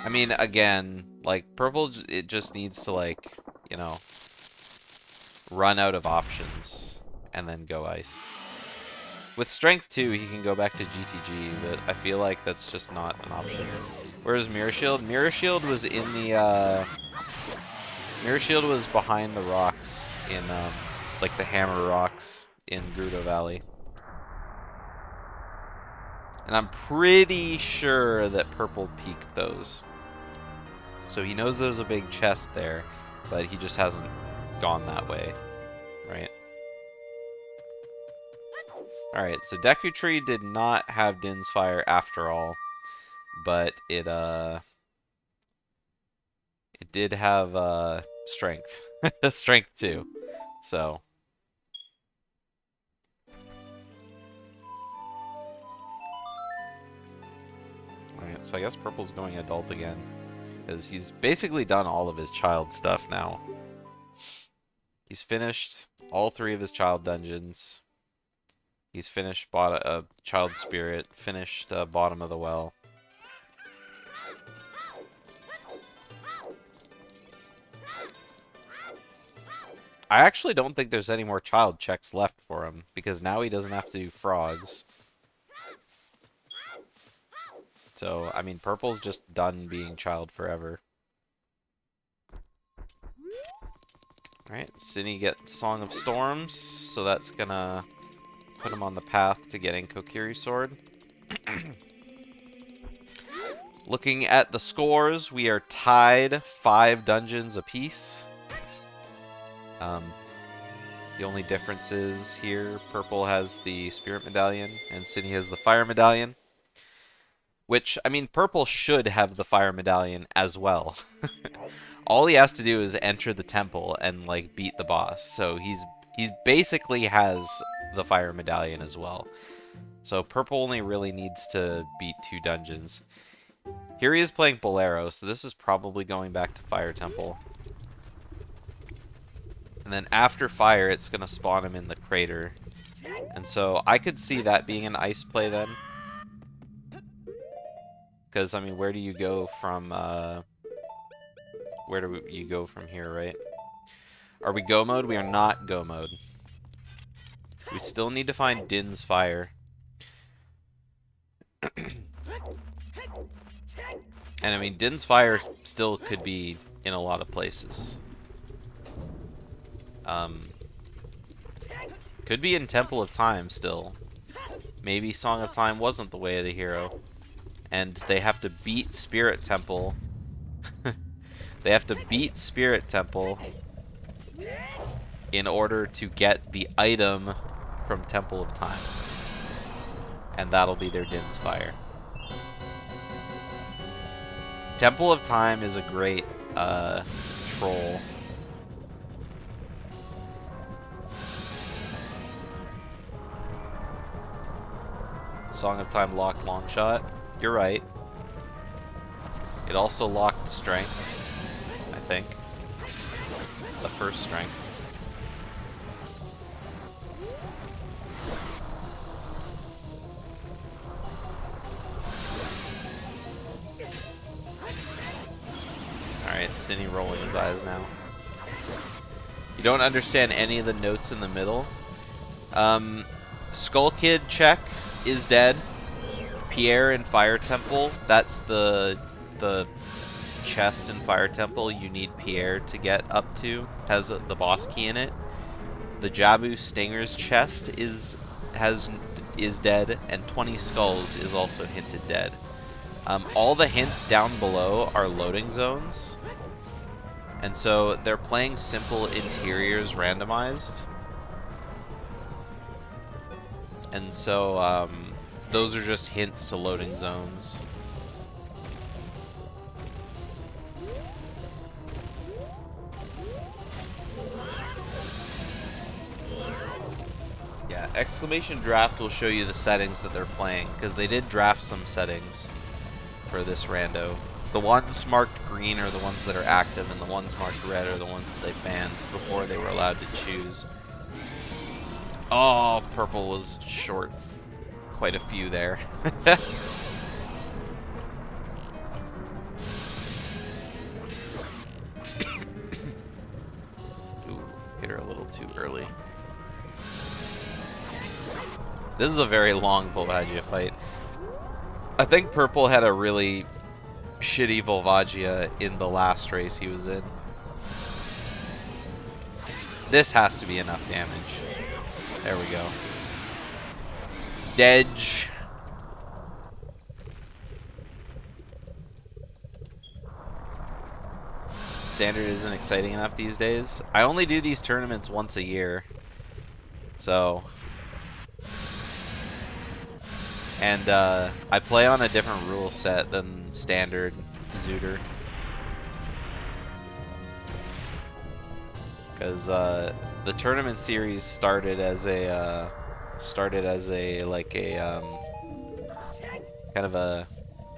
I mean, again, like, Purple, it just needs to, like, you know, run out of options and then go ice. With strength 2, he can go back to GTG, but I feel like that's just not an option. Where's Mirror Shield? Mirror Shield was in the, Mirror Shield was behind the rocks in, like the hammer rocks in Gerudo Valley. And I'm pretty sure that Purple peeked those. So he knows there's a big chest there, but he just hasn't gone that way, right? Alright, so Deku Tree did not have Din's Fire after all, but it did have, Strength. Strength 2, so... Alright, so I guess Purple's going adult again, because he's basically done all of his child stuff now. He's finished all 3 of his child dungeons. He's finished Child Spirit, finished Bottom of the Well. I actually don't think there's any more child checks left for him, because now he doesn't have to do frogs. So, I mean, Purple's just done being child forever. Alright, Synii gets Song of Storms, so that's gonna put him on the path to getting Kokiri Sword. Looking at the scores, we are tied 5 dungeons apiece. The only difference is here, Purple has the Spirit Medallion, and Synii has the Fire Medallion. Which, I mean, Purple should have the Fire Medallion as well. All he has to do is enter the temple and, like, beat the boss. So he basically has the Fire Medallion as well. So Purple only really needs to beat 2 dungeons. Here he is playing Bolero, so this is probably going back to Fire Temple. And then after Fire, it's going to spawn him in the crater. And so I could see that being an ice play then. Because, I mean, where do you go from, where do you go from here, right? Are we go mode? We are not go mode. We still need to find Din's Fire. And, I mean, Din's Fire still could be in a lot of places. Could be in Temple of Time still. Maybe Song of Time wasn't the way of the hero. And they have to beat Spirit Temple. They have to beat Spirit Temple in order to get the item from Temple of Time. And that'll be their Din's Fire. Temple of Time is a great troll. Song of Time locked long shot. You're right. It also locked strength, I think. The first strength. Alright, Synii rolling his eyes now. You don't understand any of the notes in the middle. Skull Kid check is dead. Pierre in Fire Temple, that's the chest in Fire Temple you need Pierre to get up to. Has the boss key in it. The Jabu Stinger's chest is dead, and 20 Skulls is also hinted dead. All the hints down below are loading zones. And so they're playing simple interiors randomized. And so those are just hints to loading zones. Yeah, exclamation draft will show you the settings that they're playing, because they did draft some settings for this rando. The ones marked green are the ones that are active, and the ones marked red are the ones that they banned before they were allowed to choose. Oh, Purple was short quite a few there. This is a very long Volvagia fight. I think Purple had a really shitty Volvagia in the last race he was in. This has to be enough damage. There we go. Dedge. Standard isn't exciting enough these days. I only do these tournaments once a year. So... And I play on a different rule set than Standard Zooter. Because the tournament series started as a kind of a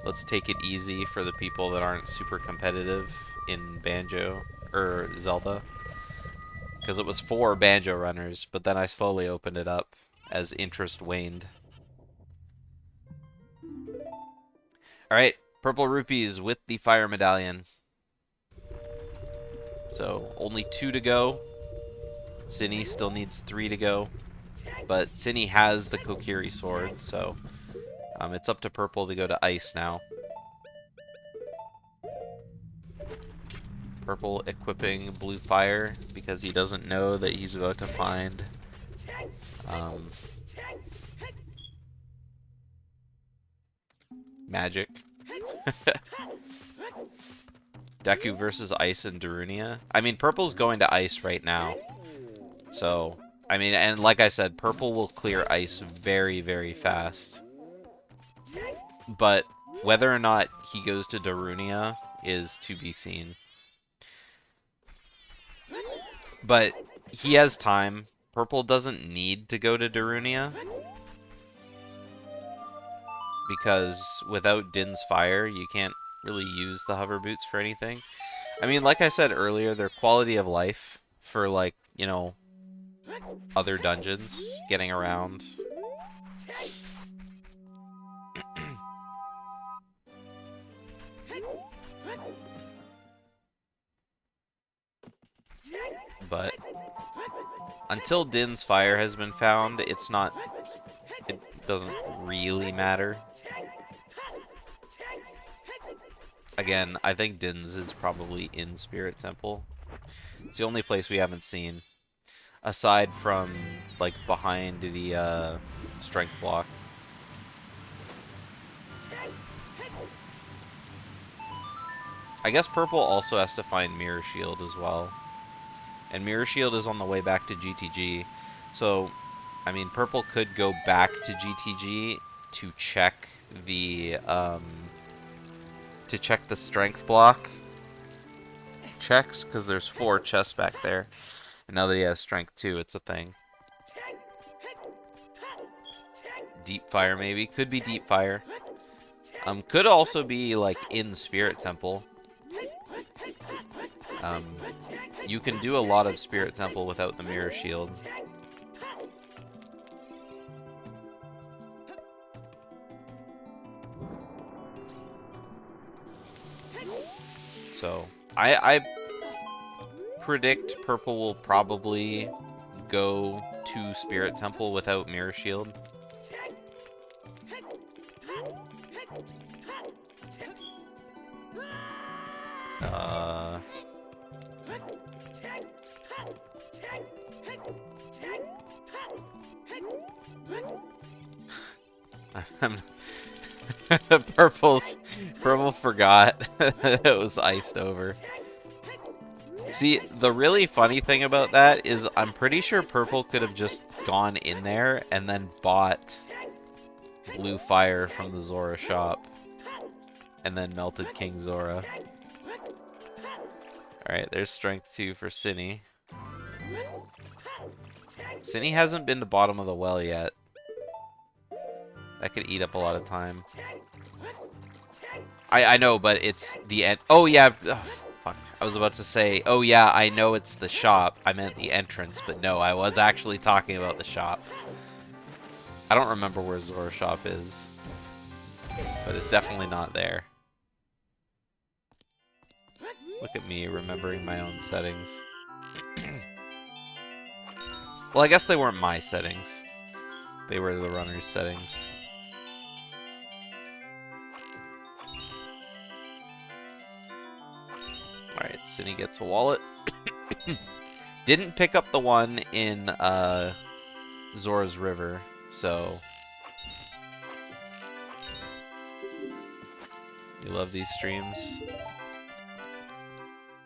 let's take it easy for the people that aren't super competitive in Banjo or Zelda. Because it was for Banjo runners, but then I slowly opened it up as interest waned. Alright, PurpleRupees with the Fire Medallion. So, only 2 to go. Synii still needs 3 to go. But Synii has the Kokiri sword, so it's up to Purple to go to Ice now. Purple equipping Blue Fire because he doesn't know that he's about to find magic. Deku versus Ice and Darunia. I mean, Purple's going to Ice right now. So, I mean, and like I said, Purple will clear Ice very, very fast. But whether or not he goes to Darunia is to be seen. But he has time. Purple doesn't need to go to Darunia. Because without Din's Fire, you can't really use the hover boots for anything. I mean, like I said earlier, they're quality of life for, like, you know, other dungeons, getting around. But until Din's Fire has been found, it doesn't really matter. Again, I think Din's is probably in Spirit Temple. It's the only place we haven't seen. Aside from, like, behind the strength block. I guess Purple also has to find Mirror Shield as well. And Mirror Shield is on the way back to GTG. So, I mean, Purple could go back to GTG to check the strength block checks, because there's 4 chests back there. And now that he has strength 2, it's a thing. Deep Fire, maybe. Could be Deep Fire. Could also be, like, in Spirit Temple. You can do a lot of Spirit Temple without the Mirror Shield. So, I predict Purple will probably go to Spirit Temple without Mirror Shield. Purple forgot it was iced over. See, the really funny thing about that is I'm pretty sure Purple could have just gone in there and then bought Blue Fire from the Zora shop and then melted King Zora. Alright, there's strength 2 for Synii. Synii hasn't been to bottom of the well yet. That could eat up a lot of time. I know, but it's the end. Oh, yeah. Ugh, fuck. I was about to say, oh, yeah, I know it's the shop. I meant the entrance, but no, I was actually talking about the shop. I don't remember where Zora shop is, but it's definitely not there. Look at me remembering my own settings. Well, I guess they weren't my settings. They were the runner's settings. Alright, Synii gets a wallet. Didn't pick up the one in Zora's River, so... You love these streams?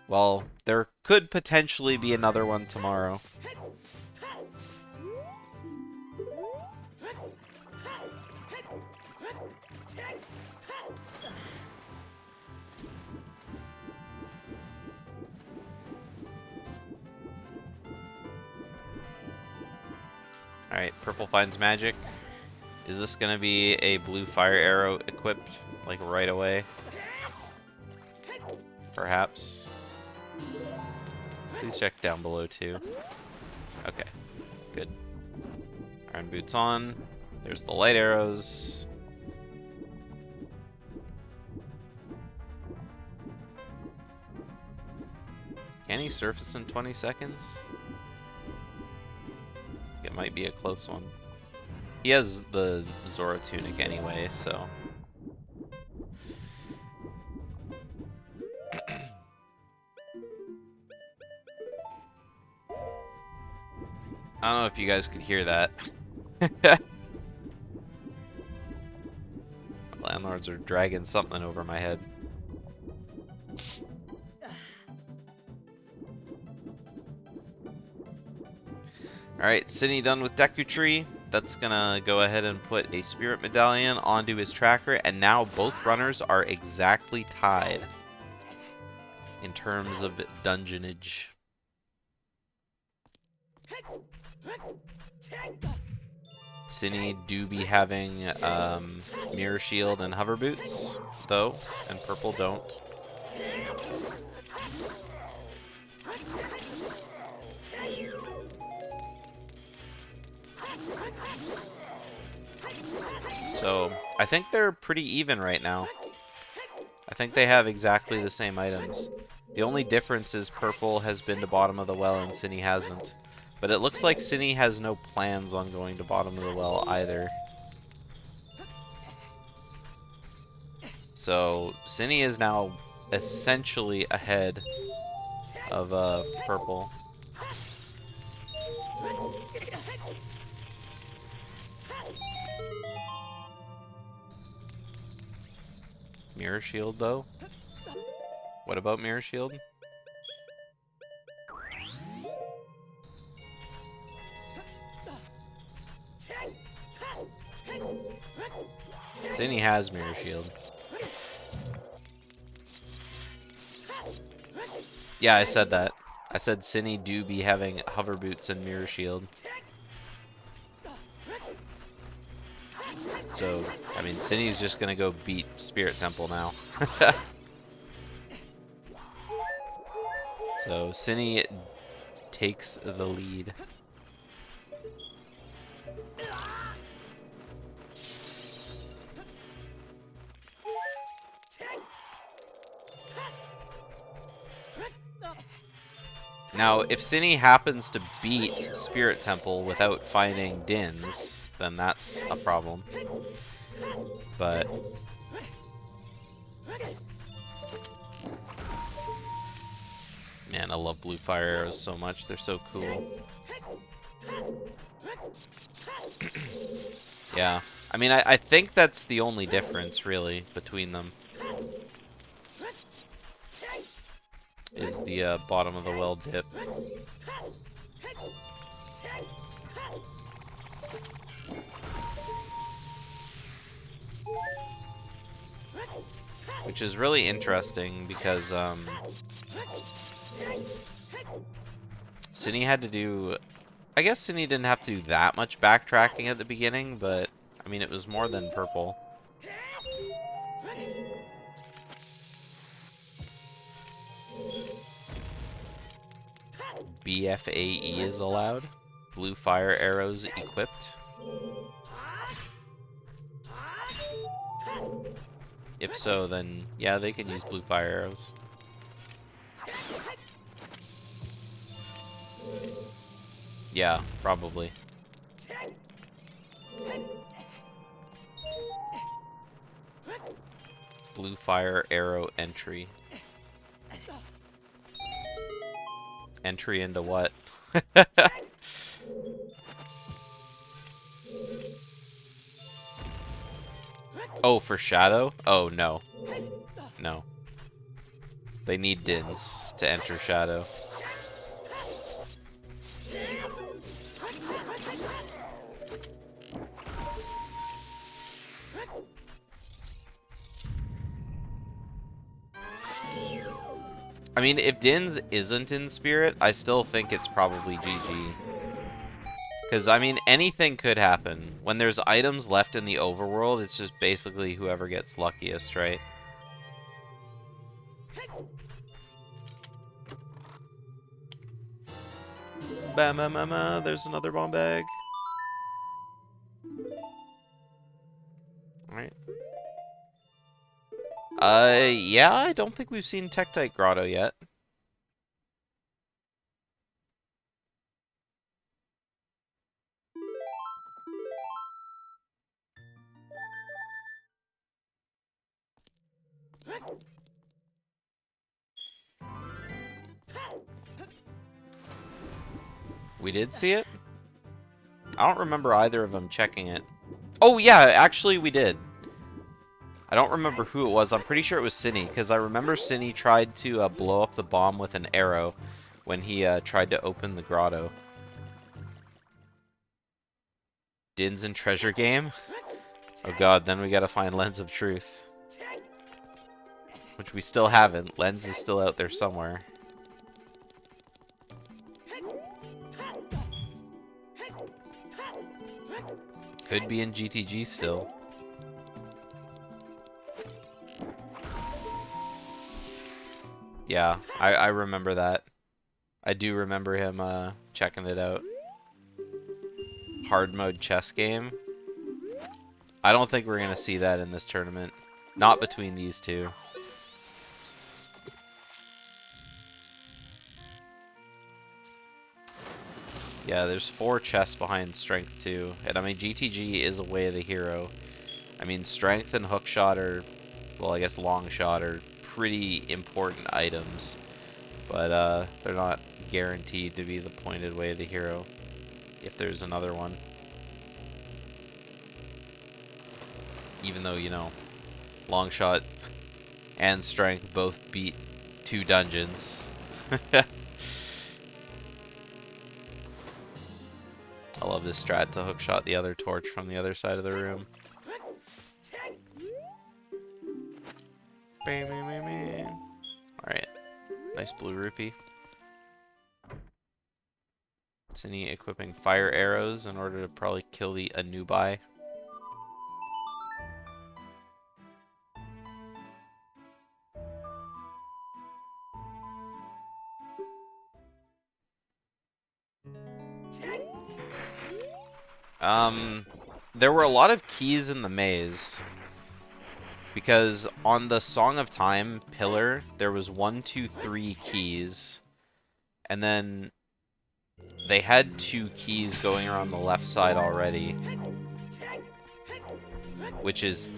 Well, there could potentially be another one tomorrow. Alright, Purple finds magic. Is this gonna be a blue fire arrow equipped, like, right away? Perhaps. Please check down below, too. Okay, good. Iron boots on. There's the light arrows. Can he surface in 20 seconds? It might be a close one. He has the Zora tunic anyway, so... I don't know if you guys could hear that. Landlords are dragging something over my head. Alright, Synii done with Deku Tree. That's gonna go ahead and put a Spirit Medallion onto his tracker, and now both runners are exactly tied in terms of dungeonage. Synii do be having Mirror Shield and Hover Boots, though, and Purple don't. So, I think they're pretty even right now. I think they have exactly the same items. The only difference is Purple has been to bottom of the well and Synii hasn't. But it looks like Synii has no plans on going to bottom of the well either. So, Synii is now essentially ahead of Purple. Mirror Shield, though? What about Mirror Shield? Synii has Mirror Shield. Yeah, I said that. I said Synii do be having Hover Boots and Mirror Shield. So, I mean, Synnii's just gonna go beat Spirit Temple now. So, Synii takes the lead. Now, if Synii happens to beat Spirit Temple without finding Dins, then that's a problem. But... man, I love blue fire arrows so much. They're so cool. Yeah. I mean, I think that's the only difference, really, between them. Is the bottom of the well dip. Which is really interesting because Synii had to do... I guess Synii didn't have to do that much backtracking at the beginning, but I mean it was more than Purple. BFAE is allowed. Blue fire arrows equipped. If so, then yeah, they can use blue fire arrows. Yeah, probably. Blue fire arrow entry. Entry into what? Oh, for shadow? Oh, no. No. They need Dins to enter shadow. I mean, if Dins isn't in spirit, I still think it's probably GG. Because, I mean, anything could happen. When there's items left in the overworld, it's just basically whoever gets luckiest, right? Bam, there's another bomb bag. Alright. Yeah, I don't think we've seen Tektite Grotto yet. We did see it? I don't remember either of them checking it. Oh, yeah, actually we did. I don't remember who it was. I'm pretty sure it was Synii, because I remember Synii tried to blow up the bomb with an arrow when he tried to open the grotto. Dins and treasure game? Oh god, then we gotta find Lens of Truth. Which we still haven't. Lens is still out there somewhere. Could be in GTG still. Yeah, I remember that. I do remember him checking it out. Hard mode chess game. I don't think we're going to see that in this tournament. Not between these two. Yeah, there's 4 chests behind Strength 2. And I mean, GTG is a way of the hero. I mean, Strength and Hookshot are, well, I guess Long Shot are pretty important items. But they're not guaranteed to be the pointed way of the hero. If there's another one. Even though, you know, Long Shot and Strength both beat 2 dungeons. I love this strat to hookshot the other torch from the other side of the room. Alright. Nice blue rupee. Synii equipping fire arrows in order to probably kill the Anubai. There were a lot of keys in the maze. Because on the Song of Time pillar, there was 1, 2, 3 keys. And then they had 2 keys going around the left side already. Which is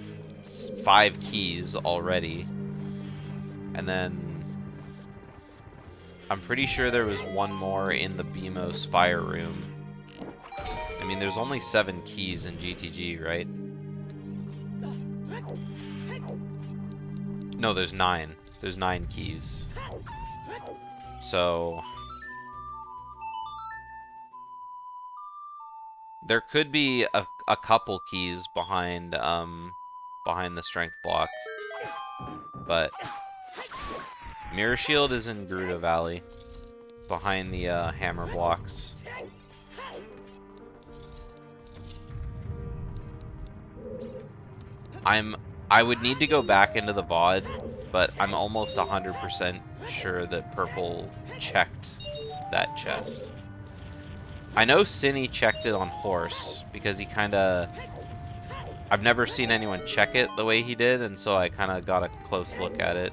5 keys already. And then I'm pretty sure there was 1 more in the BMOS fire room. I mean, there's only 7 keys in GTG, right? No, there's 9. There's 9 keys. So there could be a couple keys behind behind the strength block. But Mirror Shield is in Gerudo Valley, behind the hammer blocks. I would need to go back into the VOD, but I'm almost 100% sure that Purple checked that chest. I know Synii checked it on horse, because he kinda... I've never seen anyone check it the way he did, and so I kinda got a close look at it.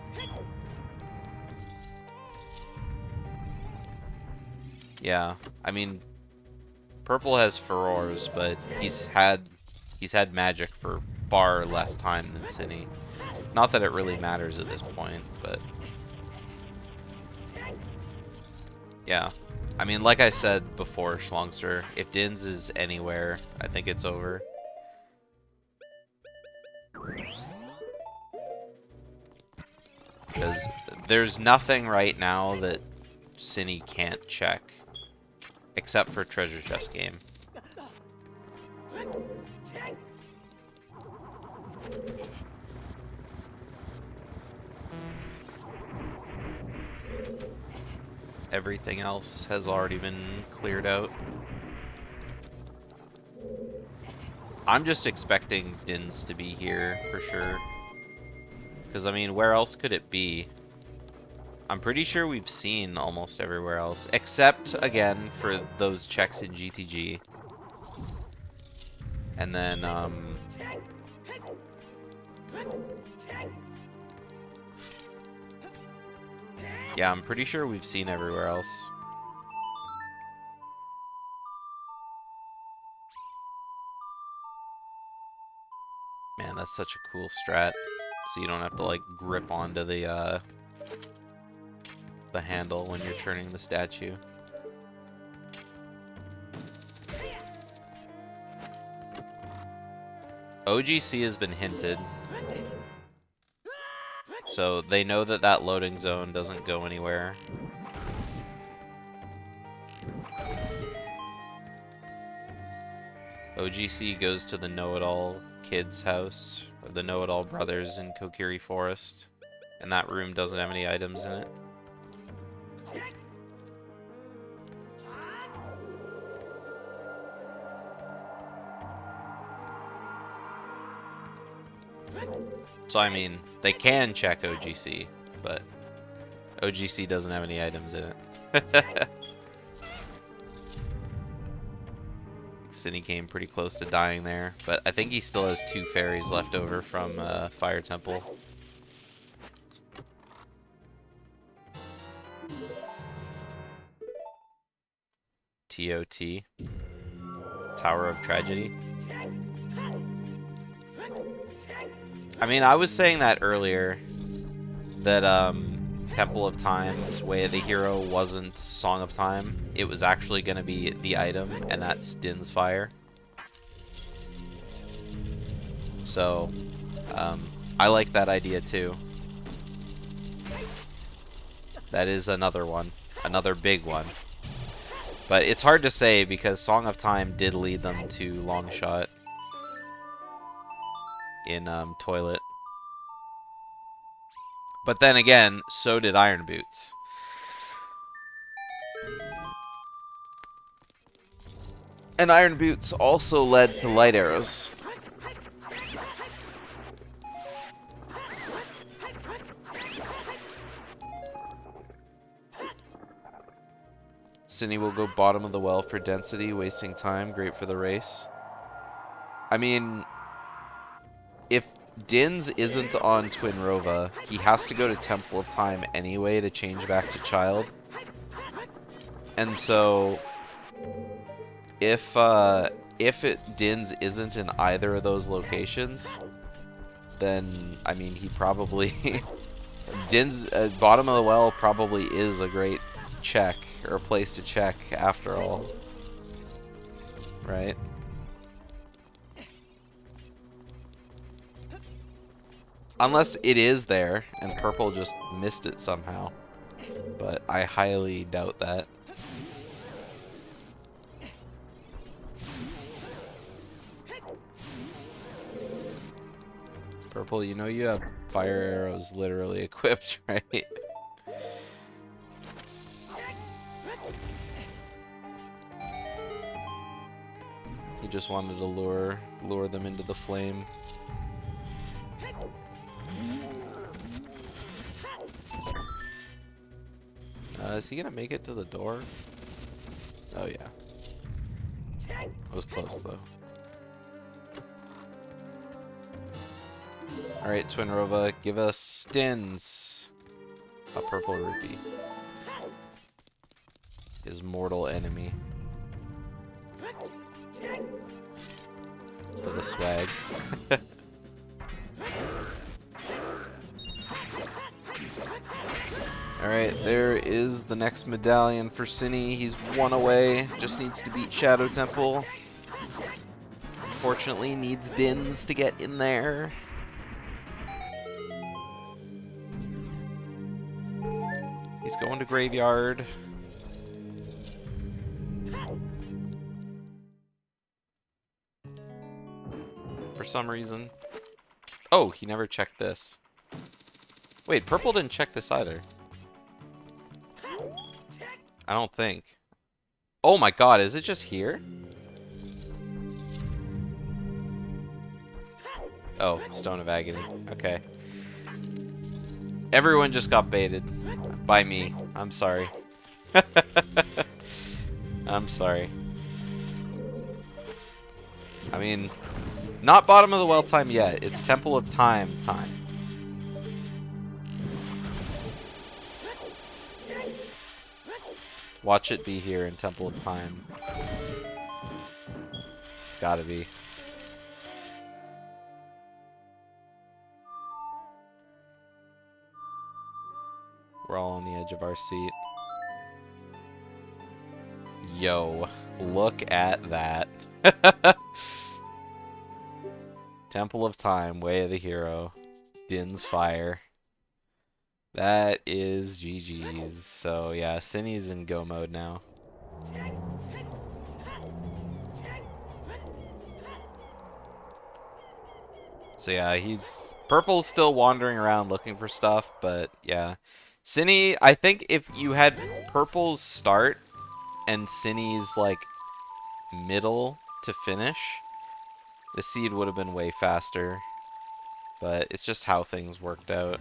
Yeah, I mean, Purple has furores, but he's had He's had magic for far less time than Synii. Not that it really matters at this point, but... yeah. I mean, like I said before, Schlongster, if Dins is anywhere, I think it's over. Because there's nothing right now that Synii can't check. Except for treasure chest game. Everything else has already been cleared out. I'm just expecting Dins to be here for sure. Because, I mean, where else could it be? I'm pretty sure we've seen almost everywhere else. Except, again, for those checks in GTG. And then, yeah, I'm pretty sure we've seen everywhere else. Man, that's such a cool strat. So you don't have to, like, grip onto the handle when you're turning the statue. OGC has been hinted. So they know that that loading zone doesn't go anywhere. OGC goes to the know-it-all kids' house, or the know-it-all brothers in Kokiri Forest, and that room doesn't have any items in it. So I mean, they can check OGC, but OGC doesn't have any items in it. Synii came pretty close to dying there, but I think he still has 2 fairies left over from Fire Temple. TOT. Tower of Tragedy. I mean, I was saying that earlier, that Temple of Time's Way of the Hero wasn't Song of Time. It was actually going to be the item, and that's Din's Fire. So, I like that idea too. That is another one. Another big one. But it's hard to say because Song of Time did lead them to Longshot in Toilet. But then again, so did Iron Boots. And Iron Boots also led to Light Arrows. Synii will go bottom of the well for density, wasting time. Great for the race. I mean, if Dins isn't on Twin Rova, he has to go to Temple of Time anyway to change back to Child. And so, if Dins isn't in either of those locations, then, I mean, he probably... Dins, bottom of the well probably is a great check, or a place to check after all. Right? Unless it is there, and Purple just missed it somehow. But I highly doubt that. Purple, you know you have fire arrows literally equipped, right? He just wanted to lure them into the flame. Is he gonna make it to the door? Oh yeah. It was close though. Alright, Twin Rova, give us Dins. A purple rupee. His mortal enemy. for the swag. Alright, there is the next medallion for Synii. He's one away. Just needs to beat Shadow Temple. Unfortunately, needs Dins to get in there. He's going to Graveyard. For some reason. Oh, he never checked this. Wait, Purple didn't check this either. I don't think. Oh my god, is it just here? Oh, Stone of Agony. Okay. Everyone just got baited. By me. I'm sorry. I'm sorry. I mean, not Bottom of the Well time yet. It's Temple of Time time. Watch it be here in Temple of Time. It's gotta be. We're all on the edge of our seat. Yo, look at that. Temple of Time, Way of the Hero, Din's Fire. That is GG's. So yeah, Synnii's in go mode now. So yeah, Purple's still wandering around looking for stuff, but yeah. Synii, I think if you had Purple's start and Synnii's like middle to finish, the seed would have been way faster. But it's just how things worked out.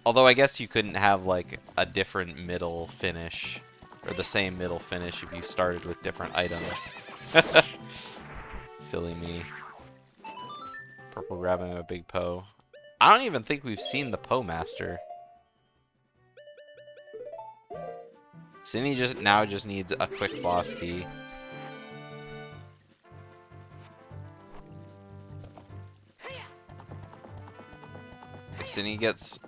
Although I guess you couldn't have like a different middle finish, or the same middle finish if you started with different items. Silly me. Purple grabbing a big Poe. I don't even think we've seen the Poe Master. Synii just needs a quick boss key. If Synii gets...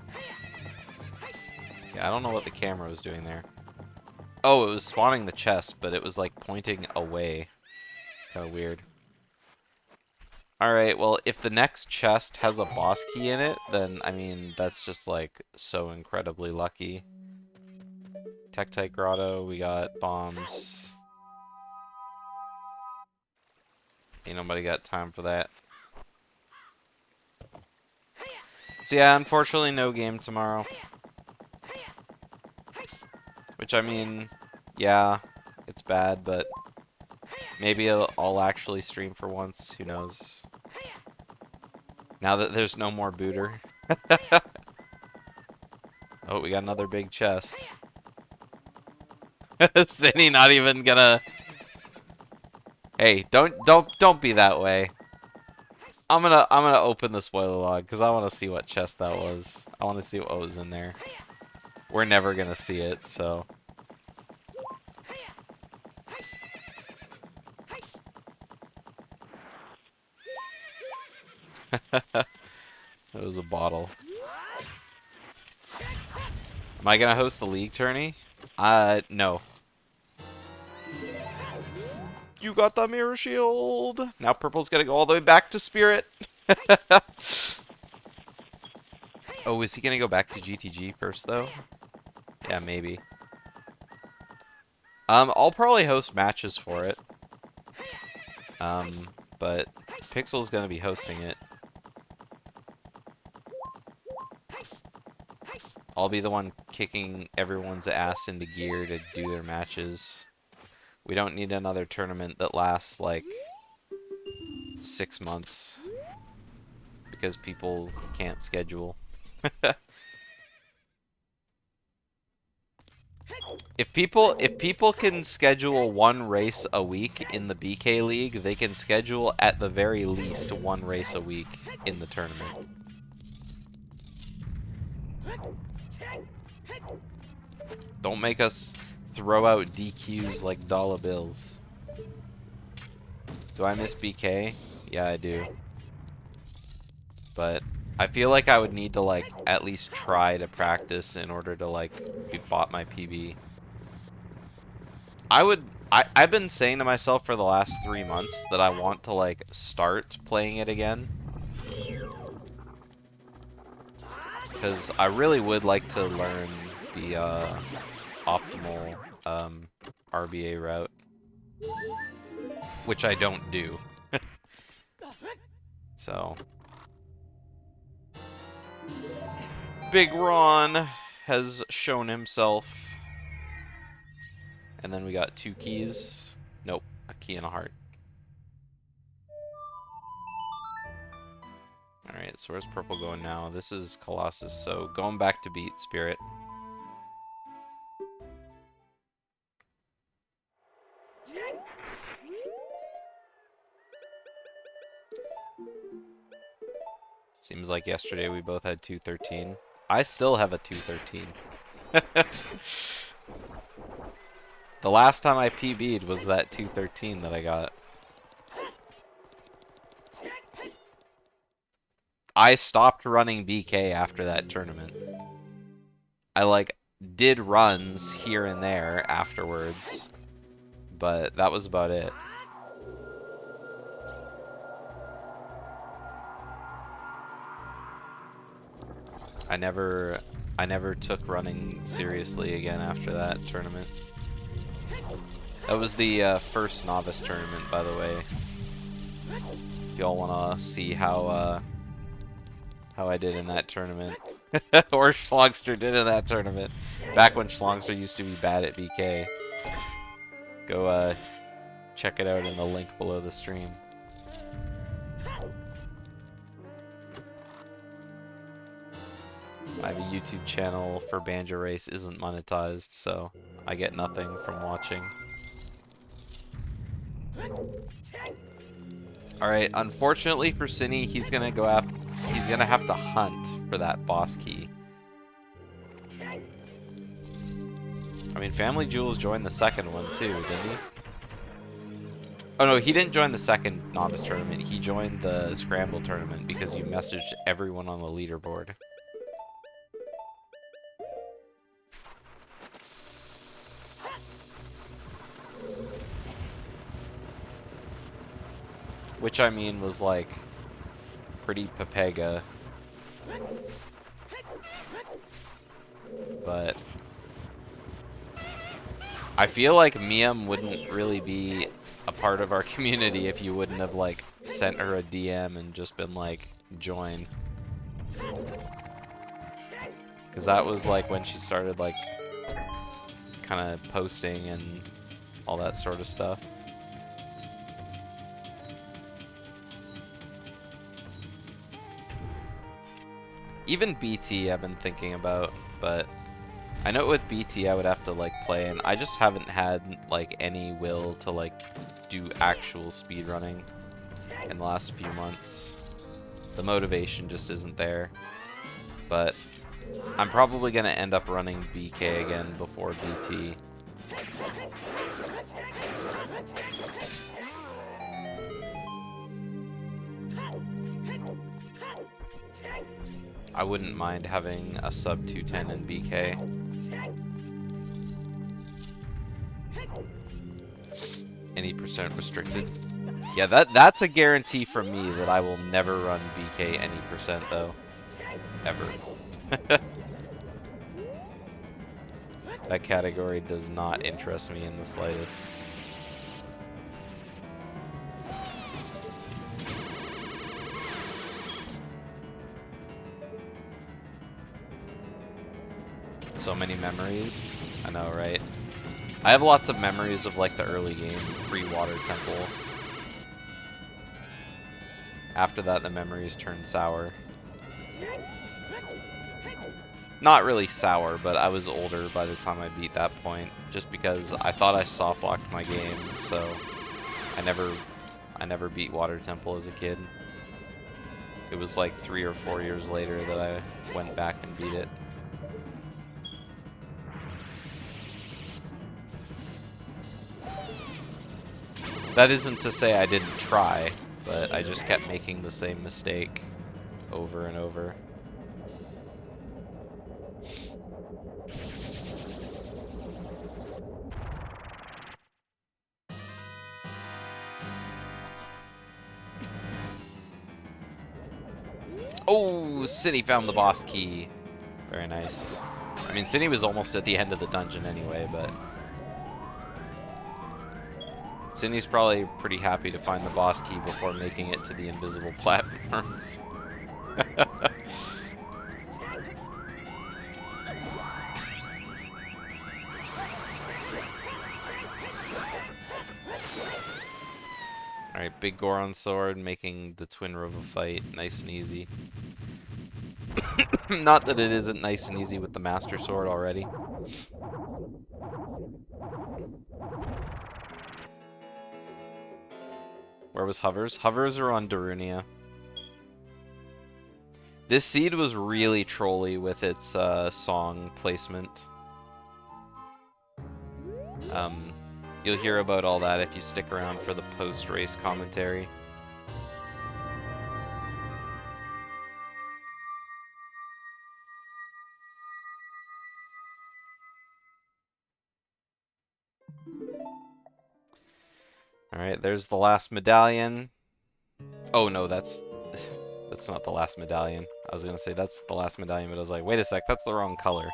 Yeah, I don't know what the camera was doing there. Oh, it was spawning the chest, but it was like pointing away. It's kind of weird. Alright, well, if the next chest has a boss key in it, then, I mean, that's just, like, so incredibly lucky. Tektite Grotto, we got bombs. Ain't nobody got time for that. So yeah, unfortunately, no game tomorrow. Which, I mean, yeah, it's bad, but maybe I'll actually stream for once. Who knows? Now that there's no more booter. Oh, we got another big chest. Synii not even gonna... Hey, don't be that way. I'm gonna open the spoiler log because I want to see what chest that was. I want to see what was in there. We're never gonna see it, so. It was a bottle. Am I gonna host the league tourney? No. You got the mirror shield. Now Purple's gotta go all the way back to Spirit. Oh, is he gonna go back to GTG first though? Yeah, maybe. I'll probably host matches for it. But Pixel's gonna be hosting it. I'll be the one kicking everyone's ass into gear to do their matches. We don't need another tournament that lasts like 6 months because people can't schedule. If people can schedule one race a week in the BK League, they can schedule at the very least one race a week in the tournament. Don't make us throw out DQs like dollar bills. Do I miss BK? Yeah, I do. But I feel like I would need to like at least try to practice in order to like bot my PB. I've been saying to myself for the last 3 months that I want to like start playing it again. Because I really would like to learn the optimal RBA route. Which I don't do. So. Big Ron has shown himself. And then we got 2 keys. Nope, a key and a heart. Alright, so where's purple going now? This is Colossus, so going back to beat Spirit. Seems like yesterday we both had 213. I still have a 213. The last time I PB'd was that 213 that I got. I stopped running BK after that tournament. I like did runs here and there afterwards, but that was about it. I never took running seriously again after that tournament. That was the first novice tournament, by the way. If y'all wanna see how I did in that tournament, or Schlongster did in that tournament, back when Schlongster used to be bad at BK. Go check it out in the link below the stream. I have a YouTube channel for Banjo Race, isn't monetized, so I get nothing from watching. Alright, unfortunately for Synii, he's gonna have to hunt for that boss key. I mean, Family Jewels joined the second one too, didn't he? Oh no, he didn't join the second novice tournament. He joined the Scramble tournament because you messaged everyone on the leaderboard. Which, I mean, was, like, pretty Pepega. But I feel like Miam wouldn't really be a part of our community if you wouldn't have, like, sent her a DM and just been, like, join. Because that was, like, when she started, like, kind of posting and all that sort of stuff. Even BT I've been thinking about, but I know with BT I would have to like play, and I just haven't had like any will to like do actual speedrunning in the last few months. The motivation just isn't there. But I'm probably gonna end up running BK again before BT. I wouldn't mind having a sub 210 in BK. Any percent restricted? Yeah, that's a guarantee from me that I will never run BK any percent though. Ever. That category does not interest me in the slightest. So many memories. I know, right? I have lots of memories of like the early game, pre-Water Temple. After that, the memories turned sour. Not really sour, but I was older by the time I beat that point, just because I thought I soft-locked my game, so I never beat Water Temple as a kid. It was like 3 or 4 years later that I went back and beat it. That isn't to say I didn't try, but I just kept making the same mistake over and over. Oh, Synii found the boss key. Very nice. I mean, Synii was almost at the end of the dungeon anyway, but... Synnii's probably pretty happy to find the boss key before making it to the invisible platforms. Alright, big Goron sword, making the Twin Rova fight nice and easy. Not that it isn't nice and easy with the Master Sword already. Where was Hovers? Hovers are on Darunia. This seed was really trolly with its song placement. You'll hear about all that if you stick around for the post-race commentary. Alright, there's the last medallion. Oh no, that's not the last medallion. I was gonna say that's the last medallion, but I was like, wait a sec, that's the wrong color.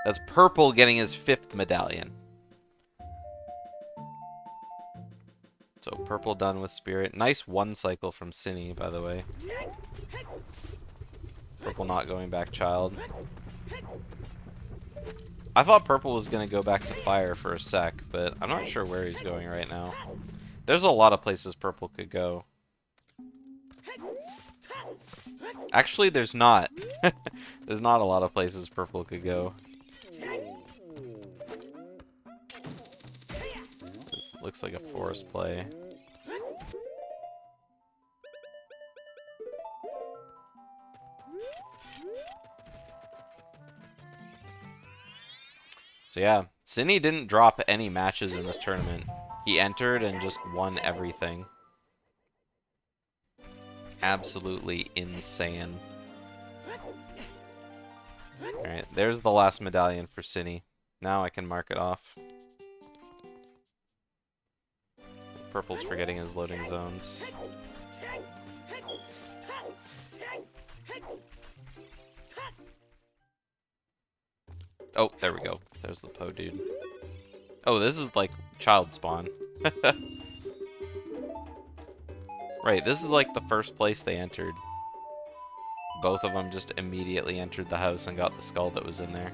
That's Purple getting his 5th medallion. So Purple done with Spirit. Nice 1 cycle from Synii, by the way. Purple not going back Child. I thought Purple was gonna go back to Fire for a sec, but I'm not sure where he's going right now. There's a lot of places Purple could go. Actually, there's not. There's not a lot of places Purple could go. This looks like a forest play. So yeah, Synii didn't drop any matches in this tournament. He entered and just won everything. Absolutely insane. Alright, there's the last medallion for Synii. Now I can mark it off. Purple's forgetting his loading zones. Oh, there we go. There's the Poe dude. Oh, this is like child spawn. Right, this is like the first place they entered. Both of them just immediately entered the house and got the skull that was in there.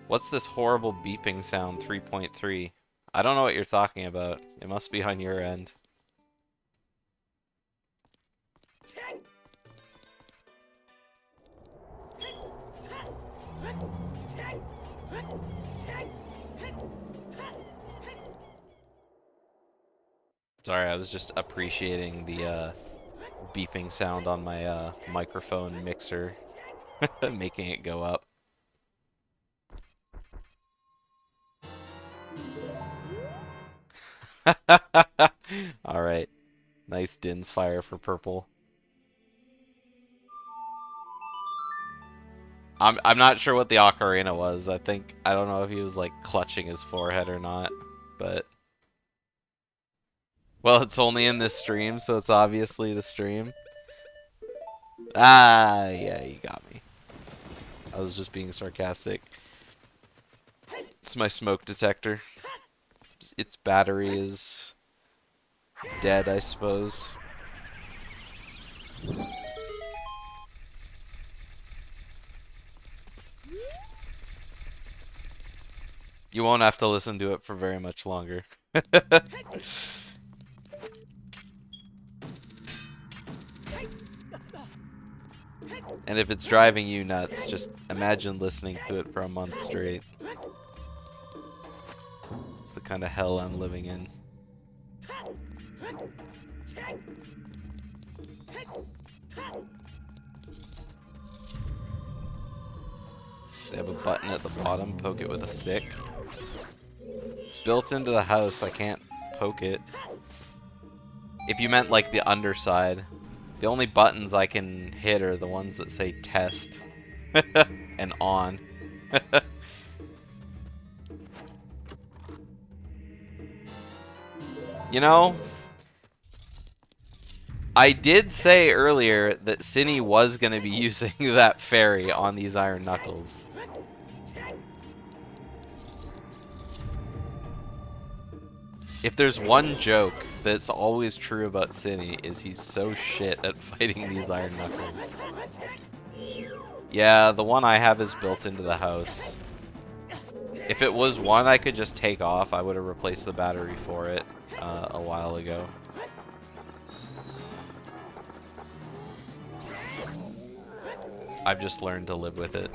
What's this horrible beeping sound 3.3? I don't know what you're talking about. It must be on your end. Sorry, I was just appreciating the beeping sound on my microphone mixer, making it go up. Alright. Nice Din's fire for Purple. I'm not sure what the ocarina was. I don't know if he was like clutching his forehead or not, but well, it's only in this stream, so it's obviously the stream. Ah, yeah, you got me. I was just being sarcastic. It's my smoke detector. Its battery is dead, I suppose. You won't have to listen to it for very much longer. And if it's driving you nuts, just imagine listening to it for a month straight. It's the kind of hell I'm living in. They have a button at the bottom, poke it with a stick. It's built into the house, I can't poke it. If you meant like the underside. The only buttons I can hit are the ones that say test and on. You know, I did say earlier that Synii was going to be using that fairy on these Iron Knuckles. If there's one joke that's always true about Synii, is he's so shit at fighting these Iron Knuckles. Yeah, the one I have is built into the house. If it was one I could just take off, I would have replaced the battery for it a while ago. I've just learned to live with it.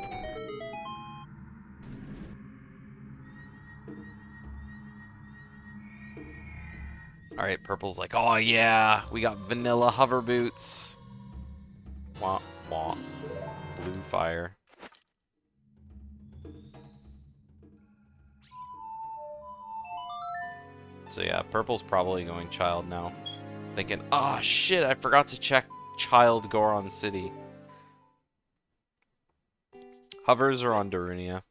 Alright, Purple's like, oh yeah, we got vanilla hover boots. Wah, wah. Blue fire. So yeah, Purple's probably going child now. Thinking, ah, oh, shit, I forgot to check child Goron City. Hovers are on Darunia.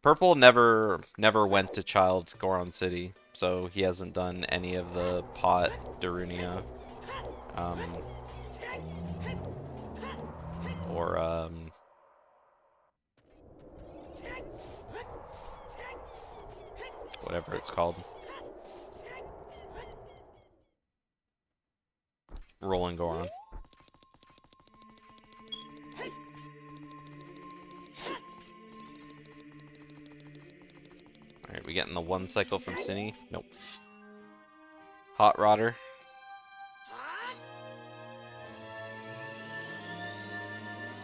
Purple never went to child Goron City, so he hasn't done any of the pot Darunia. Or whatever it's called. Rolling Goron. Alright, we getting the one cycle from Synii? Nope. Hot Rodder.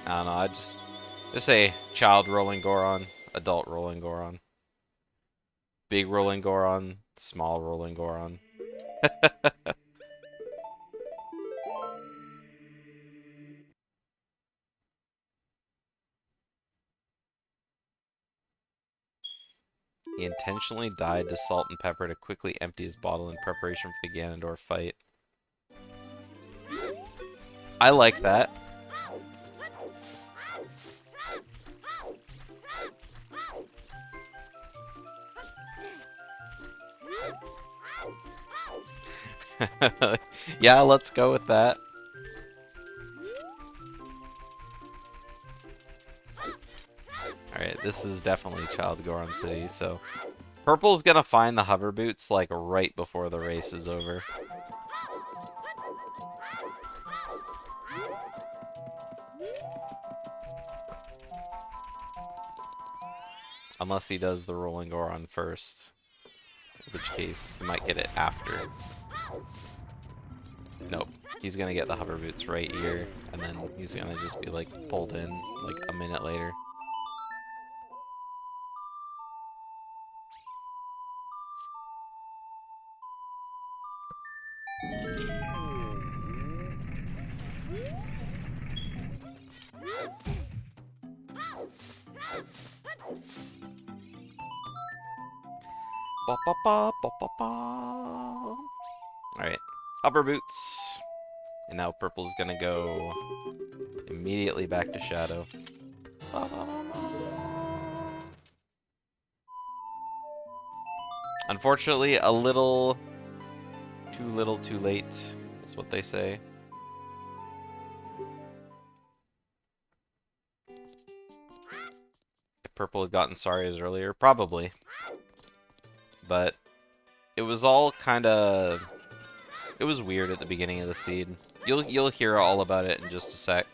I don't know, I just say child rolling Goron, adult rolling Goron. Big rolling Goron, small rolling Goron. He intentionally dyed to salt and pepper to quickly empty his bottle in preparation for the Ganondorf fight. I like that. Yeah, let's go with that. Alright, this is definitely Child Goron City, so... Purple's gonna find the hover boots, like, right before the race is over. Unless he does the rolling Goron first. In which case, he might get it after. Nope. He's gonna get the hover boots right here, and then he's gonna just be, like, pulled in, like, a minute later. Ba ba ba ba ba ba. Alright, hover boots. And now Purple's gonna go immediately back to Shadow. Ba, ba, ba, ba. Unfortunately, a little too late, is what they say. If Purple had gotten Saria's earlier, probably. But it was all kind of... It was weird at the beginning of the seed. You'll hear all about it in just a sec.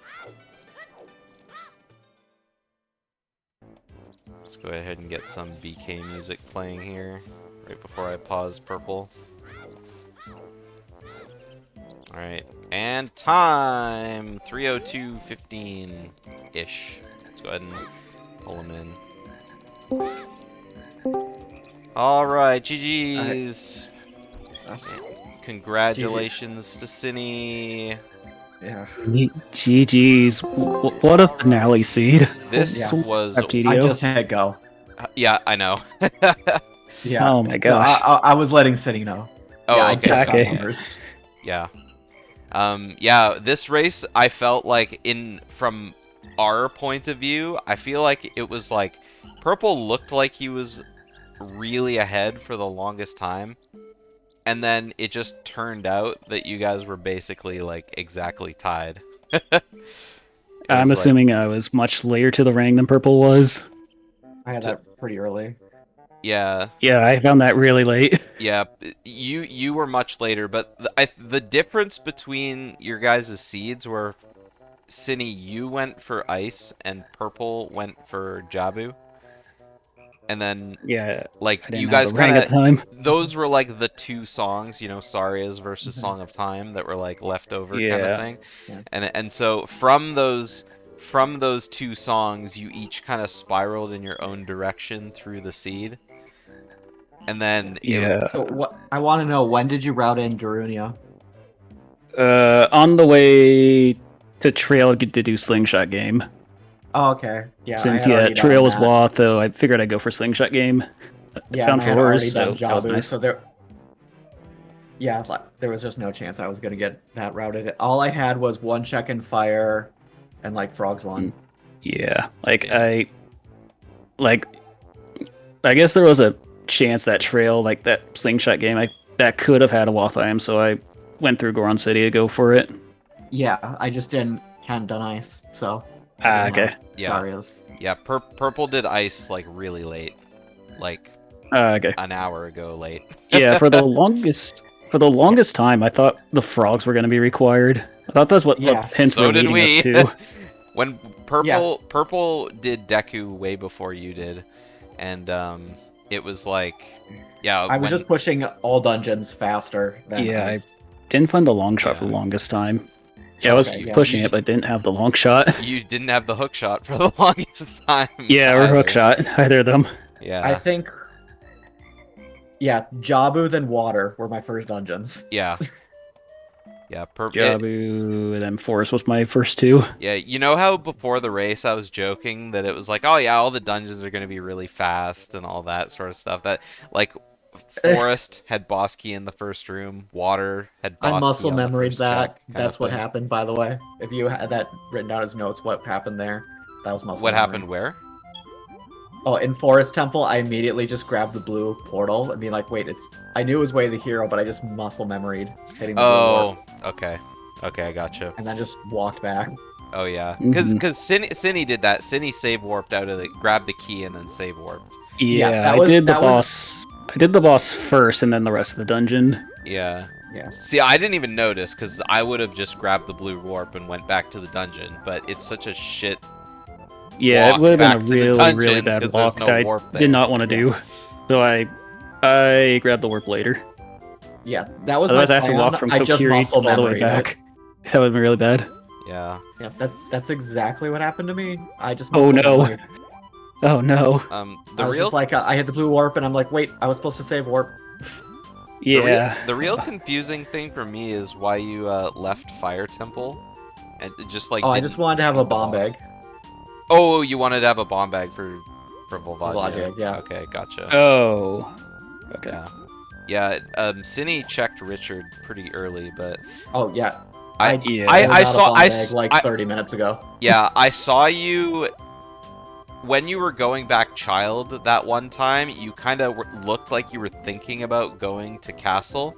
Let's go ahead and get some BK music playing here, right before I pause Purple. Alright, and time! 3:02:15-ish. Let's go ahead and pull him in. Alright, GG's! Congratulations to Synii. Yeah. GG's. What a finale seed. This Yeah. was... I just hit go. Yeah, I know. Yeah. Oh my No, gosh. I was letting Synii know. Oh, Yeah, I okay. just got Okay. numbers. Yeah. Yeah, this race I felt like from our point of view, I feel like it was like Purple looked like he was really ahead for the longest time. And then it just turned out that you guys were basically like exactly tied. It I'm was like, assuming I was much later to the ring than Purple was. I had that pretty early. yeah, Yeah, I found that really late. yeah. You were much later, but the difference between your guys' seeds were Synii, you went for Ice and Purple went for Jabu. And then Yeah, like I you didn't have the guys kind ring at the time. of those were like the two songs, Saria's versus Song of Time that were like leftover kind of Yeah. thing. Yeah. And so from those two songs, you each kind of spiraled in your own direction through the seed. And then Yeah. So what I want to know, when did you route in Darunia? On the way to Trail to do Slingshot game. Oh, okay. Yeah, Since, I had yeah, already Trail done was that. Woth, though, I figured I'd go for Slingshot game. I Yeah, found and I had fours, already done so that was Jabu, nice. so there was just no chance I was gonna get that routed. All I had was one check and fire, and like Frogs one. Yeah, I guess there was a chance that Trail, like that Slingshot game, that could have had a Woth item, so I went through Goron City to go for it. Yeah, I just hadn't done ice, so. Okay. yeah, Saria's. yeah, Purple did Ice like really late, like Okay. an hour ago late. Yeah, for the longest time, I thought the frogs were going to be required. I thought that's what Yeah. hints So were did leading us we. to. When Purple did Deku way before you did, and it was like, yeah, I was just pushing all dungeons faster than Yeah, ice. Didn't find the long shot for Yeah. the longest time. Yeah, I was Okay, yeah. pushing it, but didn't have the long shot. you didn't have the hook shot for the longest time. Yeah, or hook either. shot, either of them. Yeah, I think. Yeah, Jabu then Water were my first dungeons. yeah, yeah. Jabu, and then Forest was my first two. Yeah, you know how before the race I was joking that it was like, oh yeah, all the dungeons are going to be really fast and all that sort of stuff. That like Forest had boss key in the first room, Water had boss I key muscle on the memoried first that. check, kind That's of what thing. happened, by the way. If you had that written down as notes, what happened there? That was muscle What memory. happened where? Oh, in Forest Temple, I immediately just grabbed the blue portal and be like, wait, I knew it was Way of the Hero, but I just muscle memoried hitting the blue warp, Oh, okay. Okay, I gotcha. and then just walked back. Oh yeah, Mhm. because Synii did that. Synii save warped out of Mm-hmm. grabbed the key and then save warped. Yeah, I did the boss first, and then the rest of the dungeon. Yeah. Yeah. See, I didn't even notice because I would have just grabbed the blue warp and went back to the dungeon. But it's such a shit. Yeah, Walk it would have back been a to the really, dungeon really bad 'cause there's walk no that I warp there. did not want to do. So I grabbed the warp later. Yeah, that was Otherwise, my I have to plan. walk from I just Kokiri muscle all the way memoried it. back. That would have been really bad. Yeah. Yeah, that's exactly what happened to me. I just Oh, muscle no. memoried. Oh no. The I was real just like, I hit the blue warp, and I'm like, wait, I was supposed to save warp. Yeah. the real confusing thing for me is why you left Fire Temple and just like. Oh, I didn't just wanted to have a beat the bomb boss. bag. Oh, you wanted to have a bomb bag for Volvagia. Volvagia, yeah. Okay, gotcha. Oh. Okay. Yeah. Yeah, Synii checked Richard pretty early, but Oh yeah, I pulled out saw a bomb I bag s- like I- 30 minutes ago. yeah, I saw you when you were going back child that one time. You kind of looked like you were thinking about going to Castle,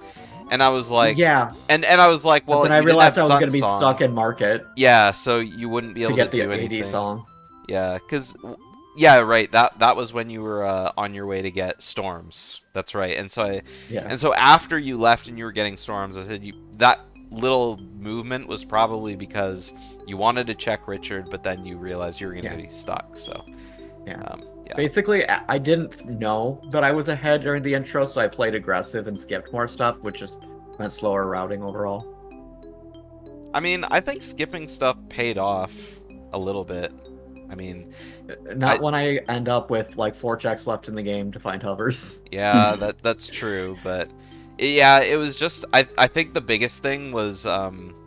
and I was like, Yeah, and I was like, well, but then I you didn't realized I have was gonna be Sun stuck Song. in market Yeah, so you wouldn't be to able get to the do anything. AD song. Yeah, yeah, right. That was when you were on your way to get Storms. That's right. And so Yeah, after you left and you were getting Storms, I said that little movement was probably because you wanted to check Richard, but then you realized you were going to Yeah. be stuck. So yeah. yeah. Basically, I didn't know that I was ahead during the intro, so I played aggressive and skipped more stuff, which just meant slower routing overall. I mean, I think skipping stuff paid off a little bit. I mean, Not when I end up with like 4 checks left in the game to find hovers. yeah, that's true, but Yeah, it was just I think the biggest thing was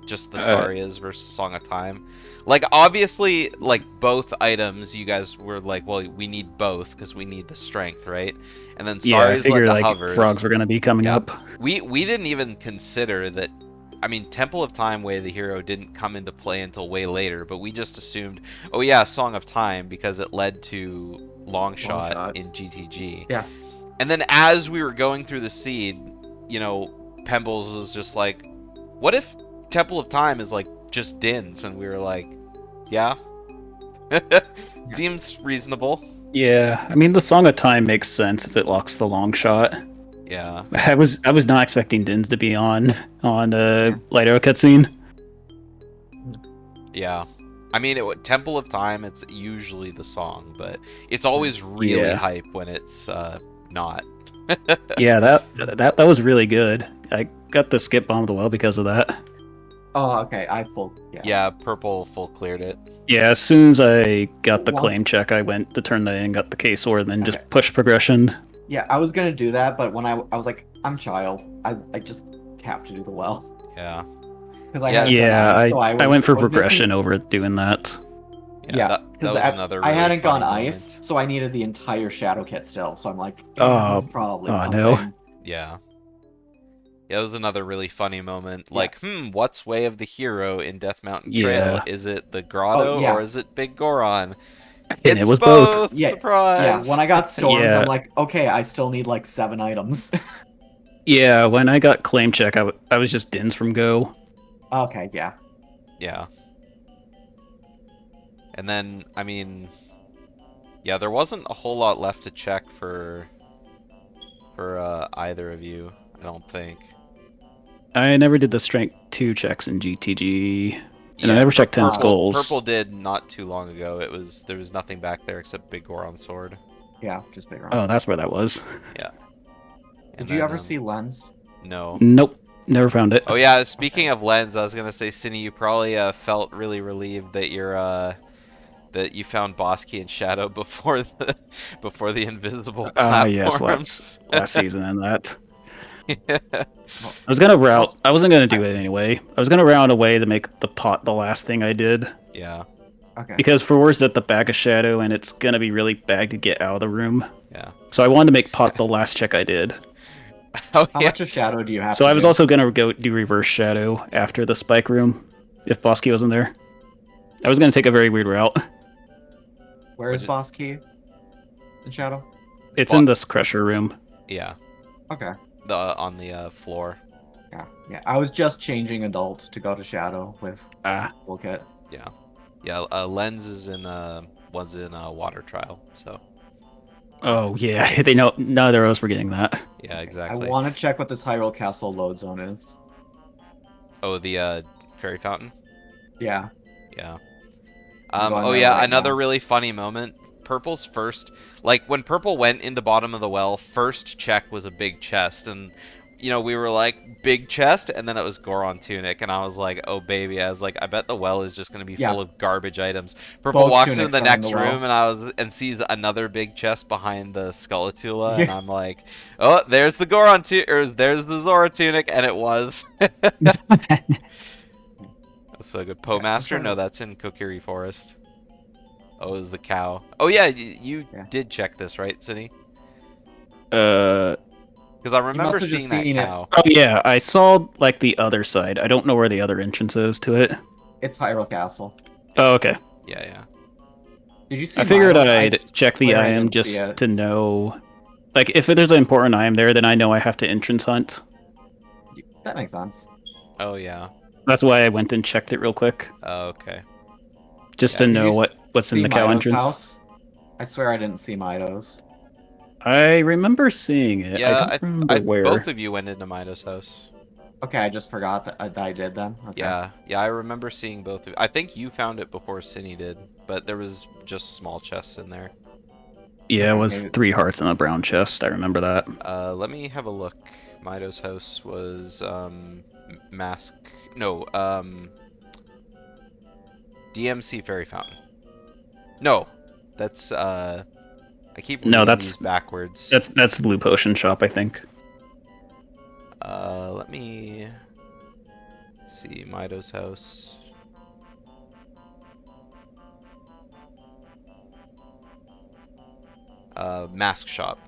just the Sarias versus Song of Time. Like obviously like both items you guys were like, well, we need both because we need the strength, right? And then Yeah, I Sarias led figured to like hovers. frogs were gonna be coming Yeah. up. We didn't even consider that. I mean, Temple of Time, Way of the Hero didn't come into play until way later, but we just assumed, oh yeah, Song of Time because it led to Longshot in GTG. Yeah. And then as we were going through the seed, you know, Pembles was just like, what if Temple of Time is like just Dins? And we were like, yeah. Seems reasonable. Yeah, I mean the Song of Time makes sense as it locks the long shot. Yeah. I was not expecting Dins to be on Light Arrow cutscene. Yeah. I mean, Temple of Time, it's usually the song, but it's always really Yeah. hype when it's not. Yeah, that was really good. I got the skip bomb of the well because of that. Oh, okay. Yeah, Purple full cleared it. Yeah, as soon as I got the Well- claim check, I went to turn that in, got the K sword, and then Okay. just pushed progression. Yeah, I was gonna do that, but when I was like, I'm child. I just have to do the well. Yeah. Because I Yeah. hadn't done Yeah, ice, so I went for was missing- progression over doing that. Yeah, that because was another really I hadn't gone funny ice, moment. so I needed the entire shadow kit still. So I'm like, Oh, probably oh, something. no. Yeah. Yeah, it was another really funny moment. Yeah. Like, what's Way of the Hero in Death Mountain Trail? Yeah. Is it the grotto yeah. or is it Big Goron? And It's it was both. Yeah, Surprise! Yeah, when I got storms, Yeah. I'm like, okay, I still need like 7 items. Yeah, when I got claim check, I was just Dins from Go. Okay, yeah. Yeah. And then, I mean, yeah, there wasn't a whole lot left to check for either of you, I don't think. I never did the strength 2 checks in GTG. And I Yeah, never checked 10 Purple, skulls. Purple did not too long ago. There was nothing back there except Big Goron sword. Yeah, just big round. Oh, that's where that was. And Did you then, ever see Lens? No. Nope, never found it. Oh yeah, speaking of lens, I was gonna say, Synii, you probably felt really relieved that that you found Boss Key and Shadow before the invisible Yes, platforms. last season and that. I was gonna route. I wasn't gonna do it anyway. I was gonna route away to make the pot the last thing I did. Yeah. Okay. Because Forwar's at the back of Shadow, and it's gonna be really bad to get out of the room. Yeah. So I wanted to make pot the last check I did. Oh How yeah. much of Shadow do you have So to I was do? also gonna go do reverse Shadow after the spike room, if Bosky wasn't there. I was gonna take a very weird route. Where is Boss Key? In Shadow? It's in this Crusher room. Yeah. Okay. On the floor. Yeah. Yeah. I was just changing Adult to go to Shadow with full kit. Yeah. Yeah. Lens is in was in Water Trial. So. Oh yeah, they know neither of us were getting that. Yeah. Exactly. I want to check what this Hyrule Castle load zone is. Oh, the fairy fountain. Yeah. Yeah. going Oh there yeah, right another now. really funny moment. Purple's first, like when Purple went in the bottom of the well, first check was a big chest, and you know we were like big chest, and then it was Goron tunic, and I was like, oh baby, I was like, I bet the well is just gonna be Yeah. full of garbage items. Purple Both walks in tunics the are in next the well. room, and sees another big chest behind the Skulltula, and Yeah. I'm like, oh, there's the Goron tunic, or there's the Zora tunic, and it was. That's so good. Poe Yeah, I'm Master? trying No, to- that's in Kokiri Forest. Oh, it was the cow. Oh yeah, you Yeah. did check this, right, Synii? Uh, Because I remember must have just seeing that seen it. cow. oh yeah, I saw like the other side. I don't know where the other entrance is to it. It's Hyrule Castle. Oh okay. Yeah, yeah. Did you see I figured Miles? I'd check the swear I item didn't see just it. to know. Like, if there's an important item there, then I know I have to entrance hunt. That makes sense. Oh yeah. That's why I went and checked it real quick, Oh, okay. just Yeah. to Did know you what's in See the cow Mido's entrance. house? I swear I didn't see Mido's. I remember seeing it. Yeah, I don't remember where. both of you went into Mido's house. Okay, I just forgot that I did then. Okay. Yeah, yeah, I remember seeing both of. I think you found it before Synii did, but there was just small chests in there. Yeah, it was Okay. 3 hearts in a brown chest. I remember that. Let me have a look. Mido's house was mask. No, DMC Fairy Fountain. No, that's I keep No, reading that's- these backwards. That's Blue Potion shop, I think. Let me see Mido's house. Mask shop.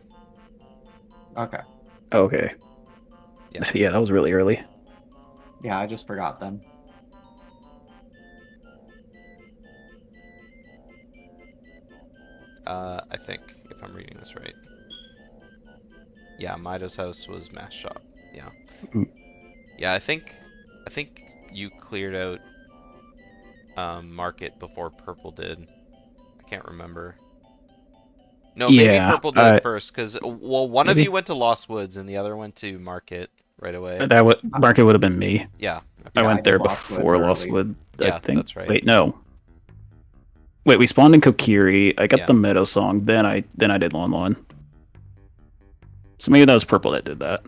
Okay. Okay. Yeah. Yeah, that was really early. Yeah, I just forgot then. I think, if I'm reading this right. Yeah, Mido's house was mask shop. Yeah. Mm. Yeah, I think you cleared out Market before Purple did. I can't remember. No, maybe Yeah, Purple did first, because well, one of maybe you went to Lost Woods and the other went to Market right away. that would Market would have been me. Yeah. I Yeah, I went did there Lost Woods before early. Lostwood. I Yeah, think. that's right. Wait, no. Wait, we spawned in Kokiri. I got Yeah. the Meadow Song. Then I did Lon Lon. So maybe that was Purple that did that.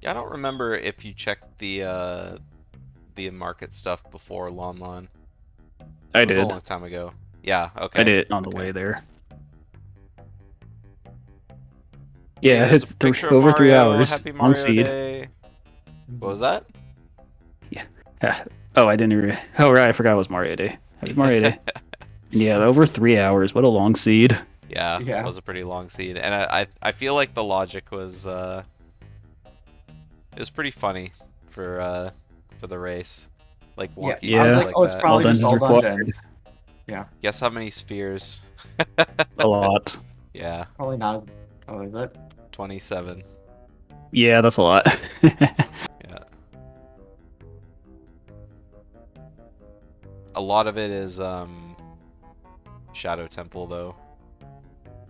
Yeah, I don't remember if you checked the Market stuff before Lon Lon. I It was a did. long time ago. Yeah, okay. I did it on the Okay. way there. Hey, Yeah, there's it's a picture of over 3 Mario. hours Happy on Mario seed. Day. What was that? Oh, I didn't even. Oh, right, I forgot it was Mario Day. Happy Mario Day. Yeah, over 3 hours. What a long seed. Yeah, Yeah. it was a pretty long seed, and I feel like the logic was it was pretty funny for the race, like Yeah. wonky Yeah. I was stuff like, like oh, it's that. probably just dungeons all required. dungeons. Yeah. Guess how many spheres? A lot. Yeah, Probably not as. Oh, is it? 27. Yeah, that's a lot. Yeah. A lot of it is Shadow Temple though.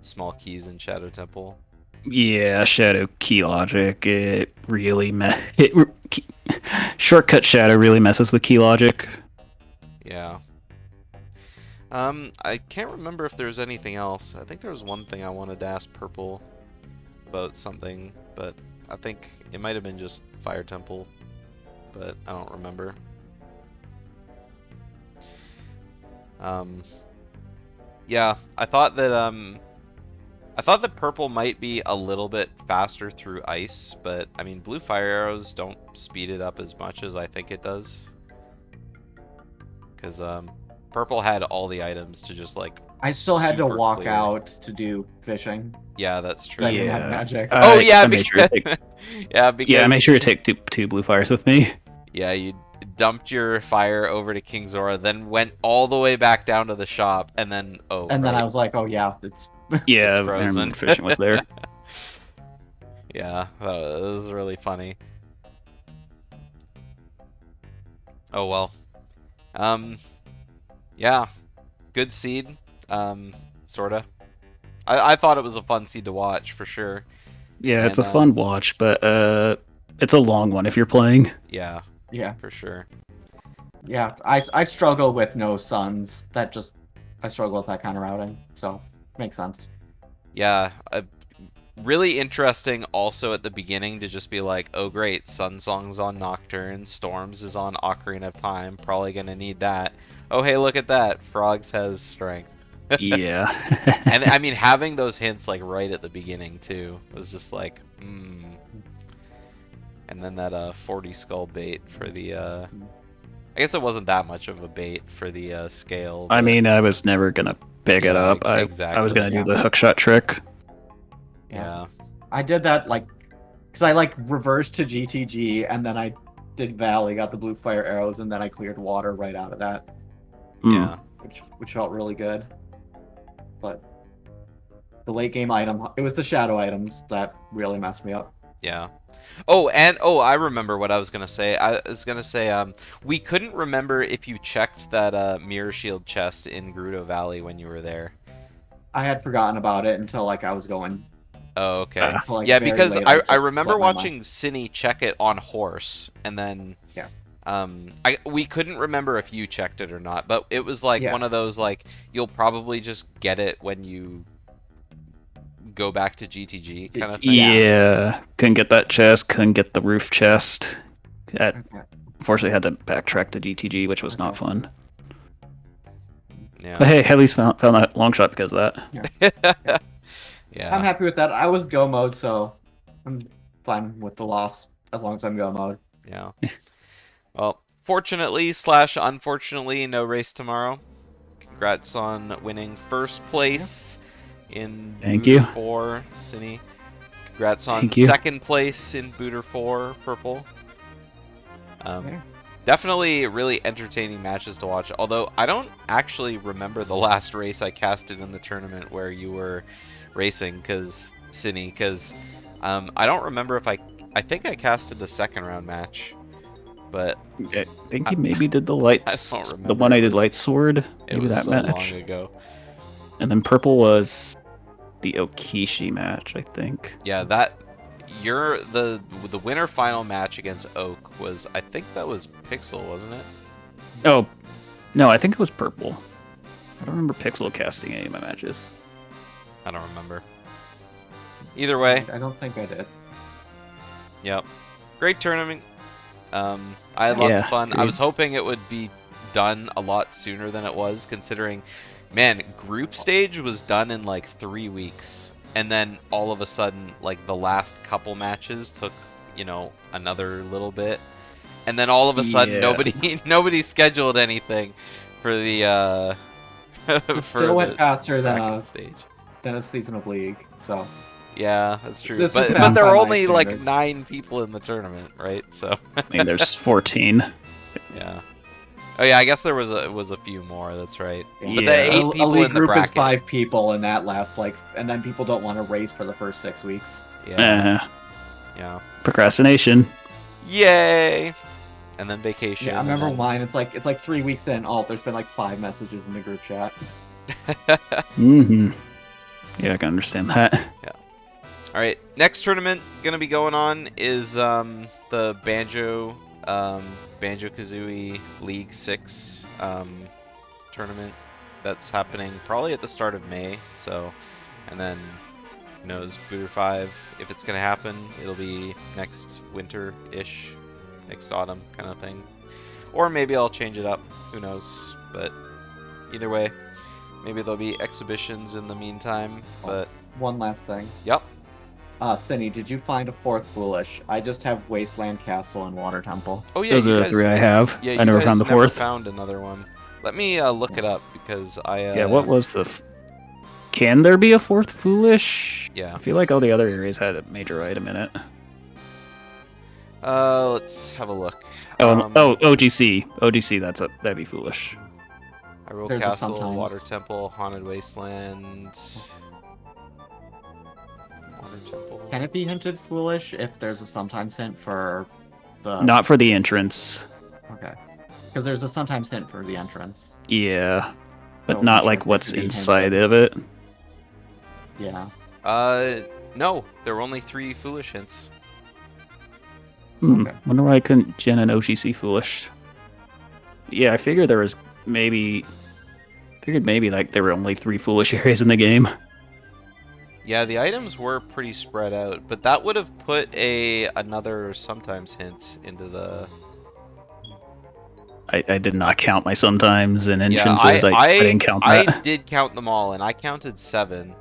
Small keys in Shadow Temple. Yeah, Shadow Key Logic. It really Shortcut Shadow really messes with key logic. Yeah. I can't remember if there's anything else. I think there was one thing I wanted to ask Purple about something, but I think it might have been just Fire Temple, but I don't remember. Yeah, I thought that Purple might be a little bit faster through ice, but I mean blue fire arrows don't speed it up as much as I think it does. Cause Purple had all the items to just like I still had to super walk clear. out to do fishing. Yeah, that's true. I didn't have Yeah. magic. Oh yeah, I made sure to take, yeah, because yeah, I made sure to take two blue fires with me. yeah, you dumped your fire over to King Zora, then went all the way back down to the shop, and then And then I was like, oh yeah, it's Yeah, It's frozen. and fishing was there. yeah, that was really funny. Oh well. Yeah, good seed. Sorta. I thought it was a fun seed to watch for sure. Yeah, it's a And, fun watch, but it's a long one if you're playing. Yeah, yeah, for sure. yeah. I struggle with no suns. I struggle with that kind of routing. So makes sense. Yeah, really interesting also at the beginning to just be like, oh great, Sun Song's on Nocturne, Storms is on Ocarina of Time, probably gonna need that. Oh hey, look at that, Frogs has Strength. Yeah. And I mean, having those hints like right at the beginning too was just like, And then that 40 skull bait for the I guess it wasn't that much of a bait for the scale. I but- mean, I was never gonna pick it Yeah, up. I was exactly. gonna do the hookshot trick. Yeah. I did that like, cause I like reversed to GTG and then I did Valley, got the blue fire arrows, and then I cleared water right out of that, Yeah. which felt really good. But the late game item, it was the shadow items that really messed me up. Yeah. Oh, and I remember what I was gonna say. I was gonna say we couldn't remember if you checked that mirror shield chest in Gerudo Valley when you were there. I had forgotten about it until like I was going. Oh, okay. Until, like, Yeah, very because late, I just remember slipped my mind. watching Synii check it on horse, and then Yeah. we couldn't remember if you checked it or not, but it was like Yeah. one of those like you'll probably just get it when you go back to GTG kind of thing. Yeah, couldn't get that chest. Couldn't get the roof chest. Okay. Unfortunately, had to backtrack to GTG, which was not Okay. fun. Yeah. But hey, at least found that long shot because of that. Yeah. I'm happy with that. I was go mode, so I'm fine with the loss. as long as I'm go mode. Yeah. Well, fortunately / unfortunately, no race tomorrow. Congrats on winning first place in Thank Booter you. 4, Synii. Congrats on Thank you. second place in Booter 4, Purple. Yeah. Definitely really entertaining matches to watch, although I don't actually remember the last race I casted in the tournament where you were racing, Synii, because I don't remember if I think I casted the second round match, but I think you maybe did the I lights. don't remember. The one I did light sword. It Maybe was that so match. long ago. And then purple was the Okishi match, I think. Yeah, the winner final match against Oak was, I think that was Pixel, wasn't it? Oh, no, I think it was purple. I don't remember Pixel casting any of my matches. I don't remember. Either way, I don't think I did. yep. Great tournament. I had lots of fun. I agreed. was hoping it would be done a lot sooner than it was, considering, man, group stage was done in like 3 weeks. And then all of a sudden, like the last couple matches took, another little bit. And then all of a sudden, Yeah. nobody scheduled anything for the It for still went the faster bracket stage. than a season of League. So Yeah, that's true. This was But fast there by were my only like standards. 9 people in the tournament, right? So I mean, there's 14. yeah. Oh yeah, I guess there was a few more. That's right. yeah. But the Yeah. 8 a people league in the group is bracket. 5 people, and that lasts and then people don't want to race for the first 6 weeks. Yeah. Yeah. Procrastination. Yay! And then vacation. Yeah, I remember and mine. It's like 3 weeks in. Oh, there's been like 5 messages in the group chat. Mm-hmm. Yeah, I can understand that. All right, next tournament gonna be going on is the Banjo-Kazooie League 6 tournament that's happening probably at the start of May. So, and then who knows, Booter 5, if it's gonna happen, it'll be next winter-ish, next autumn kind of thing, or maybe I'll change it up. Who knows? But either way, maybe there'll be exhibitions in the meantime. But One last thing. yep. Synii, did you find a 4th Foolish? I just have Wasteland Castle and Water Temple. Oh yeah, Those you are the guys, 3 I have. yeah, I you never guys found the never 4th. found another one. Let me look it up because I. Yeah, what was the... Can there be a 4th Foolish? Yeah. I feel like all the other areas had a major item in it. Let's have a look. OGC. OGC, that'd be foolish. Hyrule There's a Castle, sometimes. Water Temple, Haunted Wasteland. Water Temple. Can it be hinted foolish if there's a sometimes hint for the... Not for the entrance. Okay. Because there's a sometimes hint for the entrance. Yeah. But So not sure like it what's could be inside hinted. of it. Yeah. No, there were only 3 foolish hints. Hmm. Okay. Wonder why I couldn't gen an OGC foolish. Yeah, I figured there was maybe... Figured maybe like there were only 3 foolish areas in the game. Yeah, the items were pretty spread out, but that would have put another sometimes hint into the... I did not count my sometimes and Yeah, entrances. I didn't count that. I did count them all, and I counted 7.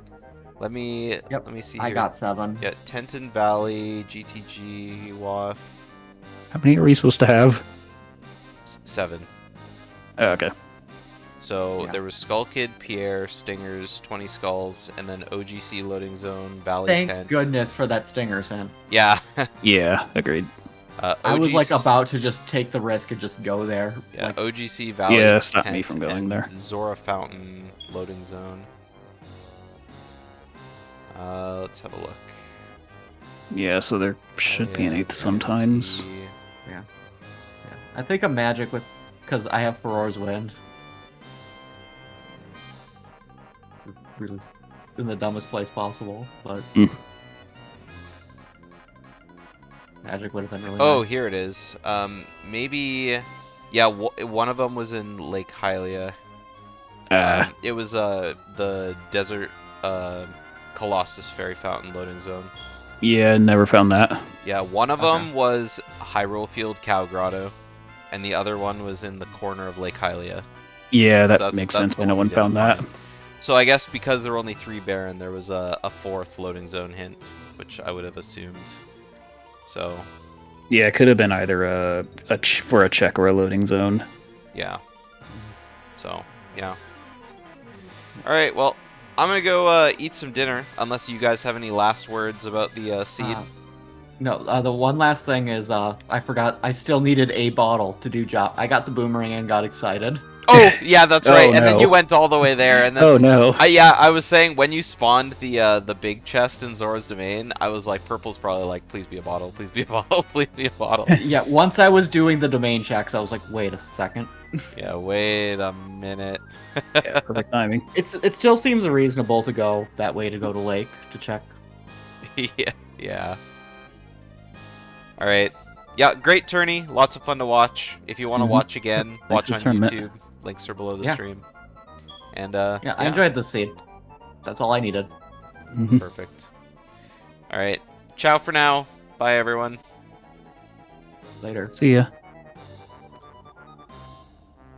Let me see here. I got 7. Yeah, Tenton Valley, GTG, Wath, How many are we supposed to have? 7. Oh, okay. So Yeah. there was Skull Kid, Pierre, Stingers, 20 Skulls, and then OGC Loading Zone, Valley Thank Tent. goodness for that Stingers hint. Yeah. Yeah, agreed. I was like OGC about to just take the risk and just go there. Yeah, Like, OGC Valley Yeah, stop Tent me from going and there. Zora Fountain Loading Zone. Let's have a look. Yeah, so there should be an Yeah, 8th sometimes. guarantee. yeah. I think a magic with... Because I have Furor's Wind. Really in the dumbest place possible, but... Mm. Magic would have been really Oh, nice. here it is. Maybe, yeah. One of them was in Lake Hylia. It was the desert Colossus Fairy Fountain Loading Zone. Yeah, never found that. Yeah, one of Okay. them was Hyrule Field Cow Grotto, and the other one was in the corner of Lake Hylia. Yeah, that So that's- makes that's sense, the but no one one we didn't found that. find. So I guess because there were only 3 Baron, there was a 4th loading zone hint, which I would have assumed. So Yeah, it could have been either for a check or a loading zone. Yeah. So, yeah. Alright, well, I'm gonna go eat some dinner, unless you guys have any last words about the seed. No, the one last thing is I forgot I still needed a bottle to do job. I got the boomerang and got excited. Oh, yeah, that's Oh, right. And then no. you went all the way there, and then Oh no. yeah, I was saying when you spawned the big chest in Zora's Domain, I was like, Purple's probably like, please be a bottle, please be a bottle, please be a bottle. Yeah, once I was doing the domain checks, I was like, wait a second. Yeah, wait a minute. Yeah, perfect timing. It still seems reasonable to go that way to go to Lake to check. Yeah. All right. Yeah, great tourney. Lots of fun to watch. If you want to watch again, Thanks watch for on the tournament. YouTube. Links are below the Yeah. stream. And Yeah, I enjoyed the seed. That's all I needed. Mhm. Perfect. All right. Ciao for now. Bye, everyone. Later. See ya.